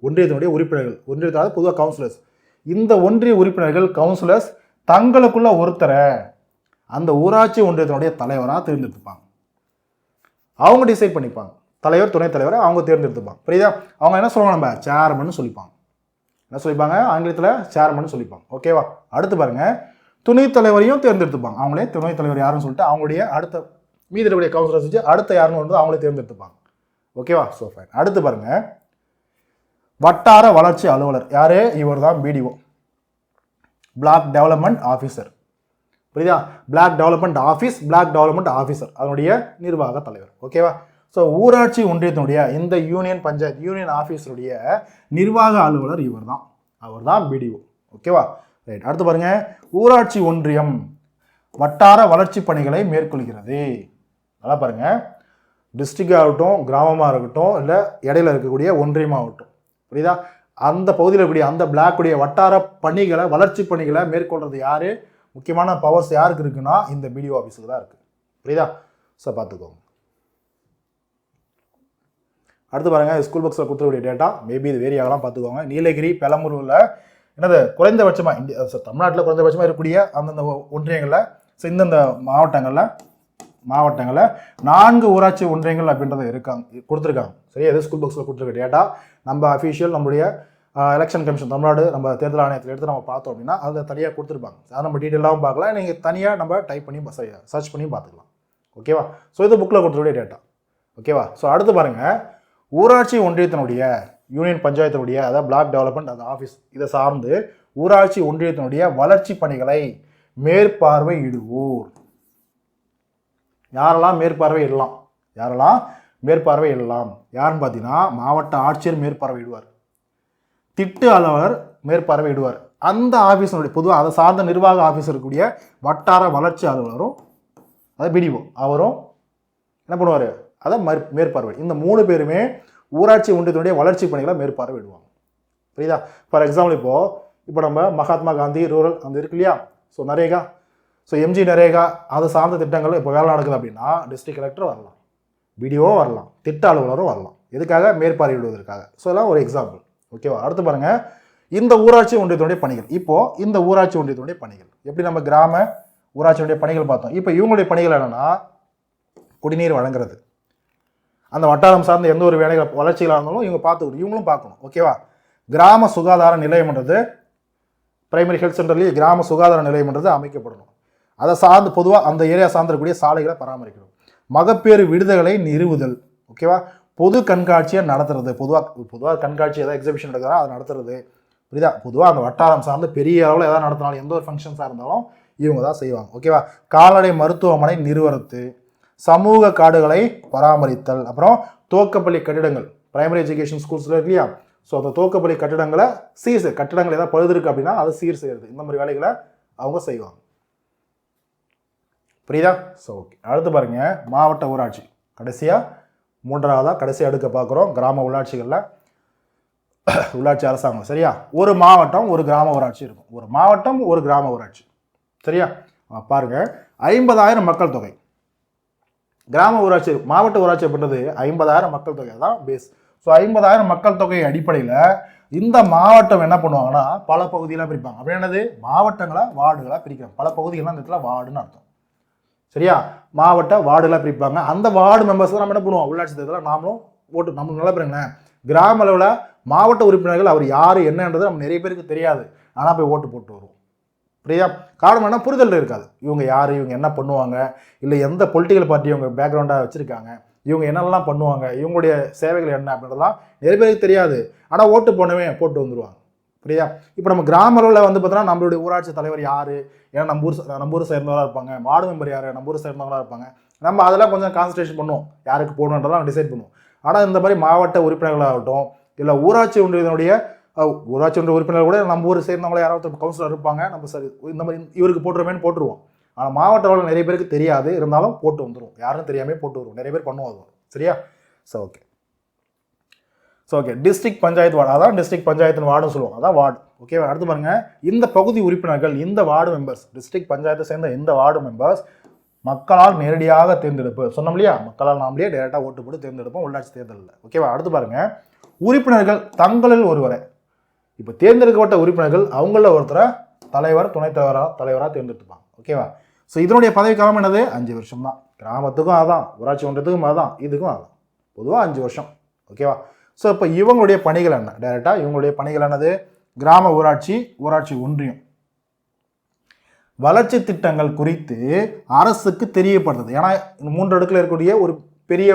ஒன்றியத்தினுடைய உறுப்பினர்கள், ஒன்றியத்தால் பொதுவாக கவுன்சிலர்ஸ். இந்த ஒன்றிய உறுப்பினர்கள் கவுன்சிலர்ஸ் தங்களுக்குள்ள ஒருத்தரை அந்த ஊராட்சி ஒன்றியத்தினுடைய தலைவராக தேர்ந்தெடுத்துப்பாங்க. அவங்க டிசைட் பண்ணிப்பாங்க, தலைவர் துணைத் தலைவரை அவங்க தேர்ந்தெடுத்துப்பாங்க. புரியுதா? அவங்க என்ன சொல்லுவாங்க, நம்ம சேர்மன் சொல்லிப்பாங்க. என்ன சொல்லிப்பாங்க, ஆங்கிலத்தில் சேர்மன் சொல்லிப்பாங்க. ஓகேவா? அடுத்து பாருங்க, துணைத் தலைவரையும் தேர்ந்தெடுத்துப்பாங்க. அவங்களே துணைத் தலைவர் யாருன்னு சொல்லிட்டு அவங்களுடைய அடுத்த மீதி இருக்கக்கூடிய கவுன்சிலர்ஸ் வச்சு அடுத்த யாருன்னு வந்து அவங்களே தேர்ந்தெடுத்துப்பாங்க. ஓகேவா? So fine. அடுத்து பாருங்க, வட்டார வளர்ச்சி அலுவலர். யாரு? இவர் தான் பிடிஓ, பிளாக் டெவலப்மெண்ட் ஆஃபீஸர். புரியுதா? பிளாக் டெவலப்மெண்ட் ஆஃபீஸர் அதனுடைய நிர்வாக தலைவர். ஓகேவா? ஸோ ஊராட்சி ஒன்றியத்தினுடைய இந்த யூனியன் ஆஃபீஸருடைய நிர்வாக அலுவலர் இவர் தான், அவர் தான் பிடிஓ. ஓகேவா? ரைட். அடுத்து பாருங்க, ஊராட்சி ஒன்றியம் வட்டார வளர்ச்சி பணிகளை மேற்கொள்கிறது. நல்லா பாருங்க, டிஸ்ட்ரிக்ட் ஆகட்டும், கிராமமாக இருக்கட்டும், இல்லை இடையில இருக்கக்கூடிய ஒன்றியமாகட்டும், புரியுதா, அந்த பகுதியில் இருக்கக்கூடிய அந்த பிளாக்குடைய வட்டார பணிகளை, வளர்ச்சி பணிகளை மேற்கொள்றது யாரு, முக்கியமான பவர்ஸ் யாருக்கு இருக்குன்னா இந்த பிடிஓ ஆஃபீஸுக்கு தான் இருக்கு. புரியுதா? ஸோ பார்த்துக்கோங்க. அடுத்து பாருங்க, ஸ்கூல் புக்ஸில் கொடுத்துக்கூடிய டேட்டா மேபி இது வேரி ஆகலாம், பார்த்துக்கோங்க. நீலகிரி, பெரம்பலூரில் என்னது குறைந்தபட்சமாக தமிழ்நாட்டில் குறைந்தபட்சமாக இருக்கக்கூடிய அந்தந்த ஒன்றியங்களில், ஸோ இந்தந்த மாவட்டங்களில் 4 ஊராட்சி ஒன்றியங்கள் அப்படின்றத கொடுத்துருக்காங்க. சரியா? எது ஸ்கூல் புக்ஸில் கொடுத்துருக்க டேட்டா நம்ம அஃபீஷியல் நம்முடைய எலெக்ஷன் கமிஷன் தமிழ்நாடு நம்ம தேர்தல் ஆணையத்தில் எடுத்து நம்ம பார்த்தோம் அப்படின்னா அதில் தனியாக கொடுத்துருப்பாங்க. அதை நம்ம டீட்டெயிலாகவும் பார்க்கலாம், நீங்கள் தனியாக நம்ம டைப் பண்ணி சர்ச் பண்ணி பார்த்துக்கலாம். ஓகேவா? ஸோ இது புக்கில் கொடுத்துருக்கூடிய டேட்டா. ஓகேவா? ஸோ அடுத்து பாருங்கள், ஊராட்சி ஒன்றியத்தினுடைய யூனியன் பஞ்சாயத்தினுடைய அதாவது பிளாக் டெவலப்மெண்ட் அந்த ஆஃபீஸ் இதை சார்ந்து ஊராட்சி ஒன்றியத்தினுடைய வளர்ச்சி பணிகளை மேற்பார்வையிடுவோர். யாரெல்லாம் மேற்பார்வையிடலாம்? யாருன்னு பார்த்தீங்கன்னா மாவட்ட ஆட்சியர் மேற்பார்வையிடுவார், திட்ட அலுவலர் மேற்பார்வையிடுவார். அந்த ஆஃபீஸினுடைய பொதுவாக அதை சார்ந்த நிர்வாக ஆஃபீஸ் இருக்கக்கூடிய வட்டார வளர்ச்சி அலுவலரும் அதை பிடிஓ அவரும் என்ன பண்ணுவார், அதை மேற்பார்வை. இந்த 3 பேருமே ஊராட்சி ஒன்றியத்தினுடைய வளர்ச்சி பணிகளை மேற்பார்வையிடுவாங்க. புரியுதா? ஃபார் எக்ஸாம்பிள் இப்போ நம்ம மகாத்மா காந்தி ரூரல் அந்த இருக்கு இல்லையா, so NREGA, so MG NREGA அதை சார்ந்த திட்டங்கள் இப்போ வேலை நடக்குது அப்படின்னா டிஸ்ட்ரிக்ட் கலெக்டர் வரலாம், பிடிஓ வரலாம், திட்ட அலுவலரும் வரலாம். எதுக்காக? மேற்பார்வையிடுவதற்காக. ஸோ எல்லாம் ஒரு எக்ஸாம்பிள். ஓகேவா? அடுத்து பாருங்க, இந்த ஊராட்சி ஒன்றியத்தினுடைய பணிகள். இப்போ இந்த ஊராட்சி ஒன்றியத்தினுடைய பணிகள் எப்படி நம்ம கிராம ஊராட்சியுடைய பணிகள் பார்த்தோம். இப்போ இவங்களுடைய பணிகள் என்னன்னா குடிநீர் வழங்குறது, அந்த வட்டாரம் சார்ந்த எந்த ஒரு வேலைகள் வளர்ச்சிகளாக இருந்தாலும் இவங்க பார்த்துக்கணும், இவங்களும் பார்க்கணும். ஓகேவா? கிராம சுகாதார நிலையம்ன்றது பிரைமரி ஹெல்த் சென்டர்லேயே கிராம சுகாதார நிலையம்ன்றது அமைக்கப்படணும். அதை சார்ந்து பொதுவாக அந்த ஏரியா சார்ந்திருக்கக்கூடிய சாலைகளை பராமரிக்கணும். மகப்பேறு விடுதிகளை நிறுவுதல். ஓகேவா? பொது கண்காட்சியை நடத்துறது. பொதுவாக கண்காட்சி ஏதாவது எக்ஸிபிஷன் நடக்கிறதா அதை நடத்துறது. புரியுதா? பொதுவாக அந்த வட்டாரம் சார்ந்து பெரிய அளவில் எதாவது நடத்தினாலும் எந்த ஒரு ஃபங்க்ஷன்ஸாக இருந்தாலும் இவங்க தான் செய்வாங்க. ஓகேவா? கால்நடை மருத்துவமனை நிறுவனத்து, சமூக காடுகளை பராமரித்தல், அப்புறம் துவக்கப்பள்ளி கட்டிடங்கள், பிரைமரி எஜுகேஷன் ஸ்கூல்ஸில் இல்லையா, ஸோ அந்த துவக்கப்பள்ளி கட்டிடங்களை கட்டிடங்கள் ஏதாவது பழுது இருக்குது அப்படின்னா அதை சீர் செய்யறது. இந்த மாதிரி வேலைகளை அவங்க செய்வாங்க. புரியுதா? ஸோ ஓகே, அடுத்து பாருங்க மாவட்ட ஊராட்சி. கடைசி அடுக்க பார்க்குறோம் கிராம உள்ளாட்சிகளில். உள்ளாட்சி அரசாங்கம் சரியா, ஒரு மாவட்டம் ஒரு கிராம ஊராட்சி இருக்கும். ஒரு மாவட்டம் ஒரு கிராம ஊராட்சி சரியா. பாருங்க 50,000 மக்கள் தொகை கிராம ஊராட்சி. மாவட்ட ஊராட்சி அப்படின்றது 50,000 மக்கள் தொகை தான் பேஸ். ஸோ 50,000 மக்கள் தொகை அடிப்படையில் இந்த மாவட்டம் என்ன பண்ணுவாங்கன்னா பல பகுதியெல்லாம் பிரிப்பாங்க. அப்படி என்னது, மாவட்டங்களா வார்டுகளாக பிரிக்கிறாங்க. பல பகுதிகள்லாம் இந்த இடத்துல வார்டுன்னு அர்த்தம் சரியா. மாவட்ட வார்டுகளாக பிரிப்பாங்க. அந்த வார்டு மெம்பர்ஸ் நம்ம என்ன பண்ணுவோம், உள்ளாட்சி தேர்தலில் நாமளும் ஓட்டு நம்மளுக்கு நல்லா பாருங்களேன். கிராம அளவில் மாவட்ட உறுப்பினர்கள் அவர் யார் என்னன்றது நம்ம நிறைய பேருக்கு தெரியாது. ஆனால் போய் ஓட்டு போட்டு வருவோம். புரியா? காரணம் என்ன, புரிதல் இருக்காது. இவங்க யார், இவங்க என்ன பண்ணுவாங்க, இல்லை எந்த பொலிட்டிக்கல் பார்ட்டி இவங்க பேக்ரவுண்டாக வச்சுருக்காங்க, இவங்க என்னெல்லாம் பண்ணுவாங்க, இவங்களுடைய சேவைகள் என்ன அப்படின்றதெல்லாம் நிறைய பேருக்கு தெரியாது. ஆனால் ஓட்டு போனவே போட்டு வந்துடுவாங்க. புரியா? இப்போ நம்ம கிராம அளவில் வந்து பார்த்தோன்னா நம்மளுடைய ஊராட்சி தலைவர் யார், ஏன்னா நம்ம ஊர் சேர்ந்தவங்களாக இருப்பாங்க, வார்டு மெம்பர் யார் நம்ம ஊர் சேர்ந்தவங்களாக இருப்பாங்க. நம்ம அதெல்லாம் கொஞ்சம் கான்சன்ட்ரேஷன் பண்ணுவோம், யாருக்கு போடணுன்றதெல்லாம் டிசைட் பண்ணுவோம். ஆனால் இந்த மாதிரி மாவட்ட உறுப்பினர்களாகட்டும், இல்லை ஊராட்சி ஒன்றிய உறுப்பினர் கூட நம்ம ஊர் சேர்ந்தவங்கள யாராவது கவுன்சிலர் இருப்பாங்க, நம்ம சரி இந்த மாதிரி இவருக்கு போட்டுருமேன்னு போட்டுருவோம். ஆனால் மாவட்ட அளவில் நிறைய பேருக்கு தெரியாது, இருந்தாலும் போட்டு வந்துடும். யாரும் தெரியாமல் போட்டு வருவோம், நிறைய பேர் பண்ணுவோம் அது. சரியா? ஓகே டிஸ்ட்ரிக்ட் பஞ்சாயத்து வார்டு, அதான் டிஸ்ட்ரிக்ட் பஞ்சாயத்து வார்டுன்னு சொல்லுவோம், அதான் வார்டு. ஓகேவா? அடுத்து பாருங்க, இந்த பகுதி உறுப்பினர்கள், இந்த வார்டு மெம்பர்ஸ், டிஸ்ட்ரிக்ட் பஞ்சாயத்தை சேர்ந்த இந்த வார்டு மெம்பர்ஸ் மக்களால் நேரடியாக தேர்ந்தெடுப்பு. சொன்னோம் இல்லையா, மக்களால் நாமளே டேரெக்டாக ஓட்டு போட்டு தேர்ந்தெடுப்போம் உள்ளாட்சி தேர்தலில். ஓகேவா? அடுத்து பாருங்க, உறுப்பினர்கள் தங்களில் ஒருவரை, இப்போ தேர்ந்தெடுக்கப்பட்ட உறுப்பினர்கள் அவங்கள ஒருத்தரை தலைவர் துணைத் தலைவராக தேர்ந்தெடுத்துப்பாங்க. ஓகேவா? ஸோ இதனுடைய பதவி காலம் என்னது, 5 வருஷம் தான். கிராமத்துக்கும் அதான், ஊராட்சி ஒன்றியத்துக்கும் அதான், இதுக்கும் அதான், பொதுவாக 5 வருஷம். ஓகேவா? ஸோ இப்போ இவங்களுடைய பணிகள் என்ன, டைரெக்டாக இவங்களுடைய பணிகள் என்னது, கிராம ஊராட்சி, ஊராட்சி ஒன்றியம் வளர்ச்சி திட்டங்கள் குறித்து அரசுக்கு தெரியப்படுறது. ஏன்னா 3 அடுக்கில் இருக்கக்கூடிய ஒரு பெரிய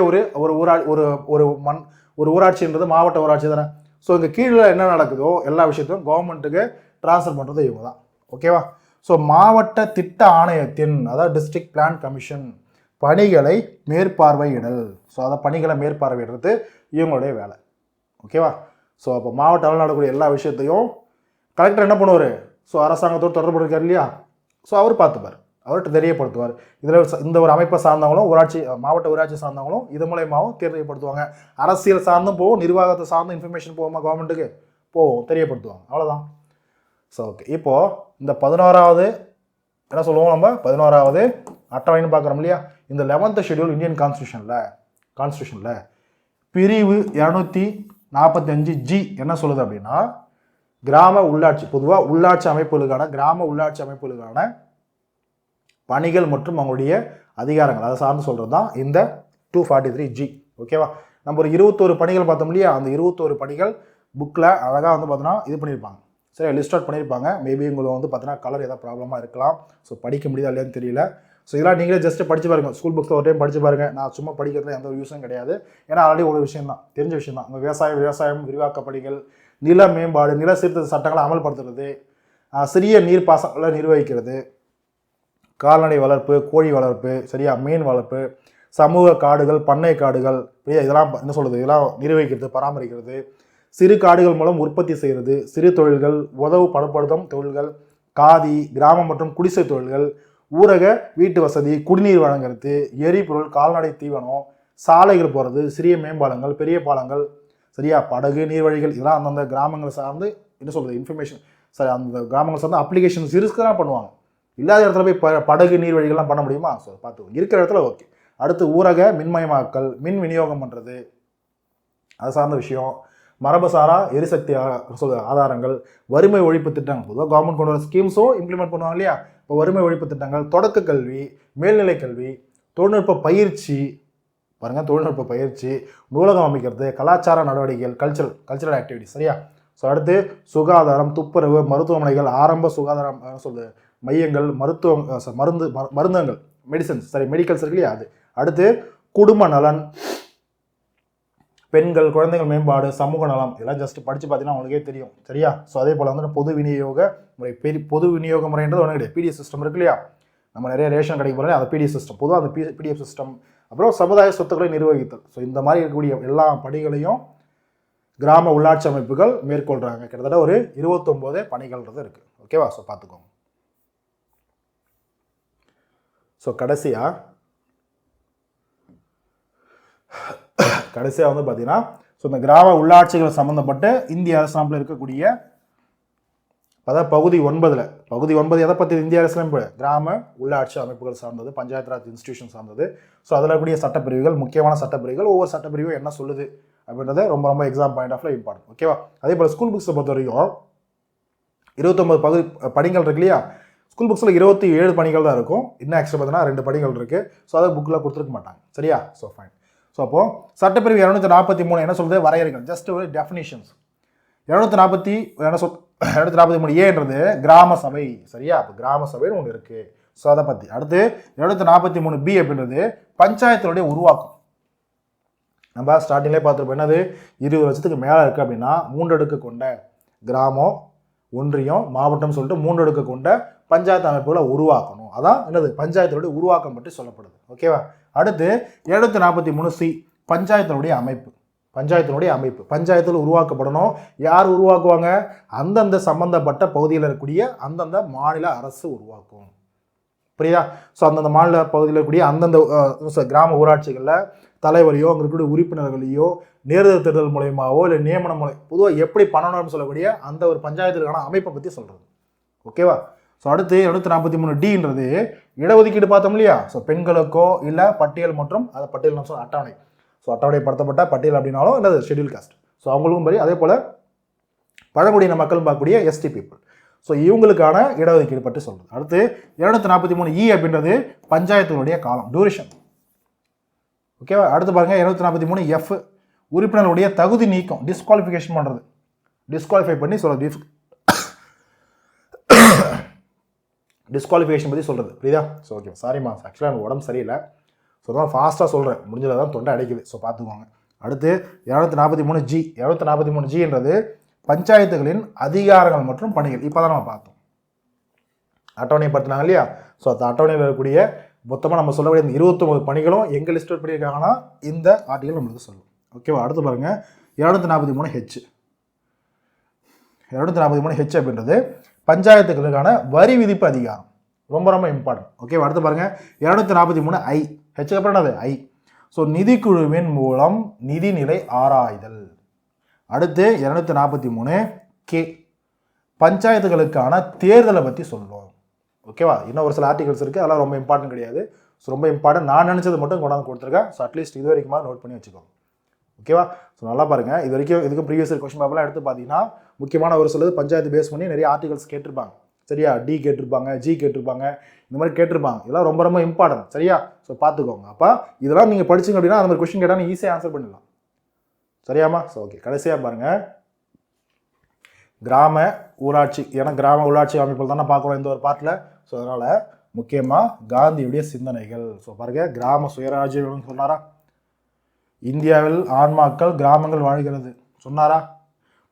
ஒரு ஊராட்சின்றது மாவட்ட ஊராட்சி தானே. ஸோ இங்கே கீழே என்ன நடக்குதோ எல்லா விஷயத்தையும் கவர்மெண்ட்டுக்கு ட்ரான்ஸ்ஃபர் பண்ணுறது இவங்க தான். ஓகேவா? ஸோ மாவட்ட திட்ட ஆணையத்தின், அதாவது டிஸ்ட்ரிக்ட் பிளான் கமிஷன் பணிகளை மேற்பார்வையிடல். ஸோ அதை பணிகளை மேற்பார்வையிடுறது இவங்களுடைய வேலை. ஓகேவா? ஸோ அப்போ மாவட்ட அளவில் நடக்கக்கூடிய எல்லா விஷயத்தையும் கலெக்டர் என்ன பண்ணுவார், ஸோ அரசாங்கத்தோடு தொடர்பு இருக்கார் இல்லையா, ஸோ அவர் பார்த்துப்பார், அவர்கிட்ட தெரியப்படுத்துவார். இதில் இந்த ஒரு அமைப்பை சார்ந்தவங்களும் மாவட்ட ஊராட்சி சார்ந்தவங்களும் இது மூலயமாவும் தெரியப்படுத்துவாங்க. அரசியல் சார்ந்தும் போகும், நிர்வாகத்தை சார்ந்த இன்ஃபர்மேஷன் போகுமா கவர்மெண்ட்டுக்கு போகும், தெரியப்படுத்துவாங்க. அவ்வளோதான். ஸோ ஓகே, இப்போது இந்த 11வது என்ன சொல்லுவோம், நம்ம 11வது அட்டவணைன்னு பார்க்குறோம் இல்லையா. இந்த 11th ஷெட்யூல் இந்தியன் கான்ஸ்டியூஷனில் பிரிவு 245G என்ன சொல்லுது அப்படின்னா, கிராம உள்ளாட்சி, பொதுவாக உள்ளாட்சி அமைப்புகளுக்கான கிராம உள்ளாட்சி அமைப்புகளுக்கான பணிகள் மற்றும் அவங்களுடைய அதிகாரங்கள் அதை சார்ந்து சொல்கிறது தான் இந்த 243G. ஓகேவா? நம்ம ஒரு 21 பணிகள் பார்த்தோம் இல்லையா, அந்த 21 பணிகள் புக்கில் அழகாக வந்து பார்த்தோன்னா இது பண்ணியிருப்பாங்க. சரி, லிஸ்ட் அவுட் பண்ணியிருப்பாங்க. மேபி உங்களுக்கு வந்து பார்த்தீங்கன்னா கலர் ஏதாவது ப்ராப்ளமாக இருக்கலாம். ஸோ படிக்க முடியுதா இல்லையான்னு தெரியல. ஸோ இதெல்லாம் நீங்களே ஜஸ்ட்டு படிச்சு பாருங்கள், ஸ்கூல் புக்ஸில் ஒரு டைம் படிச்சு பாருங்கள். நான் சும்மா படிக்கிறதுல எந்த ஒரு யூஸும் கிடையாது. ஏன்னா ஆல்ரெடி ஒரு விஷயம் தான், தெரிஞ்ச விஷயம் தான். உங்கள் விவசாயம் விரிவாக்க பணிகள், நில மேம்பாடு, நில சீர்திருத்த சட்டங்களை அமல்படுத்துறது, சிறிய நீர் பாசனங்களை நிர்வகிக்கிறது, கால்நடை வளர்ப்பு, கோழி வளர்ப்பு, சரியா, மீன் வளர்ப்பு, சமூக காடுகள், பண்ணை காடுகள், இதெல்லாம் என்ன சொல்கிறது, இதெல்லாம் நிர்வகிக்கிறது, பராமரிக்கிறது, சிறு காடுகள் மூலம் உற்பத்தி செய்கிறது, சிறு தொழில்கள், உதவு படுத்தம் தொழில்கள், காதி, கிராமம் மற்றும் குடிசை தொழில்கள், ஊரக வீட்டு வசதி, குடிநீர் வழங்குறது, எரிபொருள், கால்நடை தீவனம், சாலைகள் போகிறது, சிறிய மேம்பாலங்கள், பெரிய பாலங்கள், சரியா, படகு, நீர்வழிகள், இதெல்லாம் அந்தந்த கிராமங்களை சார்ந்து என்ன சொல்கிறது இன்ஃபர்மேஷன், சரி, அந்த கிராமங்களை சார்ந்து அப்ளிகேஷன்ஸ் இருக்குதான் பண்ணுவாங்க. இல்லாத இடத்துல போய் படகு நீர்வழிகள்லாம் பண்ண முடியுமா? ஸோ பார்த்து இருக்கிற இடத்துல ஓகே. அடுத்து ஊரக மின்மயமாக்கல், மின் விநியோகம் பண்ணுறது, அது சார்ந்த விஷயம். மரபுசாரா எரிசக்தி ஆதாரங்கள், வறுமை ஒழிப்பு திட்டங்கள், பொதுவாக கவர்மெண்ட் கொண்டு வர ஸ்கீம்ஸும் இம்ப்ளிமெண்ட் பண்ணுவாங்க இல்லையா. இப்போ வறுமை ஒழிப்பு திட்டங்கள், தொடக்க கல்வி, மேல்நிலை கல்வி, தொழில்நுட்ப பயிற்சி, பாருங்கள் தொழில்நுட்ப பயிற்சி, நூலகம் அமைக்கிறது, கலாச்சார நடவடிக்கைகள், கல்ச்சரல் ஆக்டிவிட்டிஸ், சரியா. ஸோ அடுத்து சுகாதாரம், துப்புரவு, மருத்துவமனைகள், ஆரம்ப சுகாதாரம் மையங்கள், மருந்தகங்கள், மெடிசன்ஸ், சரி மெடிக்கல்ஸ் இருக்கு இல்லையா அது. அடுத்து குடும்ப நலன், பெண்கள், குழந்தைகள் மேம்பாடு, சமூக நலம், இதெல்லாம் ஜஸ்ட் படித்து பார்த்தீங்கன்னா உங்களுக்கே தெரியும், சரியா. ஸோ அதே போல் வந்து பொது விநியோக முறை, பொது விநியோக முறைன்றது ஒன்று கிடையாது. பிடிஎஃப் சிஸ்டம் இருக்கு இல்லையா, நம்ம நிறைய ரேஷன் கிடைக்கும் போது அந்த பிடிஎஃப் சிஸ்டம், பொதுவாக அந்த பிடிஎஃப் சிஸ்டம். அப்புறம் சமுதாய சொத்துக்களை நிர்வகித்தல். ஸோ இந்த மாதிரி இருக்கக்கூடிய எல்லா பணிகளையும் கிராம உள்ளாட்சி அமைப்புகள் மேற்கொள்கிறாங்க. கிட்டத்தட்ட ஒரு 29 பணிகள்ன்றது இருக்குது. ஓகேவா. ஸோ பார்த்துக்கோங்க. ஸோ கடைசியாக வந்து பார்த்தீங்கன்னா ஸோ இந்த கிராம உள்ளாட்சிகள் சம்மந்தப்பட்ட இந்திய அரசாங்கத்தில் இருக்கக்கூடிய அதாவது பகுதி 9 எதை பற்றி இந்திய அரசியலமைப்பு, கிராம உள்ளாட்சி அமைப்புகள் சார்ந்தது, பஞ்சாயத்து ராஜ் இன்ஸ்டிடியூஷன் சார்ந்தது. ஸோ அதில் கூடிய சட்டப்பிரிவுகள், முக்கியமான சட்டப்பிரிவுகள், ஒவ்வொரு சட்டப்பிரிவும் என்ன சொல்லுது அப்படின்றது ரொம்ப ரொம்ப எக்ஸாம் பாயிண்ட் ஆஃப்ல இம்பார்ட்டன்ட். ஓகேவா. அதே போல் ஸ்கூல் புக்ஸை பொறுத்த வரைக்கும் 29 பணிகள் இருக்கு இல்லையா. ஸ்கூல் புக்ஸில் 27 பணிகள் தான் இருக்கும். இன்னும் எக்ஸ்ட்ரா பார்த்தீங்கன்னா 2 பணிகள் இருக்குது. ஸோ அதை புக்கில் கொடுத்துருக்க மாட்டாங்க, சரியா. So fine. ஸோ அப்போது சட்டப்பிரிவு 243 என்ன சொல்கிறது, வரையறைகள், ஜஸ்ட் ஒரு டெஃபினிஷன்ஸ். 243 ஏன்றது கிராம சபை, சரியா. அப்போ கிராம சபைன்னு ஒன்று இருக்குது. ஸோ அதை பற்றி. அடுத்து 243 பி அப்படின்றது பஞ்சாயத்தினுடைய உருவாக்கம். நம்ம ஸ்டார்டிங்லேயே பார்த்துருப்போம், என்னது 20 லட்சத்துக்கு மேலே இருக்குது அப்படின்னா 3 அடுக்கு கொண்ட கிராமம், ஒன்றியம், மாவட்டம் சொல்லிட்டு 3 அடுக்கு கொண்ட பஞ்சாயத்து அமைப்புகளை உருவாக்கணும். அதான் என்னது பஞ்சாயத்தினுடைய உருவாக்கம் பற்றி சொல்லப்படுது. ஓகேவா. அடுத்து 243 சி பஞ்சாயத்தினுடைய அமைப்பு. பஞ்சாயத்தில் உருவாக்கப்படணும். யார் உருவாக்குவாங்க, அந்தந்த சம்பந்தப்பட்ட பகுதியில் இருக்கக்கூடிய அந்தந்த மாநில அரசு உருவாக்கும். புரியுதா. ஸோ அந்தந்த மாநில பகுதியில் இருக்கக்கூடிய அந்தந்த கிராம ஊராட்சிகளில் தலைவரையோ அங்கே இருக்கக்கூடிய உறுப்பினர்களையோ நேர்தல் தேர்தல் மூலயமாவோ இல்லை நியமனம் மூலம் பொதுவாக எப்படி பண்ணணும்னு சொல்லக்கூடிய அந்த ஒரு பஞ்சாயத்துக்கான அமைப்பை பற்றி சொல்கிறது. ஓகேவா. ஸோ அடுத்து 243 டின்றது இடஒதுக்கீடு பார்த்தோம் இல்லையா. ஸோ பெண்களுக்கோ இல்லை பட்டியல் மற்றும் அதை பட்டியல் நம்ம சொல்ல அட்டவணை. ஸோ அட்டவணைப்படுத்தப்பட்ட பட்டியல் அப்படின்னாலும் என்னது ஷெட்யூல் காஸ்ட். ஸோ அவங்களுக்கும் படி. அதே போல் பழங்குடியின மக்கள் பார்க்கக்கூடிய எஸ்டி பீப்புள். ஸோ இவங்களுக்கான இடஒதுக்கீடு பற்றி சொல்கிறது. அடுத்து 243 இ அப்படின்றது பஞ்சாயத்துடைய காலம், டியூரேஷன். ஓகேவா. அடுத்து பாருங்க 243 எஃப் உறுப்பினர்களுடைய தகுதி நீக்கம், டிஸ்குவாலிஃபிகேஷன் பண்ணுறது, டிஸ்குவாலிஃபை பண்ணி சொல்கிறது, டிஸ்குவாலிஃபிகேஷன் பற்றி சொல்கிறது. புரியுதா. So okay. சாரிம்மா, ஆக்சுவலாக எனக்கு உடம்பு சரியில்லை. ஸோ தான் ஃபாஸ்ட்டாக சொல்கிறேன், முடிஞ்சதாக தான் தொண்டை அடைக்குது. ஸோ பார்த்துக்கோங்க. அடுத்து 243 ஜி. 243 ஜின்றது பஞ்சாயத்துகளின் அதிகாரங்கள் மற்றும் பணிகள். இப்போ தான் நம்ம பார்த்தோம், அட்டவணையை பற்றினாங்க இல்லையா. ஸோ அந்த அட்டவணையில் இருக்கக்கூடிய மொத்தமாக நம்ம சொல்லக்கூடிய இந்த 29 பணிகளும் எங்கே லிஸ்ட் அவுட் பண்ணியிருக்காங்கன்னா இந்த ஆர்டிகல் நம்மளுக்கு சொல்லும். ஓகேவா. அடுத்து பாருங்கள் 243 ஹெச். 243 ஹெச் அப்படின்றது பஞ்சாயத்துகளுக்கான வரி விதிப்பு அதிகாரம், ரொம்ப ரொம்ப இம்பார்ட்டன்ட். ஓகேவா. அடுத்து பாருங்கள் 243 ஐ. ஹெச் அப்புறம் என்னது ஐ. ஸோ நிதிக்குழுவின் மூலம் நிதிநிலை ஆராய்தல். அடுத்து 243 கே பஞ்சாயத்துகளுக்கான தேர்தலை பற்றி சொல்லுவோம். ஓகேவா. இன்னும் ஒரு சில ஆர்டிகல்ஸ் இருக்குது, அதெல்லாம் ரொம்ப இம்பார்ட்டன்ட் கிடையாது. ஸோ ரொம்ப இம்பார்ட்டன்ட், நான் நினச்சது மட்டும் கொண்டாந்து கொடுத்துருக்கேன். ஸோ அட்லீஸ்ட் இது வரைக்கும் நோட் பண்ணி வச்சுக்கோங்க. ஓகேவா. ஸோ நல்லா பாருங்கள், இது வரைக்கும் இதுக்கும் ப்ரீவியஸ் கொஸ்டின் பேப்பர்லாம் எடுத்து பார்த்தீங்கன்னா முக்கியமான ஒரு சிலது பஞ்சாயத்து பேஸ் பண்ணி நிறைய ஆர்டிகல்ஸ் கேட்டிருப்பாங்க, சரியா. டி கேட்டிருப்பாங்க, ஜி கேட்டிருப்பாங்க, இந்த மாதிரி கேட்டிருப்பாங்க. இதெல்லாம் ரொம்ப ரொம்ப இம்பார்ட்டன்ட், சரியா. ஸோ பார்த்துக்கோங்க. அப்போ இதெல்லாம் நீங்கள் படிச்சிங்க அப்படின்னா அந்த மாதிரி கொஸ்டின் கேட்டால் ஈஸியாக ஆன்சர் பண்ணிடலாம், சரியாமா. So okay. கடைசியாக பாருங்கள் கிராம ஊராட்சி. ஏன்னா கிராம உள்ளாட்சி அமைப்புகள் தானே பார்க்குறோம் இந்த ஒரு பார்ட்டில். ஸோ அதனால் முக்கியமாக காந்தியுடைய சிந்தனைகள். ஸோ பாருங்கள், கிராம சுயராஜ்யம் சொன்னாரா, இந்தியாவில் ஆன்மாக்கள் கிராமங்கள் வாழ்கிறது சொன்னாரா.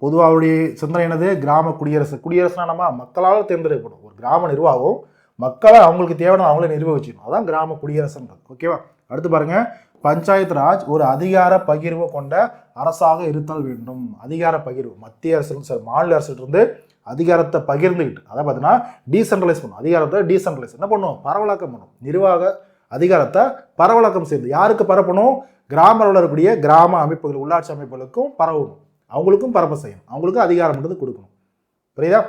பொதுவாக அவருடைய சிந்தனை என்னது, கிராம குடியரசு. குடியரசுனா நம்ம மக்களால் தேர்ந்தெடுக்கப்படும் ஒரு கிராம நிர்வாகம், மக்களை அவங்களுக்கு தேவையான அவங்களே நிர்வகிச்சிடணும், அதான் கிராம குடியரசுன்றது. ஓகேவா. அடுத்து பாருங்கள் பஞ்சாயத்து ராஜ் ஒரு அதிகார பகிர்வு கொண்ட அரசாக இருத்தல் வேண்டும். அதிகார பகிர்வு மத்திய அரசு சார் மாநில அரசிலிருந்து அதிகாரத்தை பகிர்ந்துக்கிட்டு, அதை பார்த்தீங்கன்னா டீசென்ட்ரலைஸ் பண்ணும். அதிகாரத்தை டீசென்ட்ரலைஸ் என்ன பண்ணும், பரவலாக்கம் பண்ணும். நிர்வாக அதிகாரத்தை பரவலாக்கம் செய்யுது. யாருக்கு பரப்பணும், கிராம அளவில் இருக்கக்கூடிய கிராம அமைப்புகள் உள்ளாட்சி அமைப்புகளுக்கும் பரவணும், அவங்களுக்கும் பரப்ப செய்யணும், அவங்களுக்கும் அதிகாரம் கொடுக்கணும். புரியுதா.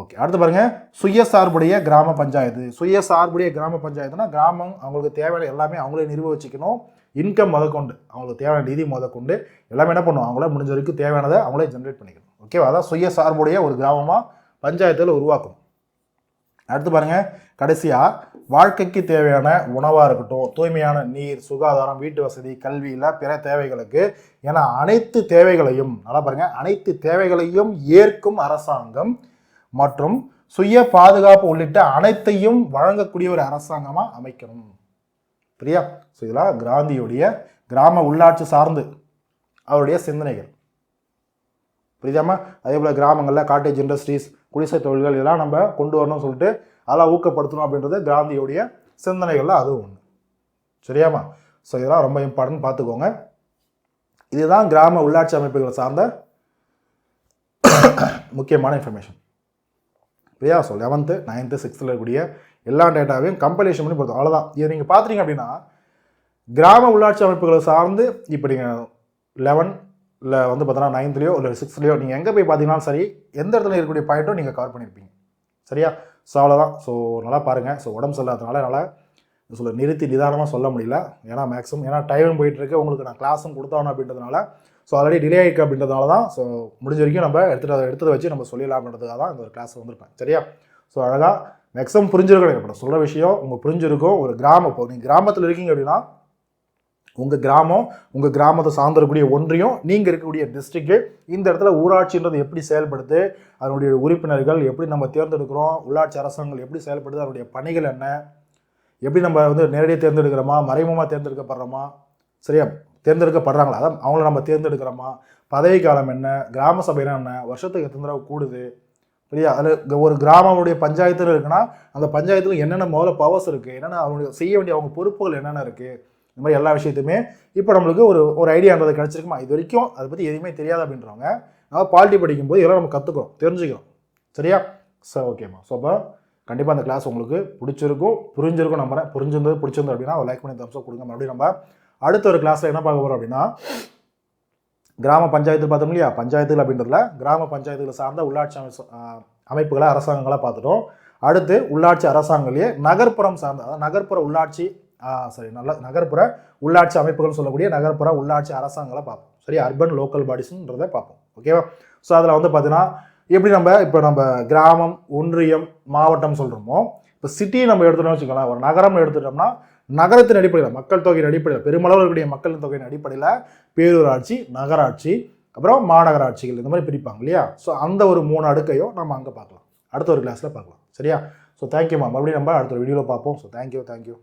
ஓகே, அடுத்து பாருங்க, சுயசார்புடைய கிராம பஞ்சாயத்து. சுயசார்புடைய கிராம பஞ்சாயத்துனா கிராமம் அவங்களுக்கு தேவையான எல்லாமே அவங்களே நிர்வகிச்சுக்கணும். இன்கம் முதற்கொண்டு அவங்களுக்கு தேவையான நிதி முதற்கொண்டு எல்லாமே என்ன பண்ணுவோம், அவங்களே முடிஞ்ச வரைக்கும் தேவையானதை அவங்களே ஜென்ரேட் பண்ணிக்கணும். ஓகேவா? அதான் சுயசார்புடைய ஒரு கிராமமாக பஞ்சாயத்தில் உருவாக்கணும். அடுத்து பாருங்க, கடைசியா வாழ்க்கைக்கு தேவையான உணவா இருக்கட்டும், தூய்மையான நீர், சுகாதாரம், வீட்டு வசதி, கல்வியில பிற தேவைகளுக்கு ஏன்னா அனைத்து தேவைகளையும் நல்லா பாருங்க, அனைத்து தேவைகளையும் ஏற்கும் அரசாங்கம் மற்றும் சுய பாதுகாப்பு உள்ளிட்ட அனைத்தையும் வழங்கக்கூடிய ஒரு அரசாங்கமா அமைக்கணும். சரியா? ஸோ இதெல்லாம் காந்தியுடைய கிராம உள்ளாட்சி சார்ந்து அவருடைய சிந்தனைகள். புரியுதாமா? அதே போல கிராமங்களில் காட்டேஜ் இண்டஸ்ட்ரீஸ், குடிசை தொழில்கள் இதெல்லாம் நம்ம கொண்டு வரணும்னு சொல்லிட்டு அதெல்லாம் ஊக்கப்படுத்தணும் அப்படின்றது காந்தியுடைய சிந்தனைகளில் அதுவும் ஒன்று. சரியாமா? ஸோ இதெல்லாம் ரொம்ப இம்பார்ட்டன்ட், பார்த்துக்கோங்க. இதுதான் கிராம உள்ளாட்சி அமைப்புகளை சார்ந்த முக்கியமான இன்ஃபர்மேஷன். சரியா? ஸோ 11th 9th 6th இருக்கக்கூடிய எல்லா டேட்டாவையும் கம்பைலேஷன் பண்ணி பொறுத்தோம். அவ்வளோதான். இதை நீங்கள் பார்த்துட்டீங்க அப்படின்னா கிராம உள்ளாட்சி அமைப்புகளை சார்ந்து இப்போ நீங்கள் 11ல் வந்து பார்த்தீங்கன்னா 9thலையோ இல்லை 6thலையோ நீங்கள் எங்கே போய் பார்த்தீங்கன்னாலும் சரி, எந்த இடத்துல இருக்கக்கூடிய பாயிண்ட்டும் நீங்கள் கவர் பண்ணியிருப்பீங்க. சரியா? ஸோ அவ்வளோதான். ஸோ நல்லா பாருங்கள். ஸோ உடம்பு சரியில்லாதனால என்னால் நிறுத்தி நிதானமாக சொல்ல முடியல. ஏன்னா மேக்ஸிமம் ஏன்னா டைமும் போயிட்டுருக்கு, உங்களுக்கு நான் கிளாஸும் கொடுத்தாகணும் அப்படின்றதுனால, ஸோ ஆல்ரெடி டிலே ஆகிருக்கு அப்படின்றதுனால தான் ஸோ முடிஞ்ச வரைக்கும் நம்ம எடுத்ததை வச்சு நம்ம சொல்லிடலாம் அப்படின்றதுக்காக தான் இந்த ஒரு கிளாஸ் வந்திருப்பேன். சரியா? ஸோ அழகாக மேக்ஸிமம் புரிஞ்சிருக்கும். இப்போ சொல்கிற விஷயம் உங்களுக்கு புரிஞ்சிருக்கும். ஒரு கிராமம், இப்போ நீங்கள் கிராமத்தில் இருக்கீங்க அப்படின்னா உங்கள் கிராமம், உங்கள் கிராமத்தை சார்ந்திருக்கக்கூடிய ஒன்றியம், நீங்கள் இருக்கக்கூடிய டிஸ்ட்ரிக்ட்டு, இந்த இடத்துல ஊராட்சின்றது எப்படி செயல்படுது, அதனுடைய உறுப்பினர்கள் எப்படி நம்ம தேர்ந்தெடுக்கிறோம், உள்ளாட்சி அரசாங்கங்கள் எப்படி செயல்படுது, அதனுடைய பணிகள் என்ன, எப்படி நம்ம வந்து நேரடியாக தேர்ந்தெடுக்கிறோமா, மறைமுகமாக தேர்ந்தெடுக்கப்படுறோமா, சரியா தேர்ந்தெடுக்கப்படுறாங்களா, அதான் அவங்கள நம்ம தேர்ந்தெடுக்கிறோமா, பதவி காலம் என்ன, கிராம சபைனா என்ன, வருஷத்துக்கு எத்தனை தடவை கூடுது, சரியா? அதில் ஒரு கிராமனுடைய பஞ்சாயத்து இருக்குன்னா அந்த பஞ்சாயத்தில் என்னென்ன முதல்ல பவர்ஸ் இருக்குது, என்னென்ன அவங்களுடைய செய்ய வேண்டிய அவங்க பொறுப்புகள் என்னென்ன இருக்குது, இந்த மாதிரி எல்லா விஷயத்தையுமே இப்போ நம்மளுக்கு ஒரு ஐடியான்றது கிடச்சிருக்குமா. இது வரைக்கும் அதை பற்றி எதுவுமே தெரியாது அப்படின்றவங்க நம்ம பாலிட்டி படிக்கும்போது இதெல்லாம் நம்ம கற்றுக்கிறோம், தெரிஞ்சுக்கிறோம். சரியா? ஸோ ஓகேம்மா. ஸோ அப்போ கண்டிப்பாக அந்த கிளாஸ் உங்களுக்கு புரிஞ்சிருக்கும் நம்புறேன். பிடிச்சிருந்தது அப்படின்னா ஒரு லைக் பண்ணி தம்ஸ் அப் கொடுங்க. மறுபடியும் நம்ம அடுத்த ஒரு கிளாஸில் என்ன பார்க்க போகிறோம் அப்படின்னா, கிராம பஞ்சாயத்து பார்த்தோம் இல்லையா, பஞ்சாயத்துகள் அப்படின்றதுல கிராம பஞ்சாயத்துகளை சார்ந்த உள்ளாட்சி அமைப்புகளை அரசாங்கங்களாக பார்த்துட்டோம். அடுத்து உள்ளாட்சி அரசாங்கங்களே நகர்ப்புறம் சார்ந்த, அதாவது நகர்ப்புற உள்ளாட்சி நகர்ப்புற உள்ளாட்சி அமைப்புகள் சொல்லக்கூடிய நகர்ப்புற உள்ளாட்சி அரசாங்கங்களை பார்ப்போம். சரி, அர்பன் லோக்கல் பாடிஸ்ன்றதை பார்ப்போம். ஓகேவா? ஸோ அதில் வந்து பார்த்தீங்கன்னா எப்படி இப்போ நம்ம கிராமம், ஒன்றியம், மாவட்டம் சொல்கிறோமோ, இப்போ சிட்டி நம்ம எடுத்துட்டோம்னு வச்சுக்கலாம், ஒரு நகரம் எடுத்துட்டோம்னா நகரத்தின் அடிப்படையில், மக்கள் தொகையின் அடிப்படையில், பெருமளவு இருக்கக்கூடிய மக்களின் தொகையின் அடிப்படையில் பேரூராட்சி, நகராட்சி, அப்புறம் மாநகராட்சிகள் இந்த மாதிரி பிரிப்பாங்க இல்லையா? ஸோ அந்த ஒரு 3 அடுக்கையும் நம்ம அங்கே பார்க்கலாம், அடுத்த ஒரு கிளாஸில் பார்க்கலாம். சரியா? So thank you ma'am. மறுபடியும் நம்ம அடுத்த ஒரு வீடியோவில் பார்ப்போம். So thank you.